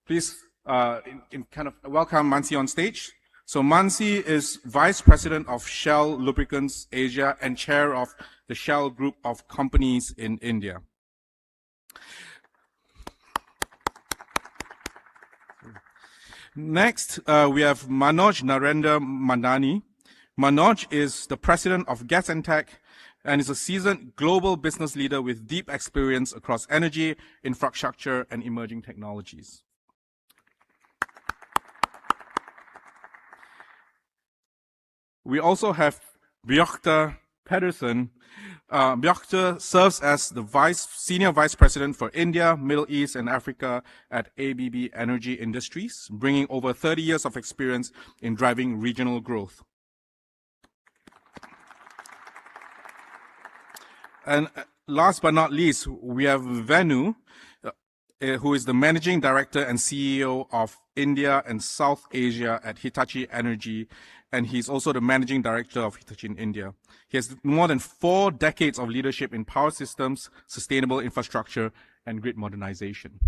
Please welcome Mansi on stage. So Mansi is Vice President of Shell Lubricants Asia and Chair of the Shell Group of Companies in India. Next, we have Manoj Narendra Mandani. Manoj is the President of Gas and Tech and is a seasoned global business leader with deep experience across energy, infrastructure, and emerging technologies. We also have Björte Pedersen. Björte serves as the Senior Vice President for India, Middle East, and Africa at ABB Energy Industries, bringing over 30 years of experience in driving regional growth. And last but not least, we have Venu, who is the Managing Director and CEO of India and South Asia at Hitachi Energy, and he's also the Managing Director of Hitachi in India. He has more than 4 decades of leadership in power systems, sustainable infrastructure, and grid modernization.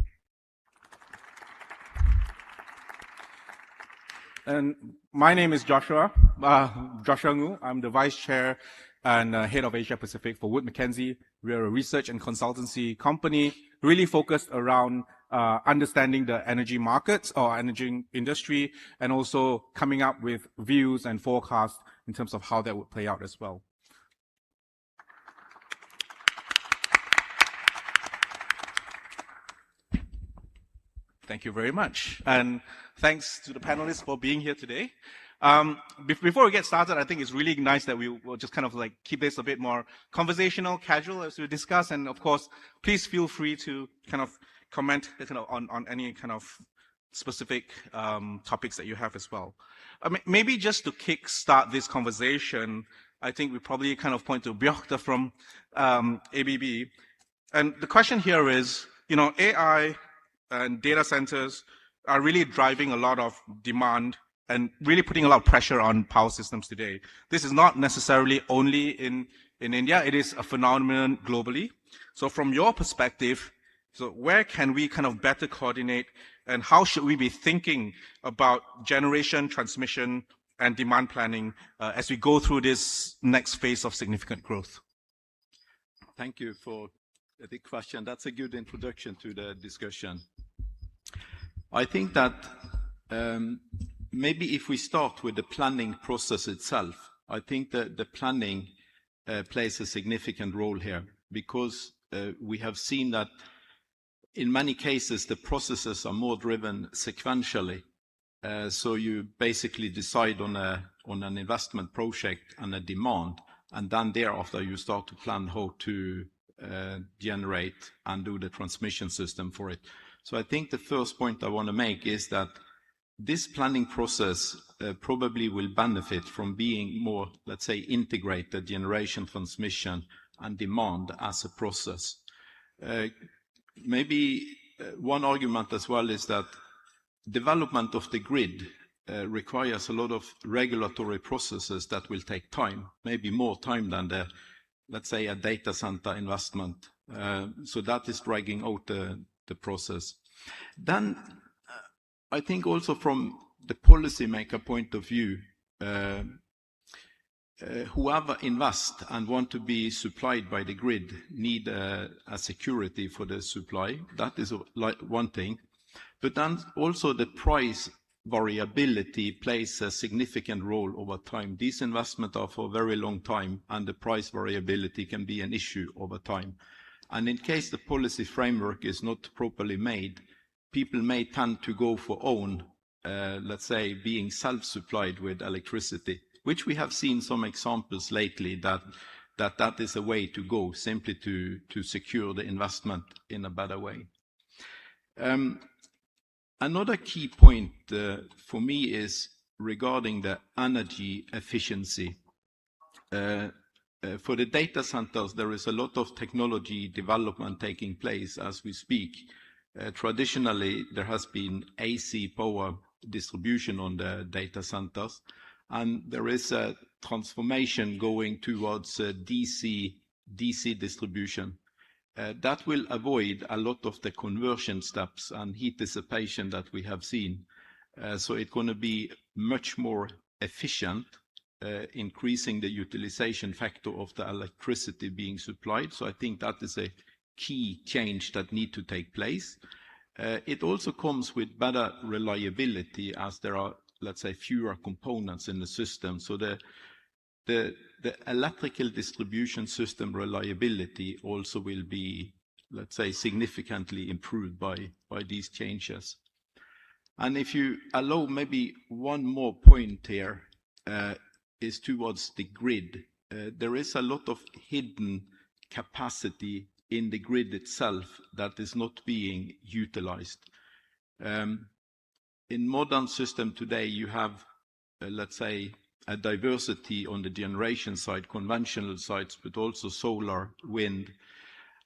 And my name is Joshua Ngu. I'm the Vice Chair and Head of Asia Pacific for Wood Mackenzie. We are a research and consultancy company really focused around understanding the energy markets or energy industry, and also coming up with views and forecasts in terms of how that would play out as well. Thank you very much. And thanks to the panelists for being here today. Before we get started, I think it's really nice that we will just keep this a bit more conversational, casual as we discuss. And of course, please feel free to comment on any specific topics that you have as well. Maybe just to kickstart this conversation, I think we probably point to Björte from ABB. And the question here is, AI and data centers are really driving a lot of demand and really putting a lot of pressure on power systems today. This is not necessarily only in India, it is a phenomenon globally. So from your perspective, where can we better coordinate, and how should we be thinking about generation, transmission, and demand planning as we go through this next phase of significant growth? Thank you for the question. That's a good introduction to the discussion. I think that maybe if we start with the planning process itself, I think that the planning plays a significant role here, because we have seen that in many cases the processes are more driven sequentially. So you basically decide on an investment project and a demand, and then thereafter you start to plan how to generate and do the transmission system for it. So I think the first point I want to make is that this planning process probably will benefit from being more, let's say, integrated generation, transmission, and demand as a process. Maybe one argument as well is that development of the grid requires a lot of regulatory processes that will take time, maybe more time than the, let's say, a data center investment. So that is dragging out the process. Then I think also from the policymaker point of view, whoever invests and want to be supplied by the grid need a security for the supply. That is one thing. But then also the price variability plays a significant role over time. These investments are for a very long time, and the price variability can be an issue over time. And in case the policy framework is not properly made, people may tend to go for own, let's say, being self-supplied with electricity, which we have seen some examples lately that is a way to go, simply to secure the investment in a better way. Another key point for me is regarding the energy efficiency. For the data centers, there is a lot of technology development taking place as we speak. Traditionally, there has been AC power distribution on the data centers, and there is a transformation going towards DC distribution. That will avoid a lot of the conversion steps and heat dissipation that we have seen. So it's going to be much more efficient, increasing the utilization factor of the electricity being supplied. So I think that is a key change that needs to take place. It also comes with better reliability, as there are, let's say, fewer components in the system. So the electrical distribution system reliability also will be, let's say, significantly improved by these changes. And if you allow maybe one more point here, is towards the grid. There is a lot of hidden capacity in the grid itself that is not being utilized. In modern system today, you have, let's say, a diversity on the generation side, conventional sites, but also solar, wind.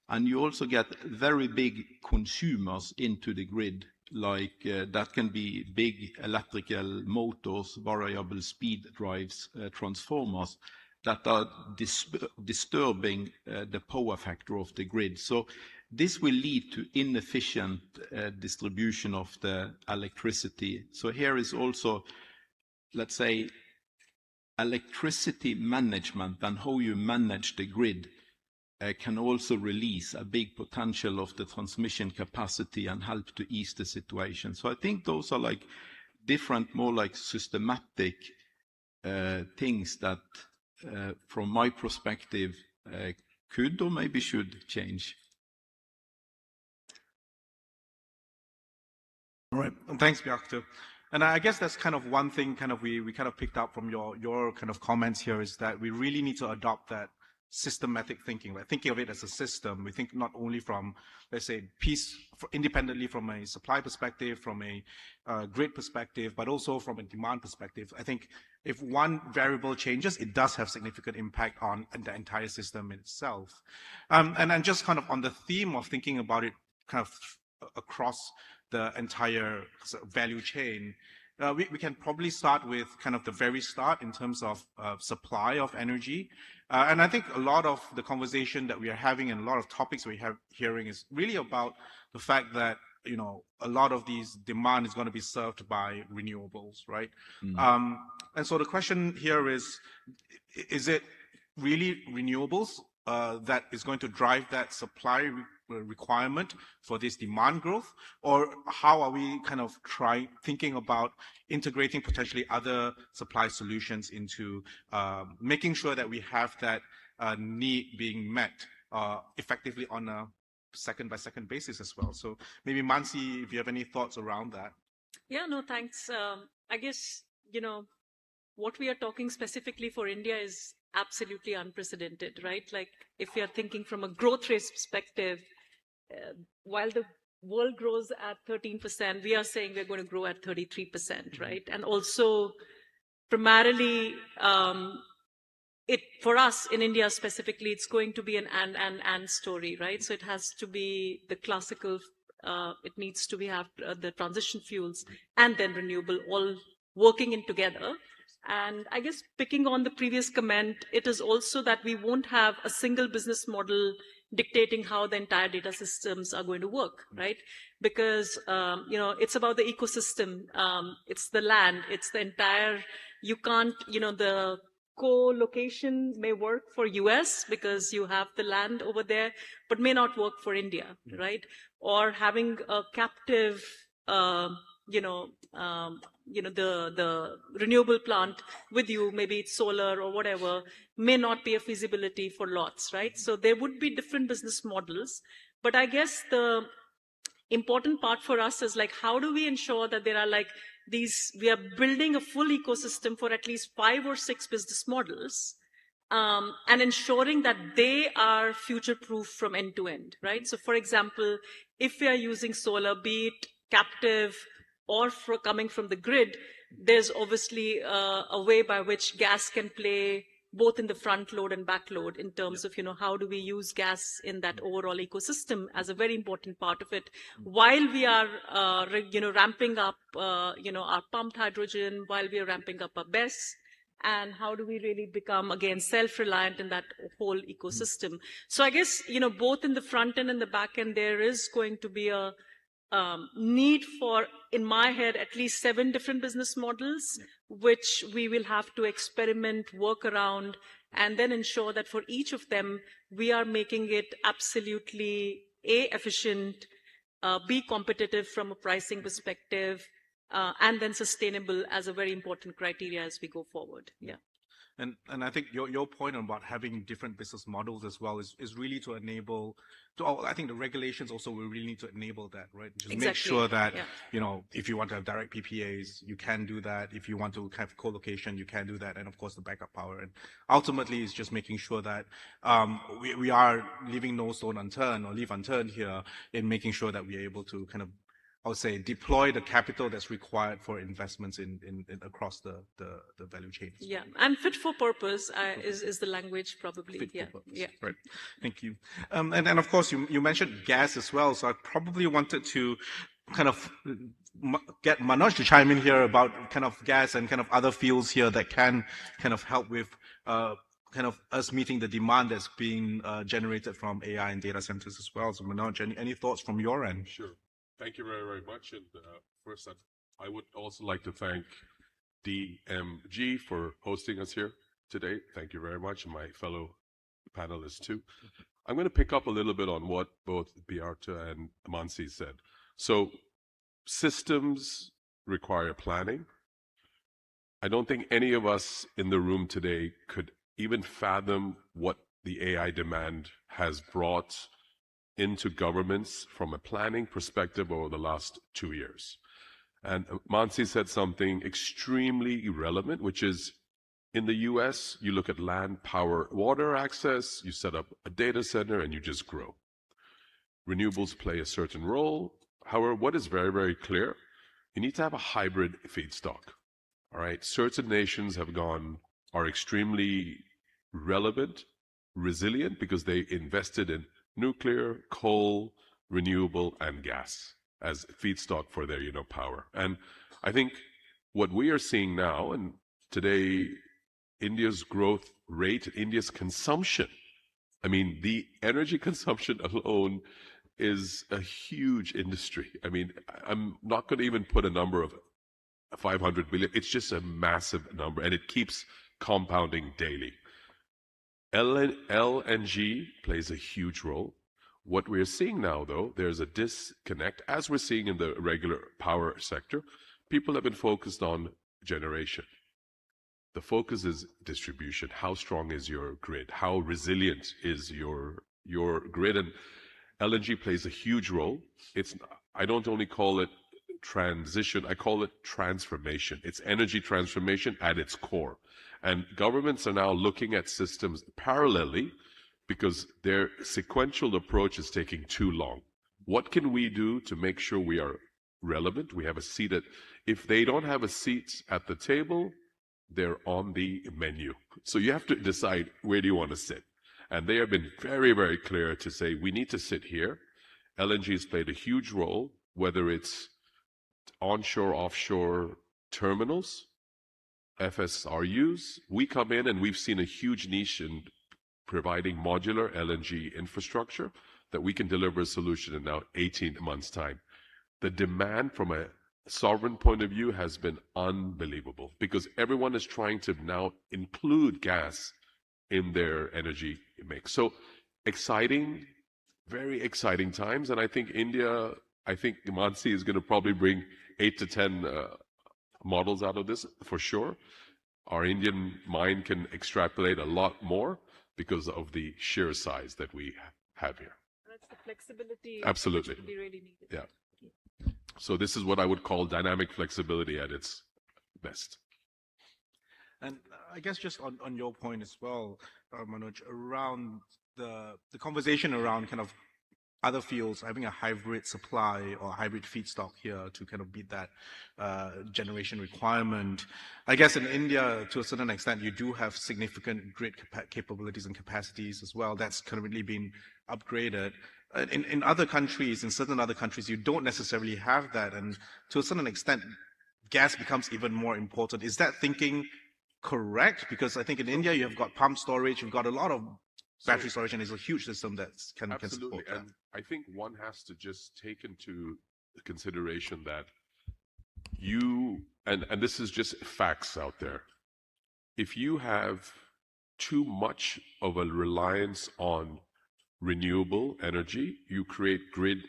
And you also get very big consumers into the grid, like that can be big electrical motors, variable speed drives, transformers, that are disturbing the power factor of the grid. So this will lead to inefficient distribution of the electricity. So here is also, let's say, electricity management and how you manage the grid can also release a big potential of the transmission capacity and help to ease the situation. So I think those are like different, more like systematic things that, from my perspective, could or maybe should change. All right, thanks, Bjarte. And I guess that's kind of one thing we kind of picked up from your kind of comments here, is that we really need to adopt that systematic thinking, right? Thinking of it as a system. We think not only from, let's say, independently from a supply perspective, from a grid perspective, but also from a demand perspective. I think if one variable changes, it does have significant impact on the entire system itself. And then just kind of on the theme of thinking about it kind of across the entire value chain, we can probably start with kind of the very start in terms of supply of energy. And I think a lot of the conversation that we are having and a lot of topics we have hearing is really about the fact that, you know, a lot of these demand is going to be served by renewables, right? Mm. And so the question here is it really renewables that is going to drive that supply requirement for this demand growth, or how are we kind of thinking about integrating potentially other supply solutions into making sure that we have that need being met effectively on a second-by-second basis as well? So maybe Mansi, if you have any thoughts around that. Yeah, no, thanks. I guess, you know, what we are talking specifically for India is absolutely unprecedented, right? Like, if we are thinking from a growth rate perspective, while the world grows at 13%, we are saying we're going to grow at 33%, right? And also, primarily, for us in India specifically, it's going to be an and story, right? So it has to be the classical, it needs to have the transition fuels and then renewable all working in together. And I guess picking on the previous comment, it is also that we won't have a single business model dictating how the entire data systems are going to work, right? Because, it's about the ecosystem. It's the land, it's the entire, you can't, the co-location may work for US because you have the land over there, but may not work for India, right? Or having a captive, the renewable plant with you, maybe it's solar or whatever, may not be a feasibility for lots, right? So there would be different business models. But I guess the important part for us is like, how do we ensure that there are like we are building a full ecosystem for at least 5 or 6 business models, and ensuring that they are future-proof from end to end, right? So for example, if we are using solar, be it captive or coming from the grid, there's obviously a way by which gas can play both in the front load and back load in terms of, how do we use gas in that overall ecosystem as a very important part of it, while we are, ramping up, our pumped hydrogen, while we are ramping up our BESS, and how do we really become, again, self-reliant in that whole ecosystem. So I guess, both in the front end and the back end, there is going to be a need for, in my head, at least 7 different business models, which we will have to experiment, work around, and then ensure that for each of them, we are making it absolutely efficient, be competitive from a pricing perspective, and then sustainable as a very important criteria as we go forward. Yeah. And I think your point about having different business models as well is really to enable, I think the regulations also will really need to enable that, right? Just Exactly. make sure that, if you want to have direct PPAs, you can do that. If you want to have co-location, you can do that. And of course, the backup power. And ultimately, it's just making sure that we are leaving no stone unturned or leave unturned here in making sure that we are able to kind of, I would say, deploy the capital that's required for investments in across the value chain. Yeah, and fit for purpose is the language probably. Fit yeah, for purpose. yeah. Right. Thank you. And of course, you mentioned gas as well. So I probably wanted to kind of get Manoj to chime in here about kind of gas and kind of other fields here that can kind of help with kind of us meeting the demand that's being generated from AI and data centers as well. So Manoj, any thoughts from your end? Sure. Thank you very, very much. And first, I would also like to thank DMG for hosting us here today. Thank you very much, and my fellow panelists too. I'm going to pick up a little bit on what both Beata and Mansi said. So systems require planning. I don't think any of us in the room today could even fathom what the AI demand has brought into governments from a planning perspective over the last 2 years. And Mansi said something extremely relevant, which is in the US, you look at land, power, water access, you set up a data center and you just grow. Renewables play a certain role. However, what is very, very clear, you need to have a hybrid feedstock. All right, certain nations are extremely relevant, resilient, because they invested in nuclear, coal, renewable, and gas as feedstock for their, power. And I think what we are seeing now, and today, India's growth rate, India's consumption, I mean, the energy consumption alone is a huge industry. I mean, I'm not going to even put a number of 500 billion. It's just a massive number, and it keeps compounding daily. LNG plays a huge role. What we're seeing now, though, there's a disconnect, as we're seeing in the regular power sector. People have been focused on generation. The focus is distribution. How strong is your grid? How resilient is your grid? And LNG plays a huge role. I don't only call it transition, I call it transformation. It's energy transformation at its core. And governments are now looking at systems parallelly because their sequential approach is taking too long. What can we do to make sure we are relevant? We have a seat if they don't have a seat at the table, they're on the menu. So you have to decide, where do you want to sit? And they have been very, very clear to say, we need to sit here. LNG has played a huge role, whether it's onshore, offshore, terminals, FSRUs. We come in and we've seen a huge niche in providing modular LNG infrastructure that we can deliver a solution in now 18 months' time. The demand from a sovereign point of view has been unbelievable because everyone is trying to now include gas in their energy mix. So exciting, very exciting times. And I think India, I think Mansi is going to probably bring 8 to 10 models out of this for sure. Our Indian mind can extrapolate a lot more because of the sheer size that we have here. That's the flexibility. Absolutely. Which will be really needed. Yeah. So this is what I would call dynamic flexibility at its best. And I guess just on your point as well, Manoj, around the conversation around kind of other fields having a hybrid supply or hybrid feedstock here to kind of meet that generation requirement. I guess in India, to a certain extent, you do have significant grid capabilities and capacities as well. That's currently been upgraded. In other countries, in certain other countries, you don't necessarily have that. And to a certain extent, gas becomes even more important. Is that thinking correct? Because I think in India, you have got pump storage, you've got a lot of battery storage, and it's a huge system that can support that. And I think one has to just take into consideration that and this is just facts out there. If you have too much of a reliance on renewable energy, you create grid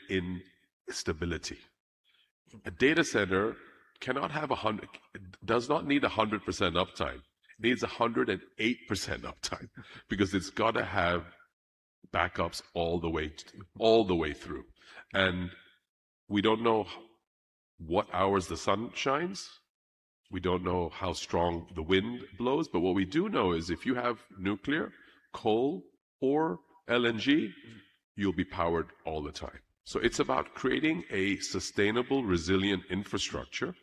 instability. A data center does not need 100% uptime. It needs 108% uptime because it's got to have backups all the way through. And we don't know what hours the sun shines. We don't know how strong the wind blows. But what we do know is if you have nuclear, coal, or LNG, you'll be powered all the time. So it's about creating a sustainable, resilient infrastructure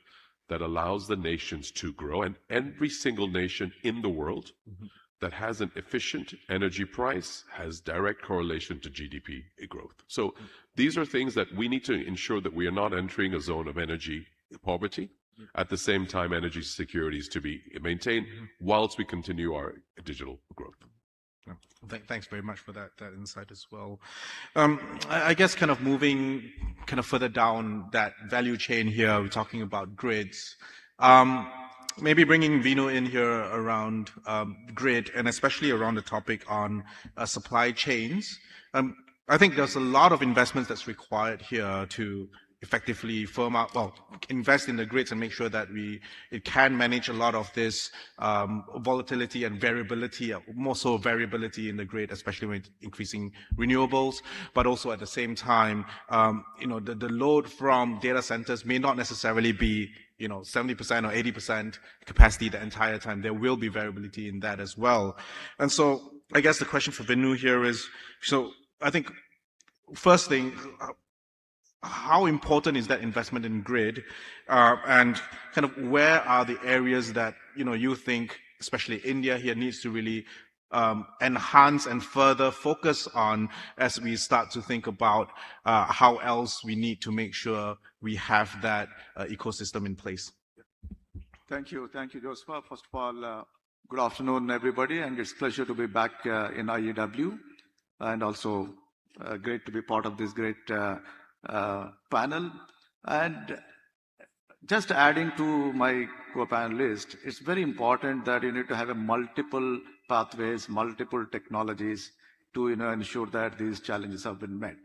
that allows the nations to grow. And every single nation in the world that has an efficient energy price has direct correlation to GDP growth. So these are things that we need to ensure that we are not entering a zone of energy poverty. At the same time, energy security is to be maintained whilst we continue our digital growth. Thanks very much for that insight as well. I guess kind of moving kind of further down that value chain here, we're talking about grids. Maybe bringing Vinu in here around grid and especially around the topic on supply chains. I think there's a lot of investments that's required here to effectively invest in the grids and make sure that it can manage a lot of this volatility and variability, more so variability in the grid, especially when increasing renewables, but also at the same time, the load from data centers may not necessarily be 70% or 80% capacity the entire time. There will be variability in that as well. And so I guess the question for Vinu here is, so I think first thing, how important is that investment in grid, and kind of where are the areas that you think, especially India here, needs to really enhance and further focus on as we start to think about how else we need to make sure we have that ecosystem in place? Thank you, Joseph. First of all, good afternoon, everybody, and it's a pleasure to be back in IEW, and also great to be part of this great panel. And just adding to my co-panelist, it's very important that you need to have a multiple pathways, multiple technologies to ensure that these challenges have been met.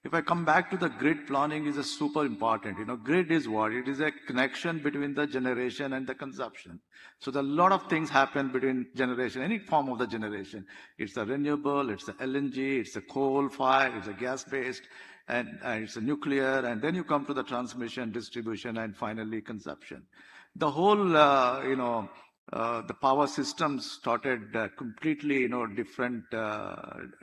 If I come back to the grid planning, is a super important. Grid is what? It is a connection between the generation and the consumption. So there are a lot of things happen between generation, any form of the generation. It's a renewable, it's a LNG, it's a coal fire, it's a gas-based, and it's a nuclear, and then you come to the transmission, distribution, and finally consumption. The whole, the power systems started completely, different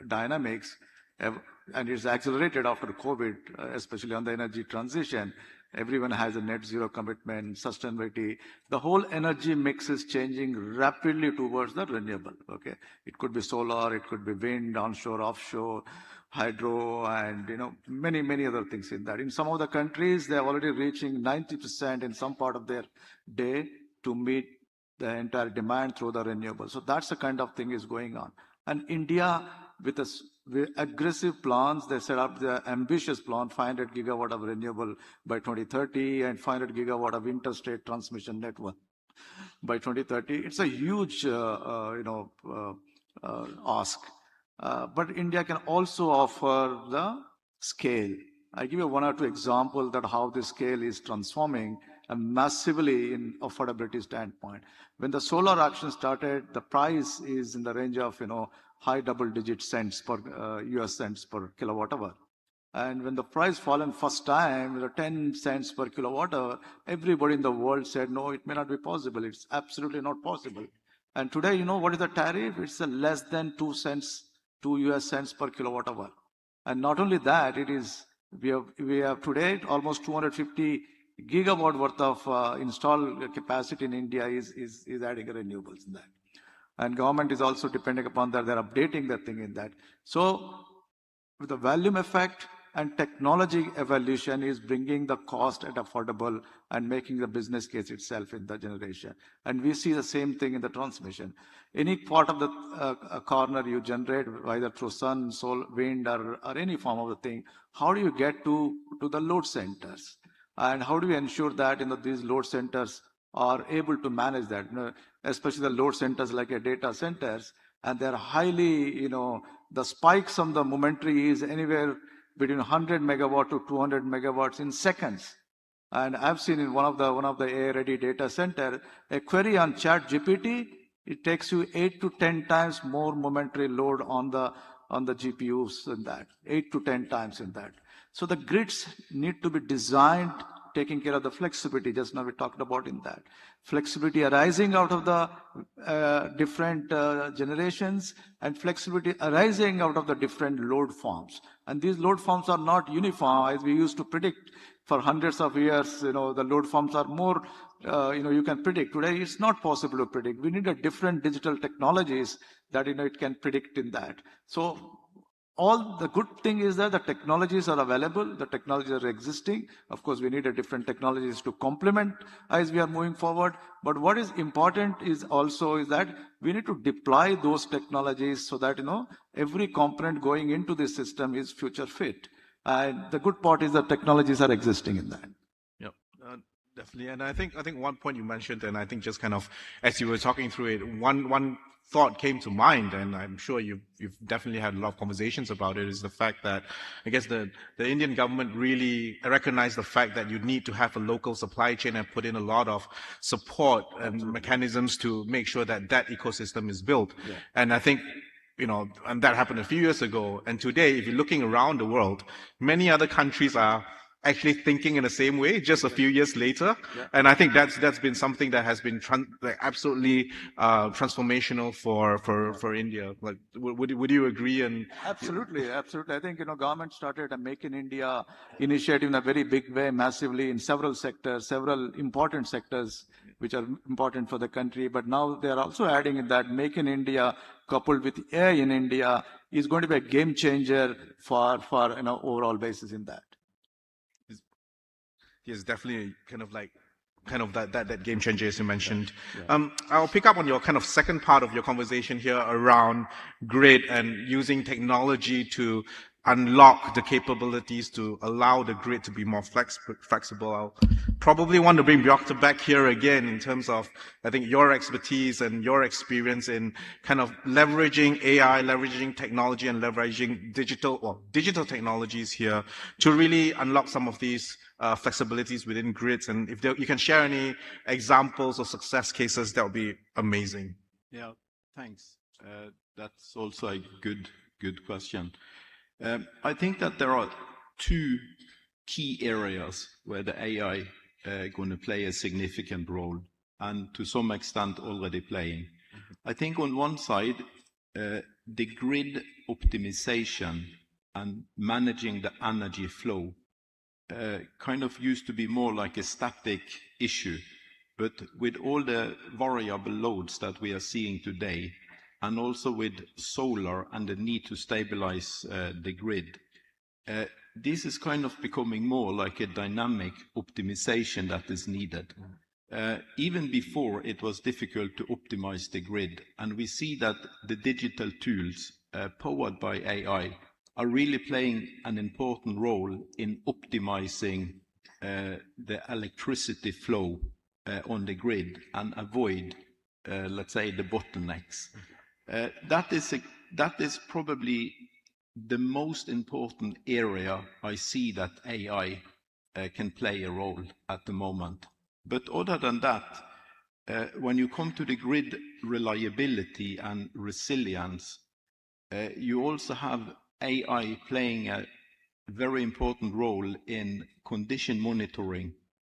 dynamics, and it's accelerated after COVID, especially on the energy transition. Everyone has a net zero commitment, sustainability. The whole energy mix is changing rapidly towards the renewable. Okay, it could be solar, it could be wind, onshore, offshore, hydro, and many other things in that. In some of the countries, they are already reaching 90% in some part of their day to meet the entire demand through the renewables. So that's the kind of thing is going on. And India, with aggressive plans, they set up the ambitious plan, 500 gigawatt of renewable by 2030 and 500 gigawatt of interstate transmission network by 2030. It's a huge, ask. But India can also offer the scale. I give you one or two examples that how this scale is transforming massively in affordability standpoint. When the solar auction started, the price is in the range of high double-digit cents per US cents per kilowatt hour. And when the price fallen first time, 10 cents per kilowatt hour, everybody in the world said, no, it may not be possible. It's absolutely not possible. And today, what is the tariff? It's less than 2 US cents per kilowatt hour. And not only that, we have today almost 250 gigawatt worth of installed capacity in India is adding renewables in that. And government is also depending upon that. They're updating that thing in that. So with the volume effect and technology evolution is bringing the cost at affordable and making the business case itself in the generation. And we see the same thing in the transmission. Any part of the corner you generate, either through sun, solar, wind, or any form of the thing, how do you get to the load centers? And how do you ensure that these load centers are able to manage that? Especially the load centers like data centers, and they're highly, the spikes on the momentary is anywhere between 100 megawatt to 200 megawatts in seconds. And I've seen in one of the AI-ready data center, a query on ChatGPT, it takes you 8 to 10 times more momentary load on the GPUs in that, 8 to 10 times in that. So the grids need to be designed, taking care of the flexibility. Just now we talked about in that. Flexibility arising out of the different generations and flexibility arising out of the different load forms. And these load forms are not uniform as we used to predict for hundreds of years. The load forms are more, you can predict. Today it's not possible to predict. We need a different digital technologies that, it can predict in that. So all the good thing is that the technologies are available, the technologies are existing. Of course, we need a different technologies to complement as we are moving forward. But what is important is that we need to deploy those technologies so that, every component going into the system is future fit. And the good part is that technologies are existing in that. Yep, definitely. And I think one point you mentioned, and I think just kind of as you were talking through it, one thought came to mind, and I'm sure you've definitely had a lot of conversations about it, is the fact that I guess the Indian government really recognized the fact that you need to have a local supply chain and put in a lot of support and mechanisms to make sure that ecosystem is built. Yeah. And I think, and that happened a few years ago. And today, if you're looking around the world, many other countries are actually thinking in the same way just a few years later. Yeah. And I think that's been something that has been absolutely transformational for India. Like, would you agree? And absolutely. I think, government started a Make in India initiative in a very big way, massively in several sectors, several important sectors which are important for the country. But now they are also adding in that Make in India coupled with AI in India is going to be a game changer for overall basis in that. Yes, definitely kind of that game changer as you mentioned. Yeah. I'll pick up on your kind of second part of your conversation here around grid and using technology to unlock the capabilities to allow the grid to be more flexible. I'll probably want to bring Björk back here again in terms of, I think, your expertise and your experience in kind of leveraging AI, leveraging technology, and leveraging digital technologies here to really unlock some of these flexibilities within grids. And if you can share any examples or success cases, that would be amazing. Yeah, thanks. That's also a good question. I think that there are two key areas where the AI going to play a significant role, and to some extent already playing. I think on one side, the grid optimization and managing the energy flow kind of used to be more like a static issue. But with all the variable loads that we are seeing today, and also with solar and the need to stabilize the grid. This is kind of becoming more like a dynamic optimization that is needed. Even before, it was difficult to optimize the grid, and we see that the digital tools powered by AI are really playing an important role in optimizing the electricity flow on the grid and avoid, let's say, the bottlenecks. That is probably the most important area I see that AI can play a role at the moment. But other than that, when you come to the grid reliability and resilience, you also have AI playing a very important role in condition monitoring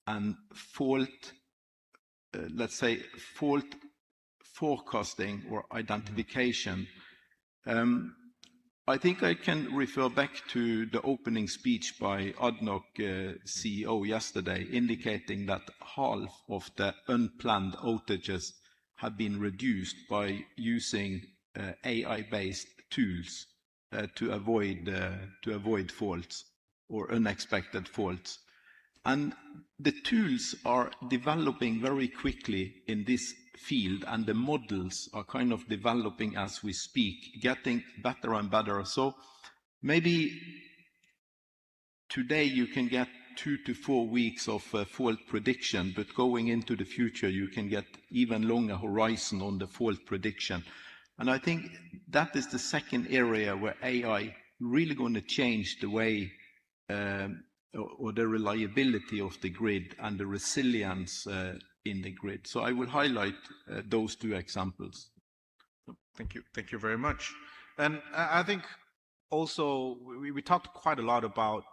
and fault, let's say, fault forecasting or identification. I think I can refer back to the opening speech by ADNOC CEO yesterday, indicating that half of the unplanned outages have been reduced by using AI-based tools to avoid faults or unexpected faults. And the tools are developing very quickly in this field, and the models are kind of developing as we speak, getting better and better. So maybe today you can get 2 to 4 weeks of fault prediction, but going into the future you can get even longer horizon on the fault prediction. And I think that is the second area where AI really going to change the way or the reliability of the grid and the resilience in the grid. So I will highlight those two examples. Thank you very much. And I think also we talked quite a lot about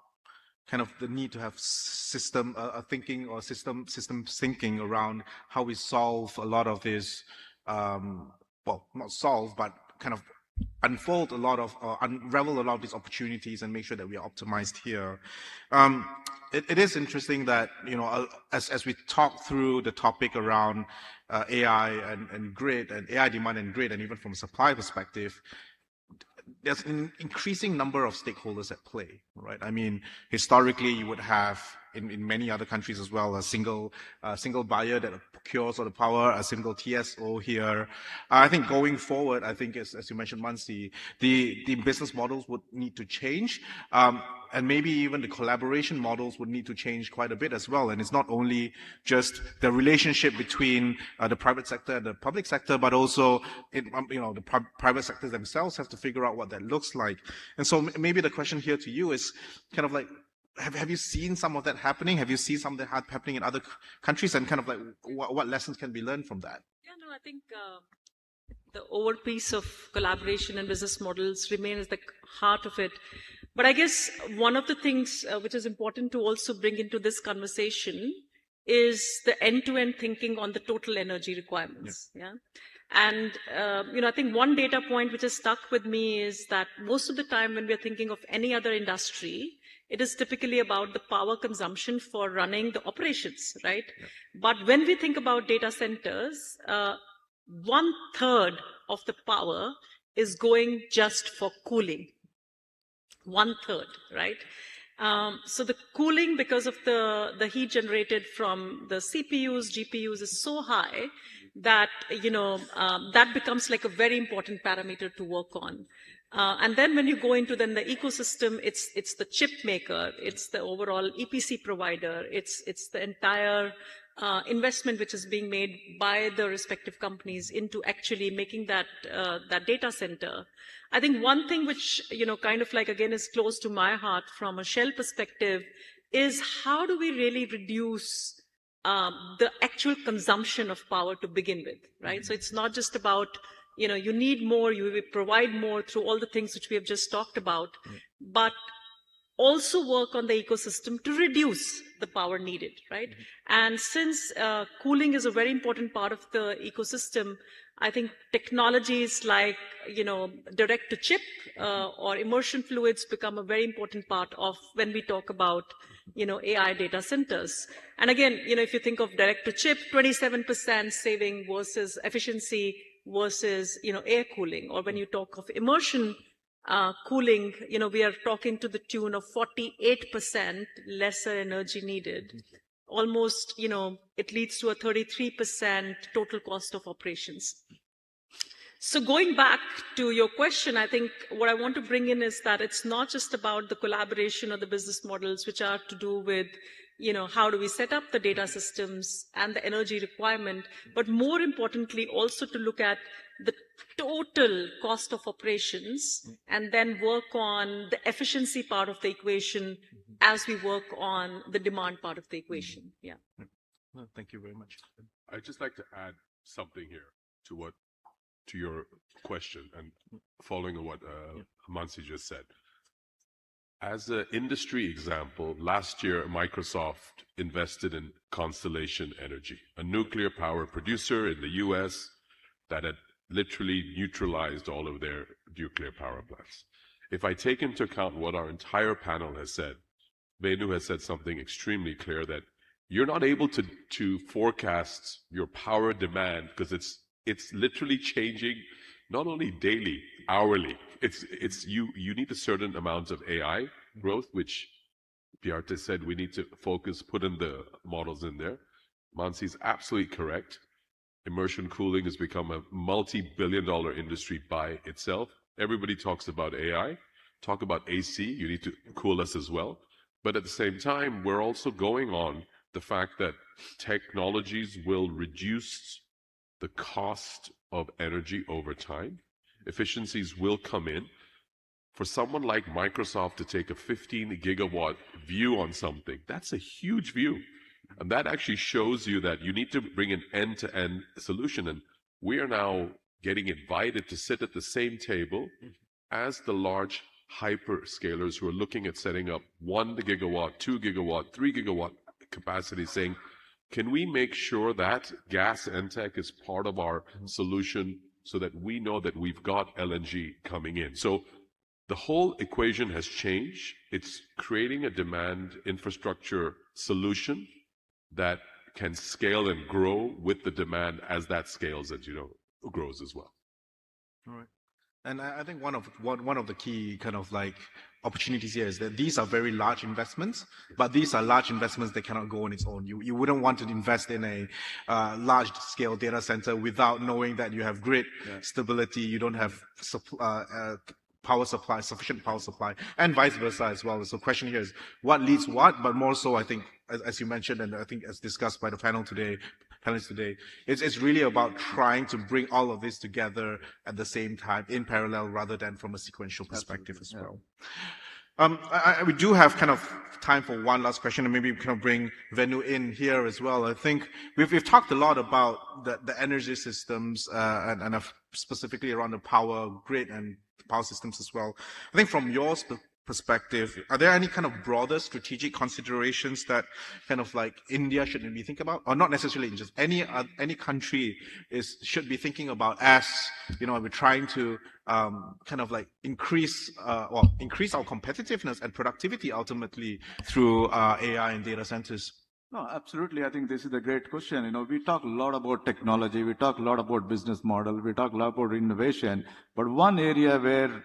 kind of the need to have system thinking or system thinking around how we solve a lot of this, well, not solve, but kind of unfold a lot of, unravel a lot of these opportunities and make sure that we are optimized here. It is interesting that, you know, as we talk through the topic around AI and grid and AI demand and grid, and even from a supply perspective, there's an increasing number of stakeholders at play, right? I mean, historically, you would have in many other countries as well, a single buyer that procures all the power, a single TSO here. I think going forward, I think as you mentioned, Mansi, the business models would need to change. And maybe even the collaboration models would need to change quite a bit as well. And it's not only just the relationship between the private sector and the public sector, but also, you know, the private sectors themselves have to figure out what that looks like. And so maybe the question here to you is kind of like, have you seen some of that happening? Have you seen some of that happening in other countries? And kind of like, what lessons can be learned from that? Yeah, no, I think the over piece of collaboration and business models remains the heart of it. But I guess one of the things which is important to also bring into this conversation is the end-to-end thinking on the total energy requirements. Yeah. And, you know, I think one data point which has stuck with me is that most of the time when we're thinking of any other industry, it is typically about the power consumption for running the operations, right? Yeah. But when we think about data centers, 1/3 of the power is going just for cooling. 1/3, right? So the cooling, because of the heat generated from the CPUs, GPUs, is so high that, you know, that becomes like a very important parameter to work on. And then when you go into then the ecosystem, it's the chip maker, it's the overall EPC provider, it's the entire investment which is being made by the respective companies into actually making that data center. I think one thing which, you know, kind of like, again, is close to my heart from a Shell perspective is how do we really reduce the actual consumption of power to begin with, right? Mm-hmm. So it's not just about, you know, you need more, you provide more through all the things which we have just talked about, but also work on the ecosystem to reduce the power needed, right? Mm-hmm. And since cooling is a very important part of the ecosystem, I think technologies like, you know, direct to chip or immersion fluids become a very important part of when we talk about, you know, AI data centers. And again, you know, if you think of direct to chip, 27% saving versus efficiency versus, air cooling. Or when you talk of immersion cooling, we are talking to the tune of 48% lesser energy needed. Almost, it leads to a 33% total cost of operations. So going back to your question, I think what I want to bring in is that it's not just about the collaboration or the business models, which are to do with, how do we set up the data systems and the energy requirement, but more importantly, also to look at the total cost of operations and then work on the efficiency part of the equation as we work on the demand part of the equation. Yeah. Well, thank you very much. I'd just like to add something here to your question and following on what Mansi just said. As an industry example, last year Microsoft invested in Constellation Energy, a nuclear power producer in the US that had literally neutralized all of their nuclear power plants. If I take into account what our entire panel has said, Venu has said something extremely clear, that you're not able to forecast your power demand because it's literally changing, not only daily, hourly. You need a certain amount of AI growth, which Bjarte said we need to focus, put in the models in there. Mansi is absolutely correct. Immersion cooling has become a multi-billion-dollar industry by itself. Everybody talks about AI, talk about AC, you need to cool us as well. But at the same time, we're also going on the fact that technologies will reduce the cost of energy over time. Efficiencies will come in. For someone like Microsoft to take a 15 gigawatt view on something, that's a huge view. And that actually shows you that you need to bring an end-to-end solution. And we are now getting invited to sit at the same table as the large hyperscalers who are looking at setting up 1 gigawatt, 2 gigawatt, 3 gigawatt capacity, saying, can we make sure that gas and tech is part of our solution so that we know that we've got LNG coming in? So the whole equation has changed. It's creating a demand infrastructure solution that can scale and grow with the demand as that scales and, grows as well. All right. And I think one of the key kind of like opportunities here is that these are very large investments, but these are large investments that cannot go on its own. You wouldn't want to invest in a large scale data center without knowing that you have grid stability, you don't have power supply, sufficient power supply, and vice versa as well. So the question here is what leads what, but more so I think, as you mentioned, and I think as discussed by the panelists today, it's really about trying to bring all of this together at the same time in parallel rather than from a sequential perspective as well. We do have kind of time for one last question, and maybe we can bring Venu in here as well. I think we've talked a lot about the energy systems and specifically around the power grid and power systems as well. I think from your perspective, are there any kind of broader strategic considerations that kind of like India should be thinking about, or not necessarily just any country should be thinking about as we're trying to kind of like increase our competitiveness and productivity ultimately through AI and data centers? No, absolutely. I think this is a great question. We talk a lot about technology, we talk a lot about business model, we talk a lot about innovation, but one area where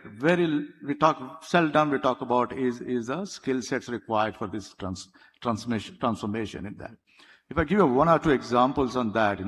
seldom we talk about is the skill sets required for this transformation in that. If I give you one or two examples on that,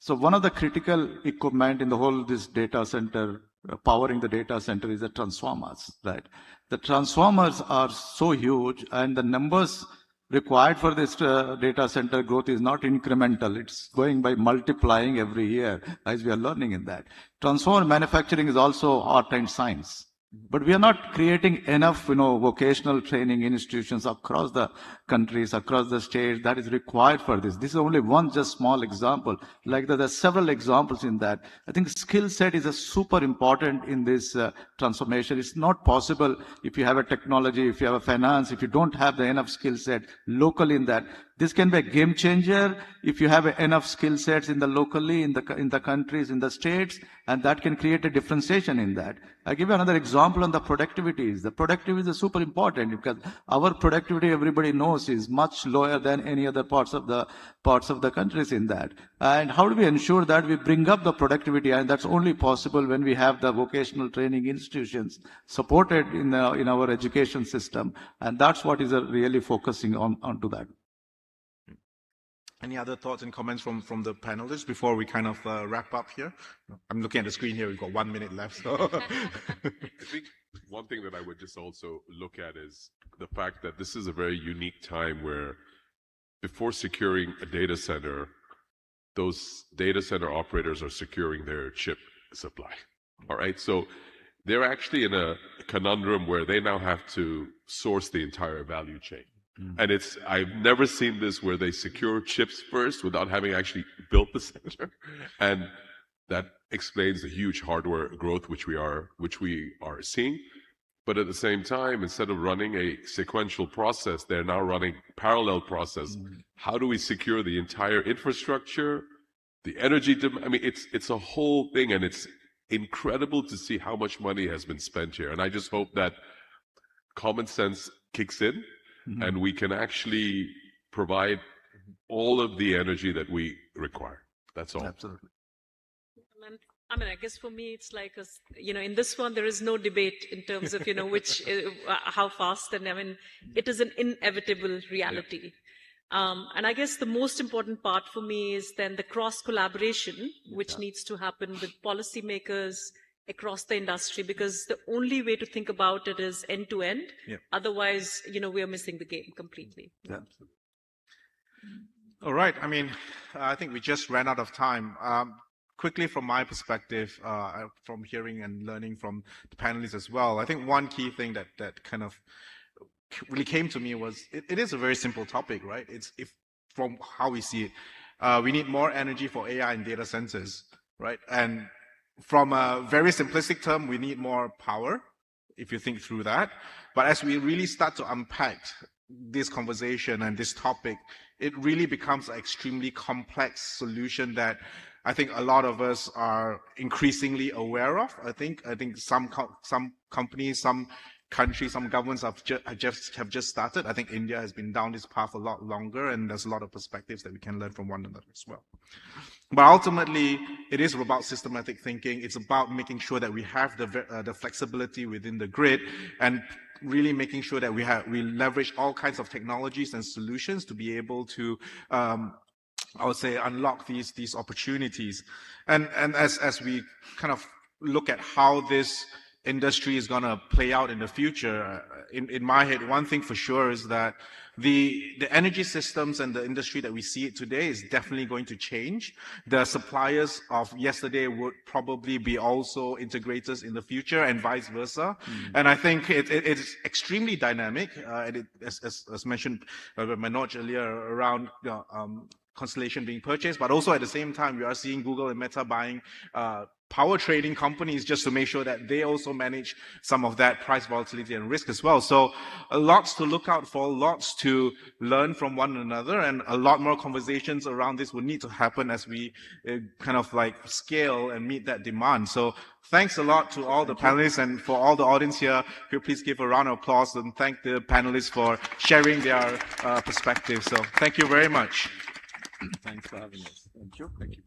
so one of the critical equipment in the whole this data center, powering the data center, is the transformers, right? The transformers are so huge, and the numbers required for this data center growth is not incremental. It's going by multiplying every year as we are learning in that. Transformer manufacturing is also art and science. But we are not creating enough, vocational training institutions across the countries, across the states that is required for this. This is only one just small example. Like there are several examples in that. I think skill set is a super important in this transformation. It's not possible if you have a technology, if you have a finance, if you don't have the enough skill set locally in that, This can be a game changer if you have enough skill sets in the locally, in the countries, in the states, and that can create a differentiation in that. I give you another example on the productivities. The productivity is super important because our productivity, everybody knows, is much lower than any other parts of the countries in that. And how do we ensure that we bring up the productivity? And that's only possible when we have the vocational training institutions supported in our education system. And that's what is really focusing onto that. Any other thoughts and comments from the panelists before we kind of wrap up here? I'm looking at the screen here. We've got 1 minute left. So. I think one thing that I would just also look at is the fact that this is a very unique time where before securing a data center, those data center operators are securing their chip supply. All right. So they're actually in a conundrum where they now have to source the entire value chain. And I've never seen this where they secure chips first without having actually built the center. And that explains the huge hardware growth which we are seeing. But at the same time, instead of running a sequential process, they're now running parallel process. How do we secure the entire infrastructure, the energy demand? I mean, it's a whole thing, and it's incredible to see how much money has been spent here. And I just hope that common sense kicks in. And we can actually provide all of the energy that we require. That's all. Absolutely. I mean, I guess for me, it's like, in this one, there is no debate in terms of, how fast. And I mean, it is an inevitable reality. Yeah. And I guess the most important part for me is then the cross collaboration, which needs to happen with policymakers across the industry, because the only way to think about it is end to end. Otherwise, we are missing the game completely. Yeah. All right. I mean, I think we just ran out of time. Quickly, from my perspective, from hearing and learning from the panelists as well, I think one key thing that kind of really came to me was it is a very simple topic, right? From how we see it, we need more energy for AI and data centers, right? And from a very simplistic term, we need more power, if you think through that. But as we really start to unpack this conversation and this topic, it really becomes an extremely complex solution that I think a lot of us are increasingly aware of. I think some companies, some countries, some governments have just started. I think India has been down this path a lot longer, and there's a lot of perspectives that we can learn from one another as well. But ultimately, it is about systematic thinking. It's about making sure that we have the flexibility within the grid, and really making sure that we leverage all kinds of technologies and solutions to be able to, I would say, unlock these opportunities. And as we kind of look at how this industry is going to play out in the future, in my head, one thing for sure is that the energy systems and the industry that we see it today is definitely going to change. The suppliers of yesterday would probably be also integrators in the future, and vice versa. And I think it is extremely dynamic. And as mentioned by Manoj earlier, around Constellation being purchased, but also at the same time, we are seeing Google and Meta buying power trading companies just to make sure that they also manage some of that price volatility and risk as well. So lots to look out for, lots to learn from one another, and a lot more conversations around this will need to happen as we kind of like scale and meet that demand. So thanks a lot to all the panelists, and for all the audience here, could you please give a round of applause and thank the panelists for sharing their perspectives. So thank you very much. Thanks for having us. Thank you. Thank you.